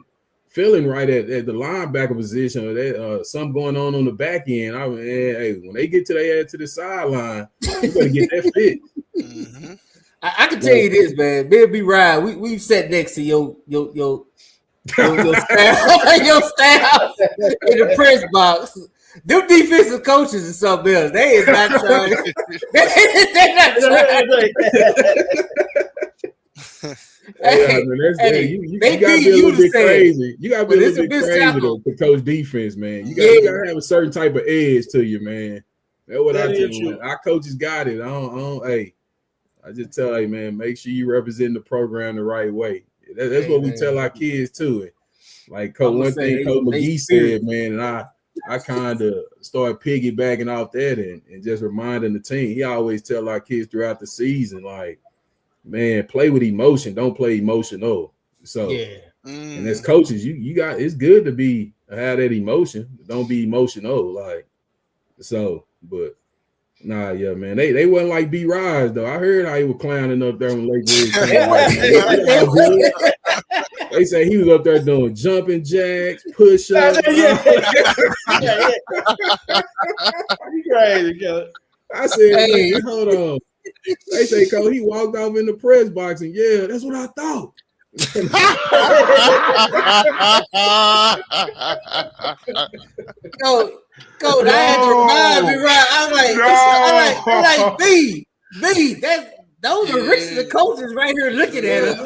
Speaker 8: right at the linebacker position, or that something going on the back end. Hey, when they get to the sideline, you better get that fit.
Speaker 6: Mm-hmm.
Speaker 2: I can tell you this, man. Bill B. Ryan, we've sat next to your staff, your staff in the press box. Them defensive coaches and something else. They is not trying. They're not trying.
Speaker 8: You gotta be a little bit crazy. You gotta be a little bit crazy to coach defense, man. You gotta have a certain type of edge to you, man. That's what I tell you. Our coaches got it. I just tell you, man, make sure you represent the program the right way. That's what we tell our kids too. Like Coach McGee said, man, and I kind of started piggybacking off that and just reminding the team. He always tell our kids throughout the season, like, man, play with emotion, don't play emotional. So, and as coaches, you got it's good to have that emotion, don't be emotional, like so. But nah, yeah, man, they wasn't like B. Rise though. I heard how he was clowning up there in Lake Ridge. They say he was up there doing jumping jacks, push-ups. I said, hey, hold on. They say, Coach, he walked off in the press box, and that's what I thought.
Speaker 2: Coach, I had to remind me, right? I'm like, B, those are Richardson coaches right here looking at us.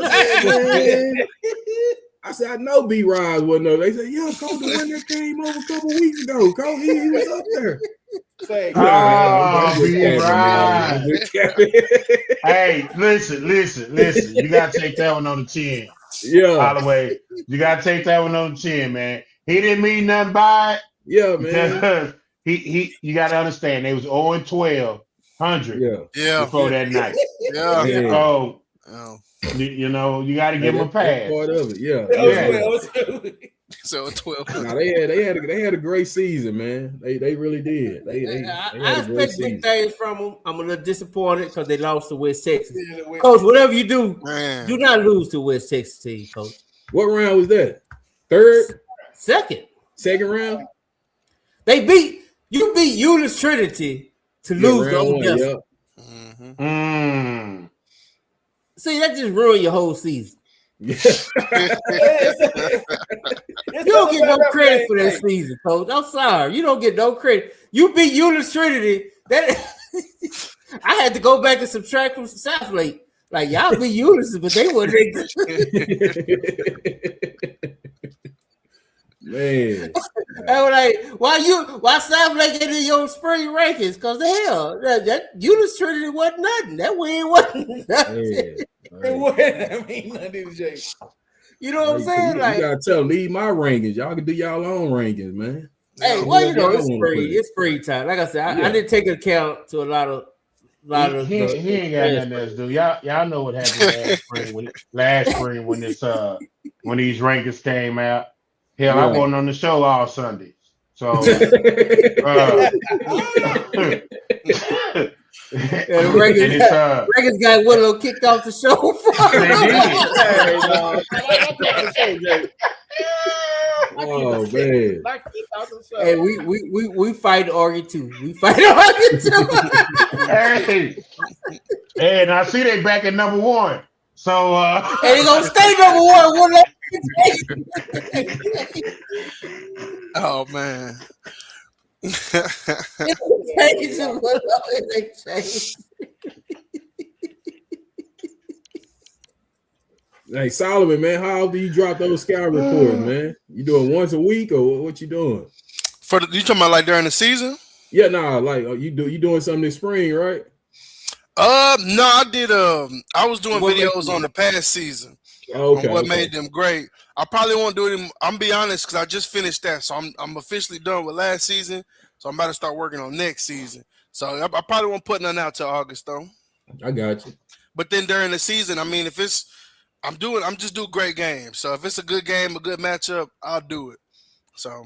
Speaker 8: I said, I know B. Rise wasn't there. They said, yeah, Coach, the one that came over a couple weeks ago. Coach, he was up there.
Speaker 10: B. Rise. Hey, listen. You gotta take that one on the chin.
Speaker 8: Yeah.
Speaker 10: Holloway. You gotta take that one on the chin, man. He didn't mean nothing by it.
Speaker 8: Yeah, man.
Speaker 10: You gotta understand they was 0-12. 100 before that night. So you know you got to give them a pass.
Speaker 8: Part of it,
Speaker 6: So 12.
Speaker 8: Nah, they had a great season, man. They really did.
Speaker 2: I expect big things from them. I'm a little disappointed because they lost to West Texas. Coach, whatever you do, do not lose to West Texas team, Coach.
Speaker 8: What round was that? Third?
Speaker 2: Second
Speaker 8: round?
Speaker 2: You beat Euless Trinity to lose to Odessa. See, that just ruined your whole season. You don't get no credit for that season, Coach. I'm sorry. You don't get no credit. You beat Euless Trinity. I had to go back and subtract from South Lake. Like, y'all beat Euless, but they weren't
Speaker 8: Man.
Speaker 2: I was like, why South Lake ain't in your spring rankings? Because the hell, that Euless Trinity wasn't nothing. That win wasn't nothing.
Speaker 7: Nothing, Jay.
Speaker 2: You know what I'm saying?
Speaker 8: You gotta tell them, leave my rankings. Y'all can do y'all own rankings, man.
Speaker 2: Hey, well, it's spring time. Like I said, I didn't take account to a lot of.
Speaker 10: He ain't got nothing else to do. Y'all know what happened last spring when this when these rankings came out. Hell, I wasn't on the show all Sunday. So
Speaker 2: Records got Willow kicked off the show.
Speaker 8: Oh man!
Speaker 2: Hey, we fight argue too.
Speaker 10: Hey, and I see they back at number 1. So
Speaker 2: and they gonna stay number 1.
Speaker 6: Oh man.
Speaker 8: Hey Solomon, man, how often do you drop those scout reports, man? You doing once a week or what you doing?
Speaker 6: You talking about like during the season?
Speaker 8: Yeah, like you doing something this spring, right?
Speaker 6: No, I did. I was doing videos on the past season.
Speaker 8: Okay.
Speaker 6: On what made them great. I probably won't do it. I'm be honest, because I just finished that, so I'm officially done with last season. So I'm about to start working on next season. So I probably won't put none out till August though.
Speaker 8: I got you.
Speaker 6: But then during the season, I mean, if it's I'm just doing great games. So if it's a good game, a good matchup, I'll do it. So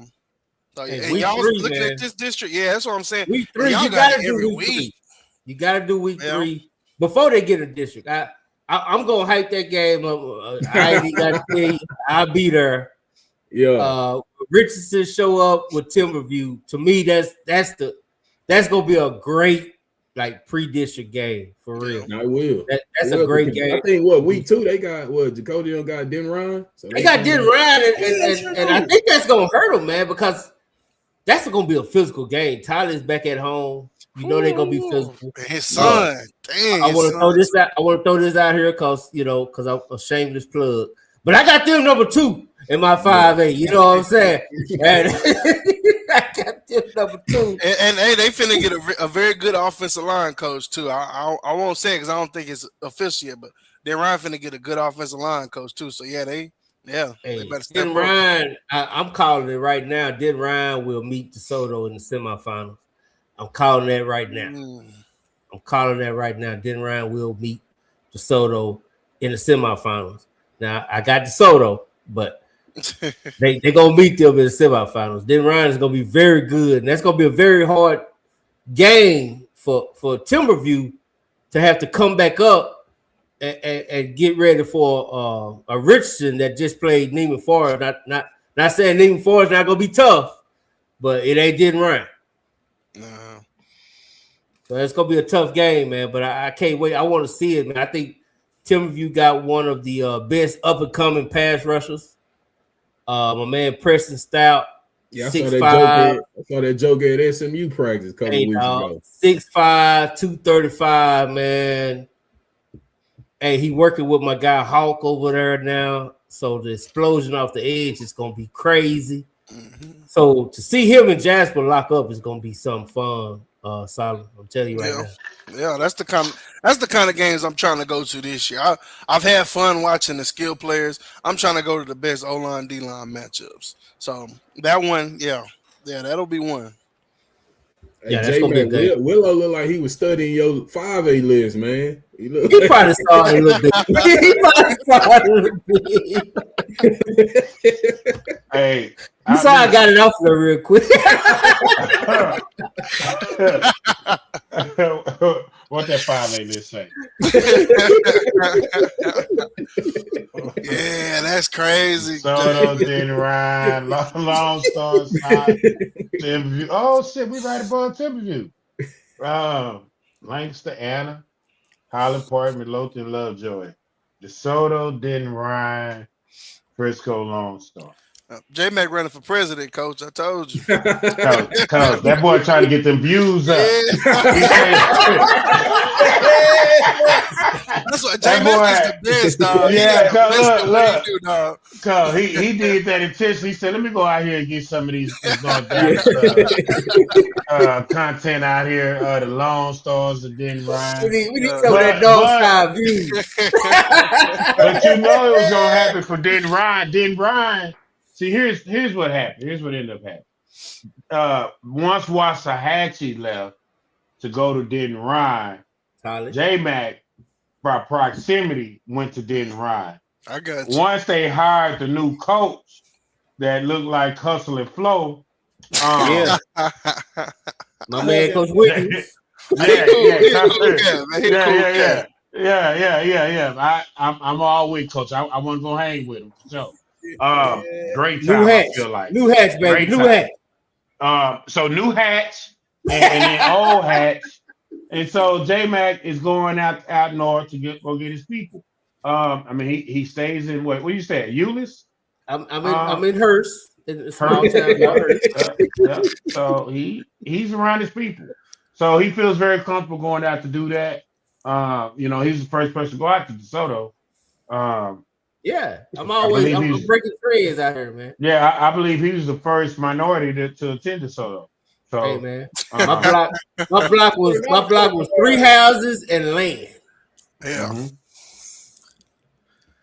Speaker 6: and y'all looking at this district, that's what I'm saying.
Speaker 2: Week 3, you gotta do week 3. You gotta do week 3 before they get a district. I'm gonna hype that game up. I ain't got to tell you, I'll be there.
Speaker 8: Yeah.
Speaker 2: Richardson show up with Timberview. To me, that's gonna be a great like pre-district game for real.
Speaker 8: I will.
Speaker 2: That's a great game.
Speaker 8: I think week 2 they got Jacody got Den Ryan. So
Speaker 2: they got Den Ryan, and I think that's gonna hurt them, man, because that's gonna be a physical game. Tyler's back at home. You know they're gonna be physical.
Speaker 6: His son. Dang,
Speaker 2: I want to throw this out. I want to throw this out here because I'm a shameless plug. But I got them number 2 in my 5A. You know what I'm saying? And I got them number 2.
Speaker 6: And hey, they finna get a very good offensive line coach too. I won't say it because I don't think it's official yet, but then Ryan finna get a good offensive line coach too. So yeah, they better step up.
Speaker 2: Ryan, I'm calling it right now. Den Ryan will meet DeSoto in the semifinals. I'm calling that right now. I'm calling that right now. Den Ryan will meet DeSoto in the semifinals. Now I got DeSoto, but they gonna meet them in the semifinals. Den Ryan is gonna be very good, and that's gonna be a very hard game for Timberview to have to come back up and get ready for a Richardson that just played Neiman Forest. Not saying Neiman Forest not gonna be tough, but it ain't Den Ryan. So it's gonna be a tough game, man. But I can't wait. I want to see it, man. I think Timberview got one of the best up and coming pass rushers. My man Preston Stout.
Speaker 8: Yeah, I saw that joke at SMU practice a couple weeks ago.
Speaker 2: 6'5", 235, man. Hey, he working with my guy Hawk over there now. So the explosion off the edge is gonna be crazy. So to see him and Jasper lock up is gonna be something fun. Solid. I'm telling you right now.
Speaker 6: Yeah, that's the kind of games I'm trying to go to this year. I've had fun watching the skill players. I'm trying to go to the best O-line, D-line matchups. So that one, that'll be one.
Speaker 8: Hey, that's gonna be good. Willow looked like he was studying your 5A list, man.
Speaker 2: He probably saw it a little bit.
Speaker 10: Hey,
Speaker 2: you saw I got it off there real quick.
Speaker 10: What that 5A list say?
Speaker 6: Yeah, that's crazy.
Speaker 10: Soto, Den Ryan, Long Star Side, Timberview. Oh shit, we right above Timberview. Lancaster, Anna, Highland Park, Midlothian, Lovejoy, DeSoto, Den Ryan, Frisco, Lone Star.
Speaker 6: J-Mac running for president, coach. I told you.
Speaker 10: Coach, that boy trying to get them views up.
Speaker 6: That's what J-Mac is the best, dog.
Speaker 10: Yeah, look. Cause he did that intentionally. He said, let me go out here and get some of these content out here, the Lone Stars, the Den Ryan.
Speaker 2: We need some of that dog style views.
Speaker 10: But you know it was gonna happen for Den Ryan. Den Ryan. See, here's what happened. Here's what ended up happening. Once Waxahachie left to go to Den Ryan, J-Mac, by proximity, went to Den Ryan.
Speaker 6: I got you.
Speaker 10: Once they hired the new coach that looked like Hustle and Flow,
Speaker 2: my man Coach Whitney.
Speaker 10: Yeah. I'm all with Coach. I want to go hang with him. So. Great time. I feel like
Speaker 2: new hats, baby. New hat.
Speaker 10: So new hats and then old hats, and so J-Mac is going out north to go get his people. I mean he stays in what you say, Euless?
Speaker 2: I'm in Hearst, in a small town.
Speaker 10: So he's around his people, so he feels very comfortable going out to do that. He's the first person to go out to DeSoto.
Speaker 2: Yeah, I'm breaking trends out here, man.
Speaker 10: Yeah, I believe he was the first minority to attend DeSoto. So,
Speaker 2: hey, man, my block was 3 houses and land.
Speaker 6: Yeah.
Speaker 10: Mm-hmm.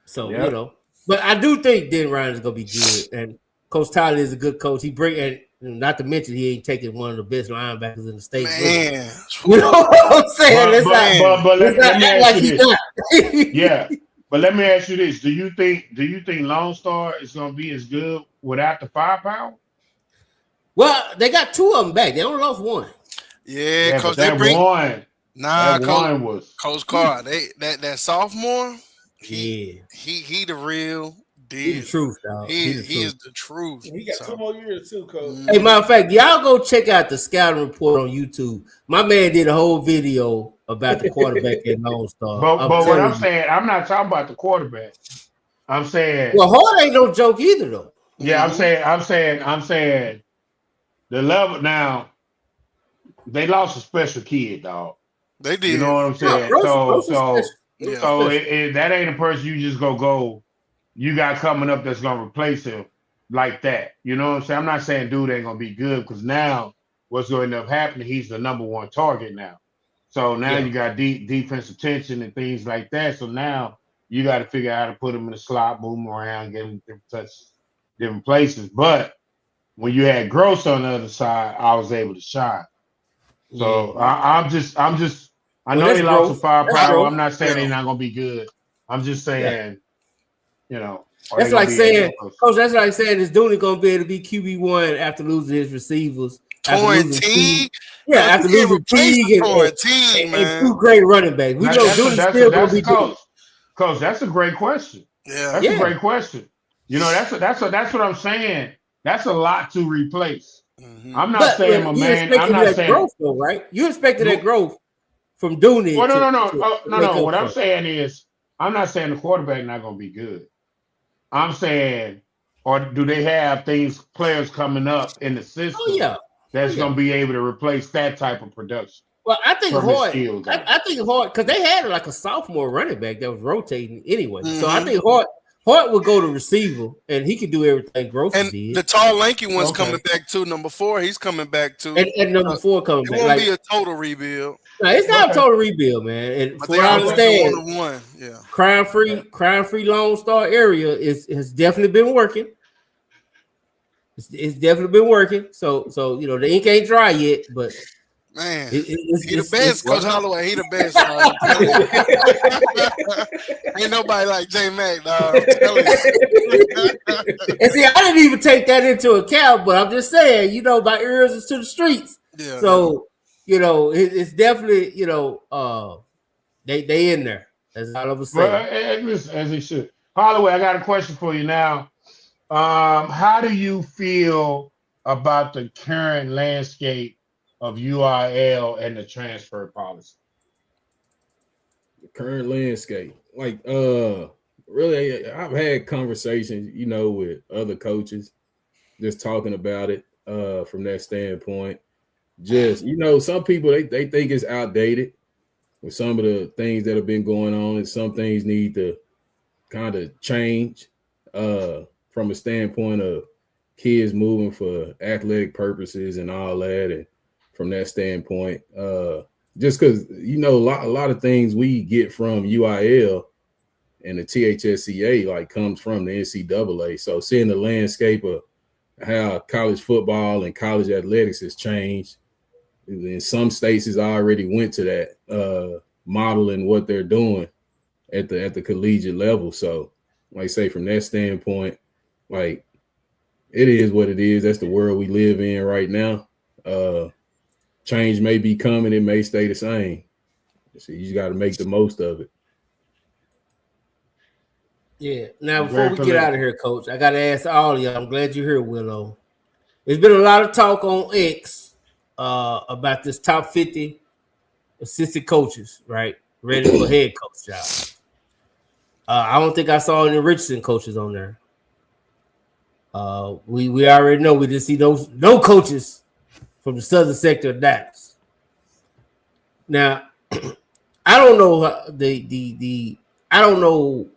Speaker 2: So but I do think Den Ryan is gonna be good, and Coach Tyler is a good coach. And not to mention he ain't taking one of the best linebackers in the state.
Speaker 6: Man,
Speaker 2: you know what I'm saying?
Speaker 10: But let me ask you this. Yeah. But let me ask you this: Do you think Lone Star is going to be as good without the firepower?
Speaker 2: Well, they got 2 of them back. They only lost 1.
Speaker 6: Yeah, because
Speaker 10: they bring one.
Speaker 6: One
Speaker 10: was
Speaker 6: Coach Carr. That sophomore. He the real deal.
Speaker 2: He the truth, dog.
Speaker 6: He is the truth.
Speaker 7: He got 2 more years too, Coach.
Speaker 2: Hey, matter of fact, y'all go check out the scouting report on YouTube. My man did a whole video about the quarterback at Lone Star.
Speaker 10: But what I'm saying, I'm not talking about the quarterback. I'm saying,
Speaker 2: well, Hard ain't no joke either, though.
Speaker 10: Yeah, I'm saying the level. Now they lost a special kid, dog.
Speaker 6: They did.
Speaker 10: You know what I'm saying? That ain't a person you just go. You got coming up that's gonna replace him like that. You know what I'm saying? I'm not saying dude ain't gonna be good because now what's going to end up happening? He's the number one target now. So now you got defensive tension and things like that. So now you got to figure out how to put him in the slot, move him around, get him different touches, different places. But when you had Gross on the other side, I was able to shine. So I know he lost some firepower. I'm not saying he's not gonna be good. I'm just saying,
Speaker 2: that's like saying, Coach. That's like saying, is Dooney gonna be able to be QB1 after losing his receivers? After losing Teague and two great running backs. We know Dooney's still gonna be good.
Speaker 10: Coach, that's a great question.
Speaker 6: Yeah,
Speaker 10: that's a great question. That's what I'm saying. That's a lot to replace.
Speaker 2: Mm-hmm.
Speaker 10: I'm not saying my man. I'm not saying
Speaker 2: growth, though, right? You expected that growth from Dooney.
Speaker 10: Well, no. What I'm saying is, I'm not saying the quarterback not going to be good. I'm saying, or do they have players coming up in the system that's going to be able to replace that type of production?
Speaker 2: Well, I think Hart. I think Hart, because they had like a sophomore running back that was rotating anyway. Mm-hmm. So I think Hart would go to receiver, and he could do everything Gross did.
Speaker 6: The tall, lanky one's coming back too. Number 4, he's coming back too.
Speaker 2: And number 4 coming back.
Speaker 6: It won't be a total rebuild.
Speaker 2: No, it's not a total rebuild, man. And
Speaker 6: but
Speaker 2: for what I understand,
Speaker 6: yeah.
Speaker 2: crime-free Lone Star area has definitely been working. It's definitely been working. So the ink ain't dry yet, but.
Speaker 6: Man, he the best, Coach Halloway. He the best. Ain't nobody like J Mac, dog.
Speaker 2: And see, I didn't even take that into account, but I'm just saying, my ears is to the streets. Yeah. So, it's definitely, they in there. That's all I'm saying.
Speaker 10: Well, as he should. Holloway, I got a question for you now. How do you feel about the current landscape of URL and the transfer policy?
Speaker 8: The current landscape, really, I've had conversations, with other coaches, just talking about it from that standpoint. Just, some people they think it's outdated with some of the things that have been going on, and some things need to kind of change from a standpoint of kids moving for athletic purposes and all that, and from that standpoint, just because a lot of things we get from UIL and the THSCA comes from the NCAA. So seeing the landscape of how college football and college athletics has changed, in some states has already went to that modeling what they're doing at the collegiate level. So, like I say, from that standpoint, it is what it is. That's the world we live in right now. Change may be coming, it may stay the same. So you just got to make the most of it.
Speaker 2: Yeah. Now, before we get out of here, Coach, I got to ask all of y'all. I'm glad you're here, Willow. There's been a lot of talk on X about this top 50 assistant coaches, right? Ready for head coach job. I don't think I saw any Richardson coaches on there. We already know we didn't see no coaches from the southern sector of Dallas. Now, I don't know I don't know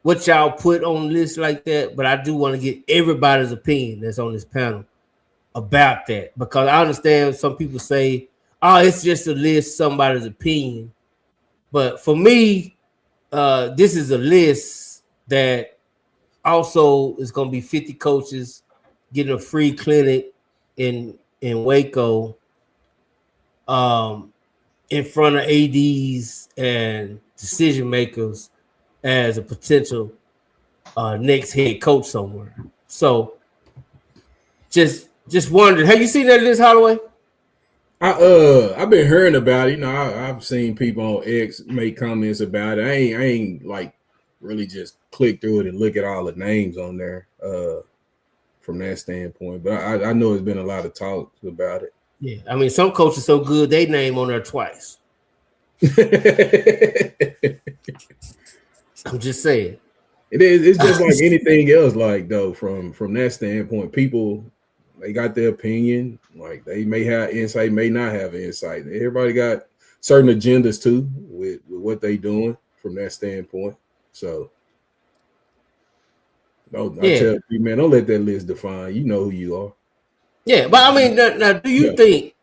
Speaker 2: what y'all put on lists like that, but I do want to get everybody's opinion that's on this panel about that, because I understand some people say, "Oh, it's just a list, somebody's opinion," but for me, this is a list that also is going to be 50 coaches getting a free clinic in Waco, in front of ADs and decision makers as a potential next head coach somewhere. So just wondered, have you seen that list, Holloway?
Speaker 8: I've been hearing about it. I've seen people on X make comments about it. I ain't really just click through it and look at all the names on there. From that standpoint, but I know there's been a lot of talk about it.
Speaker 2: Yeah, I mean, some coaches so good they name on there twice. I'm just saying.
Speaker 8: It's just like anything else. From that standpoint, people they got their opinion. Like they may have insight, may not have insight. Everybody got certain agendas too with what they doing from that standpoint. So I tell you, man, don't let that list define. You know who you are.
Speaker 2: Yeah, but I mean, now do you think?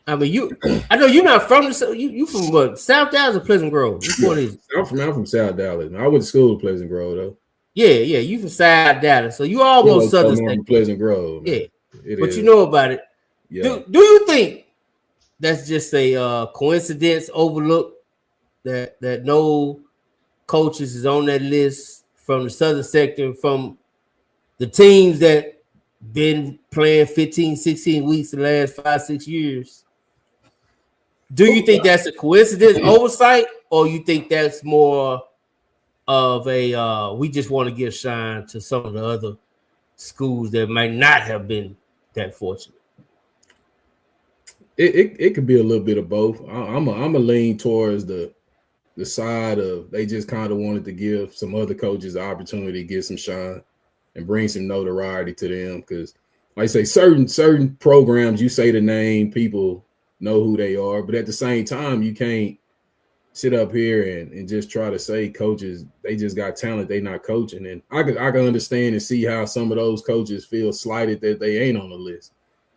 Speaker 2: I mean, I know you're not from the. You from what? South Dallas or Pleasant Grove? Which one is it?
Speaker 8: I'm from South Dallas. I went to school in Pleasant Grove though.
Speaker 2: Yeah, you from South Dallas, so you almost Southern State.
Speaker 8: Pleasant Grove. Man.
Speaker 2: Yeah, but you know about it. Yeah. Do you think that's just a coincidence, overlook that no coaches is on that list from the Southern sector, from the teams that been playing 15, 16 weeks the last 5-6 years? Do you think that's a coincidence, oversight, or you think that's more of a we just want to give shine to some of the other schools that might not have been that fortunate?
Speaker 8: It could be a little bit of both. I'm a lean towards the side of they just kind of wanted to give some other coaches the opportunity to get some shine and bring some notoriety to them, because like I say, certain programs, you say the name, people know who they are, but at the same time, you can't sit up here and just try to say coaches, they just got talent, they not coaching. And I can understand and see how some of those coaches feel slighted that they ain't on the list.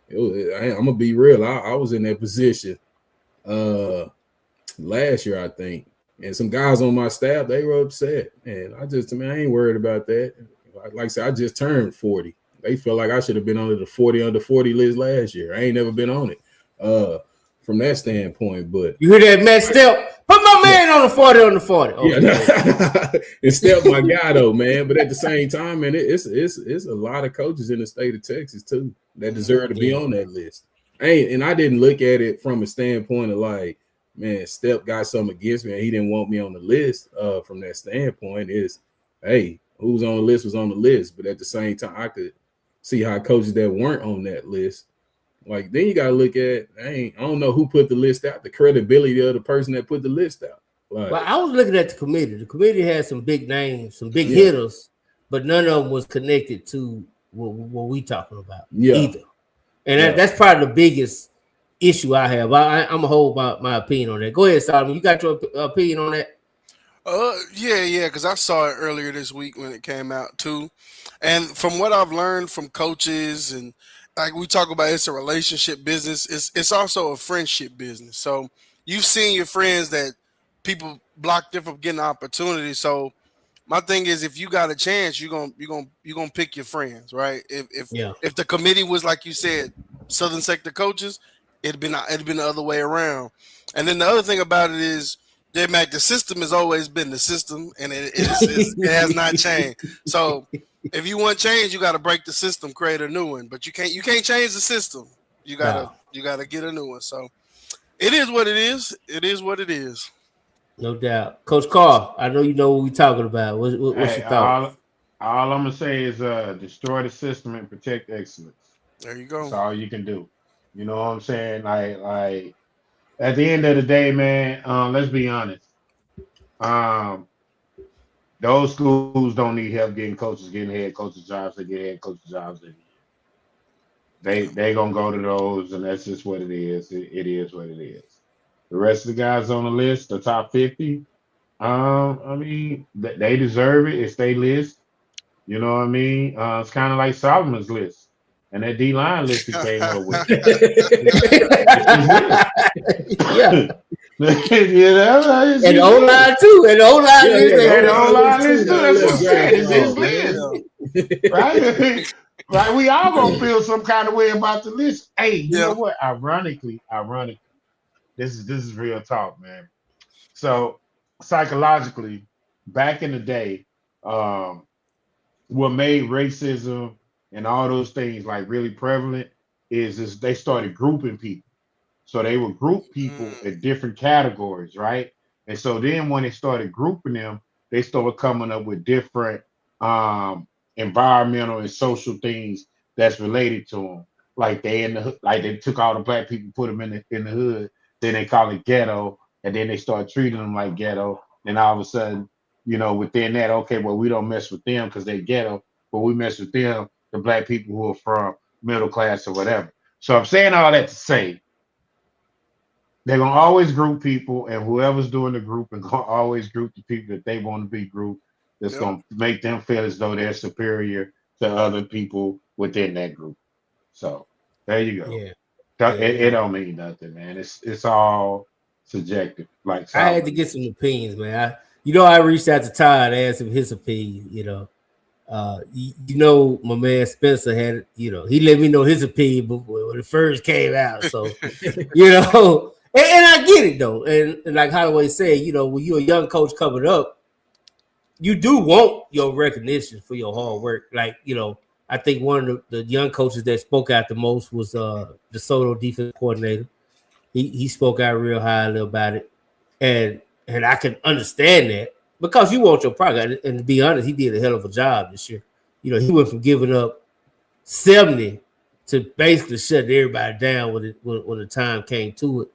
Speaker 8: I'm gonna be real. I was in that position last year, I think, and some guys on my staff, they were upset. And I ain't worried about that. Like I said, I just turned 40. They feel like I should have been on the 40 under 40 list last year. I ain't never been on it. From that standpoint, but
Speaker 2: you hear that, Matt Step? Put my man on the 40 on the 40. Oh,
Speaker 8: yeah, it's Step my guy though, man. But at the same time, man, it's a lot of coaches in the state of Texas too that deserve to be on that list. And I didn't look at it from a standpoint of like, man, Step got something against me and he didn't want me on the list. From that standpoint, is hey, who's on the list was on the list. But at the same time, I could see how coaches that weren't on that list. Like, then you got to look at, I don't know who put the list out, the credibility of the person that put the list out. Like,
Speaker 2: well, I was looking at the committee. The committee had some big names, some big hitters, but none of them was connected to what we talking about either. And that's probably the biggest issue I have. I'm going to hold my opinion on that. Go ahead, Solomon. You got your opinion on that?
Speaker 6: Yeah, because I saw it earlier this week when it came out too. And from what I've learned from coaches, and like we talk about, it's a relationship business. It's also a friendship business. So you've seen your friends that people block them from getting opportunities. So my thing is, if you got a chance, you're gonna pick your friends, right? If the committee was like you said, Southern sector coaches, it'd been the other way around. And then the other thing about it is, J-Mac, the system has always been the system, and it has not changed. So if you want change, you got to break the system, create a new one. But you can't change the system. You gotta get a new one. So it is what it is. It is what it is.
Speaker 2: No doubt, Coach Carl. I know you know what we're talking about. What's your thought?
Speaker 10: All I'm gonna say is destroy the system and protect excellence.
Speaker 6: There you go.
Speaker 10: That's all you can do. You know what I'm saying? Like at the end of the day, man, let's be honest. Those schools don't need help getting head coaches jobs. They get head coaches jobs. They gonna go to those, and that's just what it is. It is what it is. The rest of the guys on the list, the top 50, I mean, they deserve it. It's their list. You know what I mean? It's kind of like Solomon's list and that D-line list he came up with.
Speaker 2: Yeah.
Speaker 10: You know,
Speaker 2: and O-line too. And O-line list.
Speaker 10: And O-line list too. That's what I'm saying. It's his list. Right? Right? We all gonna feel some kind of way about the list. Hey, you know what? Ironically, this is real talk, man. So psychologically, back in the day, what made racism and all those things like really prevalent is they started grouping people. So they would group people in different categories, right? And so then when they started grouping them, they started coming up with different environmental and social things that's related to them. Like they took all the black people, put them in the hood, then they call it ghetto, and then they start treating them like ghetto. Then all of a sudden, you know, within that, okay, well, we don't mess with them because they ghetto, but we mess with them, the black people who are from middle class or whatever. So I'm saying all that to say they're gonna always group people, and whoever's doing the grouping gonna always group the people that they want to be grouped. That's gonna make them feel as though they're superior to other people within that group. So there you go. It don't mean nothing, man. It's all subjective. Like
Speaker 2: I had to get some opinions, man. I reached out to Todd, asked him his opinion. My man Spencer had, he let me know his opinion when it first came out. So, and I get it though. And like Holloway said, when you're a young coach coming up, you do want your recognition for your hard work. Like, I think one of the young coaches that spoke out the most was DeSoto defense coordinator. He spoke out real highly about it. And I can understand that because you want your product. And to be honest, he did a hell of a job this year. He went from giving up 70 to basically shutting everybody down when the time came to it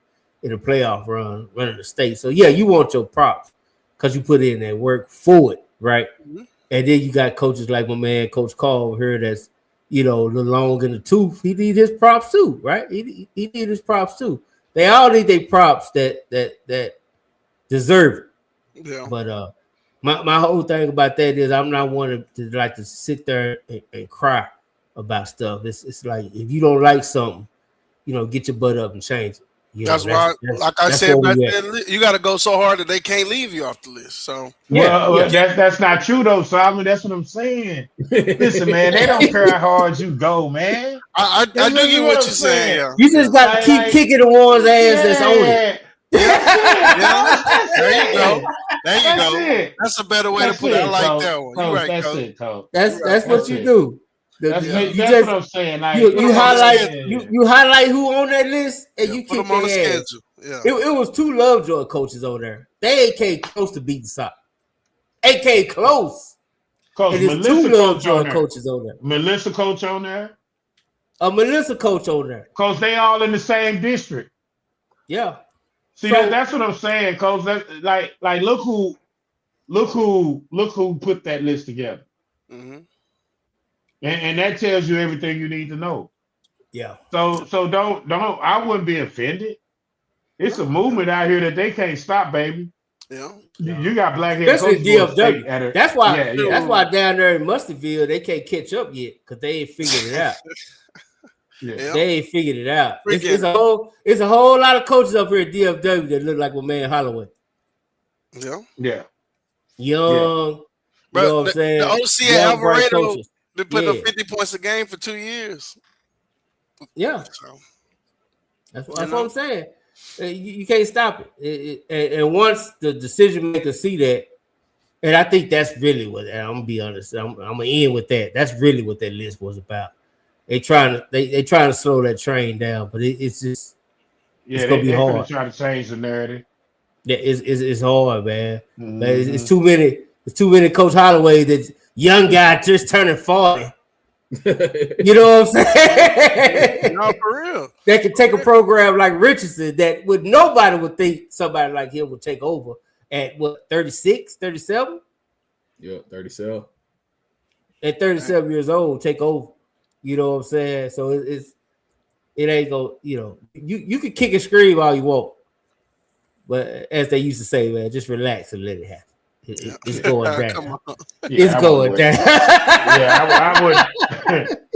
Speaker 2: in the playoff run, running the state. So, yeah, you want your props because you put in that work for it, right? Mm-hmm. And then you got coaches like my man, Coach Carl here that's, the long in the tooth. He need his props too, right? He need his props too. They all need their props that deserve it. Yeah. But my whole thing about that is I'm not one to like to sit there and cry about stuff. It's like if you don't like something, get your butt up and change it.
Speaker 6: That's why, like I said, you got to go so hard that they can't leave you off the list. So
Speaker 10: that's not true though, Solomon. That's what I'm saying. Listen, man, they don't care how hard you go, man.
Speaker 6: I do get what you're saying. Yeah.
Speaker 2: You just got to keep kicking the one's ass that's on it.
Speaker 6: There you go. That's a better way to put it. I like that one. You're right, Coach.
Speaker 2: That's what you do.
Speaker 10: That's what I'm saying. Like,
Speaker 2: you highlight who on that list and you keep
Speaker 6: them on the schedule. Yeah.
Speaker 2: It was 2 Lovejoy coaches on there. They ain't came close to beating Sock. They came close.
Speaker 10: And there's 2 Lovejoy coaches on there. Melissa coach on there.
Speaker 2: A Melissa coach on there.
Speaker 10: Because they all in the same district.
Speaker 2: Yeah.
Speaker 10: See, that's what I'm saying, Coach. Like look who put that list together. Mm-hmm. And that tells you everything you need to know.
Speaker 2: Yeah.
Speaker 10: So don't I wouldn't be offended. It's a movement out here that they can't stop, baby.
Speaker 6: Yeah.
Speaker 10: You got black hair.
Speaker 2: Especially DFW. That's why down there in Musterville they can't catch up yet because they ain't figured it out. They ain't figured it out. It's a whole lot of coaches up here at DFW that look like my man Holloway.
Speaker 6: Yeah.
Speaker 10: Yeah.
Speaker 2: Young.
Speaker 6: Bro,
Speaker 2: you know what I'm saying?
Speaker 6: The OC at Alvarado been putting up 50 points a game for 2 years.
Speaker 2: Yeah. So, that's what I'm saying. You can't stop it. And once the decision makers see that, and I think that's really what, and I'm gonna be honest, I'm gonna end with that. That's really what that list was about. They trying to slow that train down, but it's just it's gonna be hard.
Speaker 10: Trying to change the narrative.
Speaker 2: Yeah, it's hard, man. Mm-hmm. But it's too many. It's too many Coach Holloway that young guy just turning 40. You know what I'm saying?
Speaker 6: No, for real.
Speaker 2: That could take a program like Richardson that nobody would think somebody like him would take over at 36, 37?
Speaker 8: Yeah, 37.
Speaker 2: At 37 years old, take over. You know what I'm saying? So it ain't go, you can kick and scream all you want. But as they used to say, man, just relax and let it happen. It's going down. It's going down.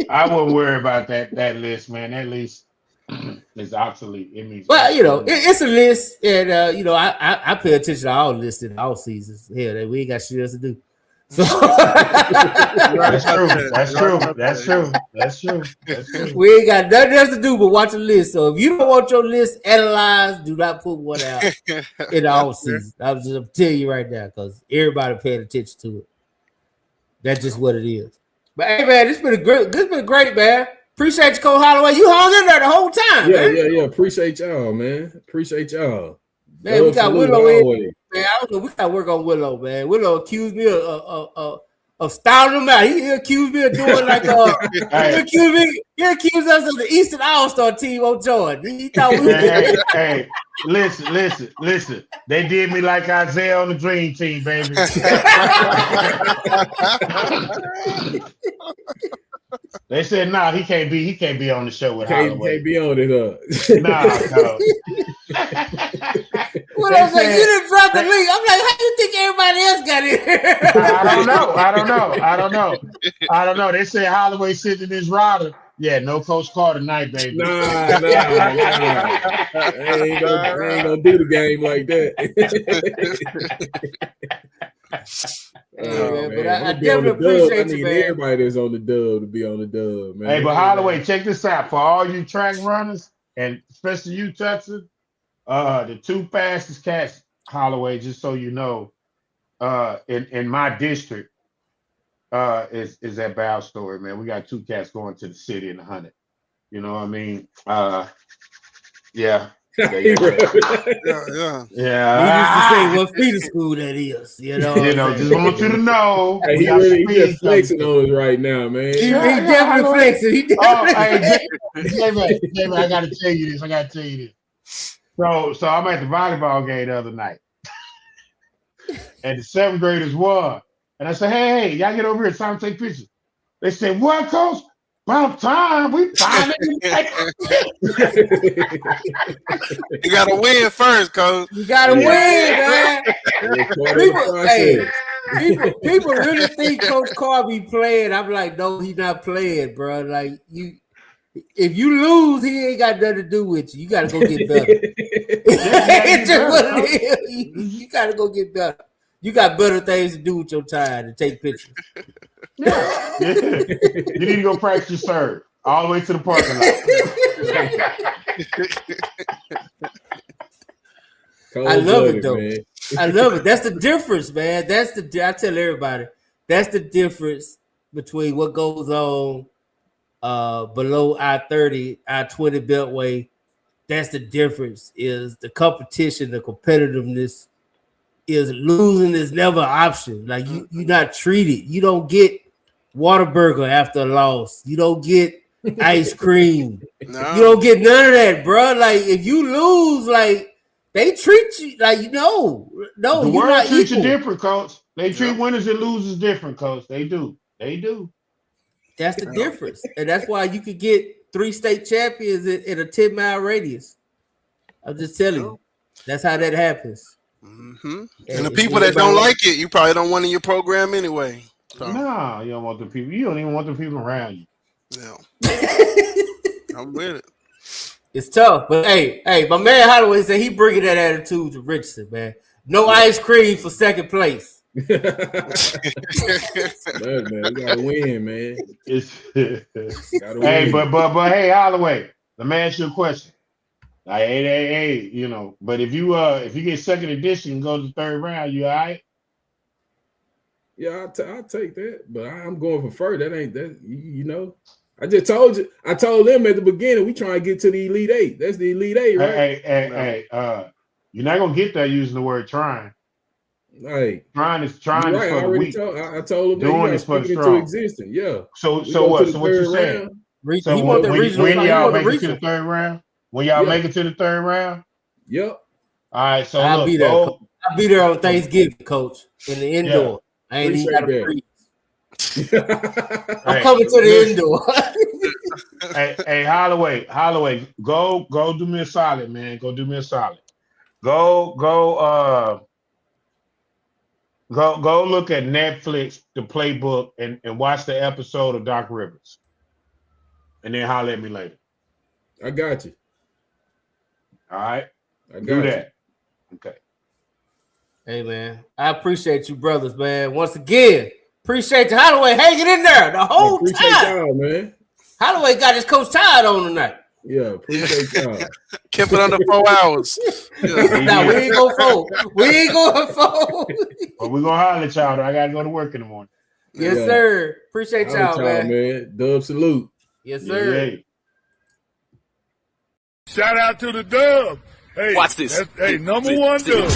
Speaker 10: I wouldn't worry about that list, man. That list is obsolete. It means,
Speaker 2: it's a list, and I pay attention to all lists in all seasons. Hell, we ain't got shit else to do. So
Speaker 10: That's true.
Speaker 2: We ain't got nothing else to do but watch a list. So if you don't want your list analyzed, do not put one out in the off season. I'm just telling you right now because everybody paying attention to it. That's just what it is. But hey, man, this been great, man. Appreciate you, Coach Holloway. You hung in there the whole time.
Speaker 8: Yeah. Appreciate y'all, man. Appreciate y'all.
Speaker 2: Man, we got Willow in. Man, I don't know. We got to work on Willow, man. Willow accused me of styling him out. He accused me of doing like he accused us of the Eastern All-Star team on Jordan. He thought we
Speaker 10: hey, listen. They did me like Isaiah on the Dream Team, baby. They said, nah, he can't be on the show with Holloway.
Speaker 8: Can't be on it,
Speaker 10: Nah, no.
Speaker 2: Well, I was like, you didn't drop the link. I'm like, how do you think everybody else got in here?
Speaker 10: I don't know. They said Holloway sitting in his rider. Yeah, no Coach Carter tonight, baby.
Speaker 8: Nah. I ain't gonna do the game like that.
Speaker 2: But I definitely appreciate you, man.
Speaker 8: Everybody that's on the dub to be on the dub, man.
Speaker 10: Hey, but Holloway, check this out. For all you track runners, and especially you, Texas, the 2 fastest cats, Holloway, just so you know, in my district, is that Bow Story, man. We got 2 cats going to the city in the 100. You know what I mean? Yeah.
Speaker 6: Yeah.
Speaker 2: He used to say what feeder school that is. You know,
Speaker 10: just want you to know.
Speaker 8: Hey, he really flexing on us right now, man.
Speaker 2: He definitely flexing. He definitely
Speaker 10: Jamie, I gotta tell you this. So I'm at the volleyball game the other night. And the 7th graders won. And I said, hey, y'all get over here, it's time to take pictures. They said, what, Coach? About time. We finally
Speaker 6: You gotta win first, Coach.
Speaker 2: You gotta win, man. People really think Coach Carr be playing. I'm like, no, he's not playing, bro. Like if you lose, he ain't got nothing to do with you. You gotta go get better. It's just what it is. You gotta go get better. You got better things to do with your time to take pictures.
Speaker 10: Yeah. You need to go practice your serve all the way to the parking lot.
Speaker 2: I love it though. Man. I love it. That's the difference, man. I tell everybody, that's the difference between what goes on below I-30, I-20 Beltway. That's the difference. Is the competition, the competitiveness. Is losing is never an option. Like you're not treated. You don't get Whataburger after a loss. You don't get ice cream. No. You don't get none of that, bro. Like if you lose, like they treat you like no.
Speaker 10: The world treats you different, Coach. They treat winners and losers different, Coach. They do.
Speaker 2: That's the difference, and that's why you could get 3 state champions in a 10-mile radius. I'm just telling you, that's how that happens.
Speaker 6: Mm-hmm. And the people that don't like it, you probably don't want in your program anyway. So.
Speaker 10: No, you don't want the people. You don't even want the people around you.
Speaker 6: Yeah. I'm with it.
Speaker 2: It's tough, but hey, my man Holloway said he bringing that attitude to Richardson, man. No ice cream for 2nd place.
Speaker 8: Man, we gotta win, man.
Speaker 10: Hey, but hey, Holloway, let me ask you a question. Like, hey, but if you get 2nd edition and go to the 3rd round, you all right?
Speaker 8: Yeah, I'll take that, but I'm going for first. That ain't that, I just told you. I told them at the beginning we trying to get to the Elite 8. That's the Elite 8, right?
Speaker 10: Hey, you're not gonna get there using the word trying.
Speaker 8: Hey,
Speaker 10: trying is for the weak.
Speaker 8: I told them
Speaker 10: doing is for the strong.
Speaker 8: Existence. Yeah.
Speaker 10: So what? So what you saying? So when y'all make it to the 3rd round? When y'all make it to the 3rd round?
Speaker 8: Yep.
Speaker 10: All right, so
Speaker 2: I'll be there. I'll be there on Thanksgiving, Coach, in the indoor. Yeah. I ain't even got to breathe. I'm coming to the indoor.
Speaker 10: hey, Holloway, go do me a solid, man. Go do me a solid. Go look at Netflix, the playbook, and watch the episode of Doc Rivers. And then holler at me later.
Speaker 8: I got you.
Speaker 10: All right.
Speaker 8: Do
Speaker 10: that. Okay.
Speaker 2: Hey, man. I appreciate you, brothers, man. Once again, appreciate you. Holloway hanging in there the whole time.
Speaker 8: Y'all, man.
Speaker 2: Holloway got his coach tired on tonight.
Speaker 8: Yeah, appreciate y'all.
Speaker 6: Kept it under 4 hours.
Speaker 2: Nah, we ain't going 4. We ain't going 4.
Speaker 10: But we're going to holler at y'all. I got to go to work in the morning.
Speaker 2: Yes, sir. Appreciate y'all, man.
Speaker 8: Dub salute.
Speaker 2: Yes, sir.
Speaker 10: Yeah.
Speaker 9: Shout out to the Dub. Hey,
Speaker 11: watch this.
Speaker 9: Hey, number 1 Dub.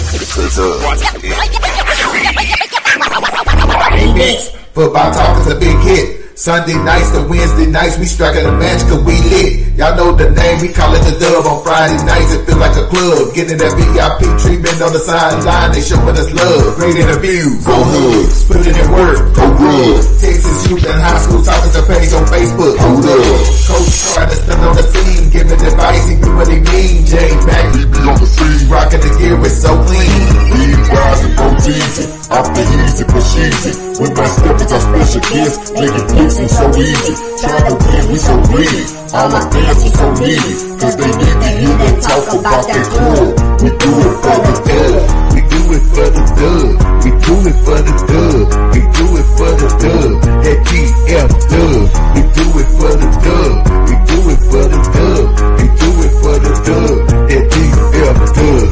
Speaker 3: Football talk is a big hit. Sunday nights to Wednesday nights, we striking a match cause we lit. Y'all know the name, we call it the Dub. On Friday nights, it feel like a club. Getting that VIP treatment on the sideline, they showing us love. Great interviews, go hugs. Put in work, go good. Texas Richardson High School, talking to page on Facebook. Hold up. Coach trying to stand on the scene, giving advice, he do what he mean. Jay Mack, he be on the scene, rocking the gear, it's so clean. These guys are go easy, off the easy, push easy. With my steppers, our special kids, making flicks and so easy. Trying to win, we so greedy. All our fans are so needy, cause they need to hear them talk about that club. We do it for the dub. We do it for the dub. We do it for the dub. We do it for the dub. That GF dub. We do it for the dub. We do it for the dub. We do it for the dub. That GF dub.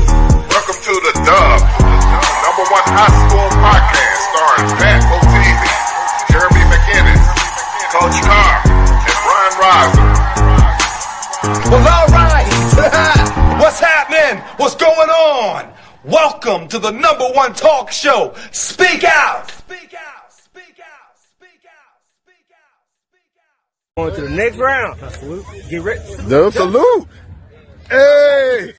Speaker 4: Welcome to the Dub, number one high school podcast starring Pat O'Teevy, Jeremy McInnes, Coach Carr, and Brian Riser.
Speaker 11: Well, all right. What's happening? What's going on? Welcome to the number one talk show. Speak out. Speak out. Speak out. Speak out. Speak out. Speak out.
Speaker 5: On to the next round. Salute. Get ready.
Speaker 1: The salute. Hey.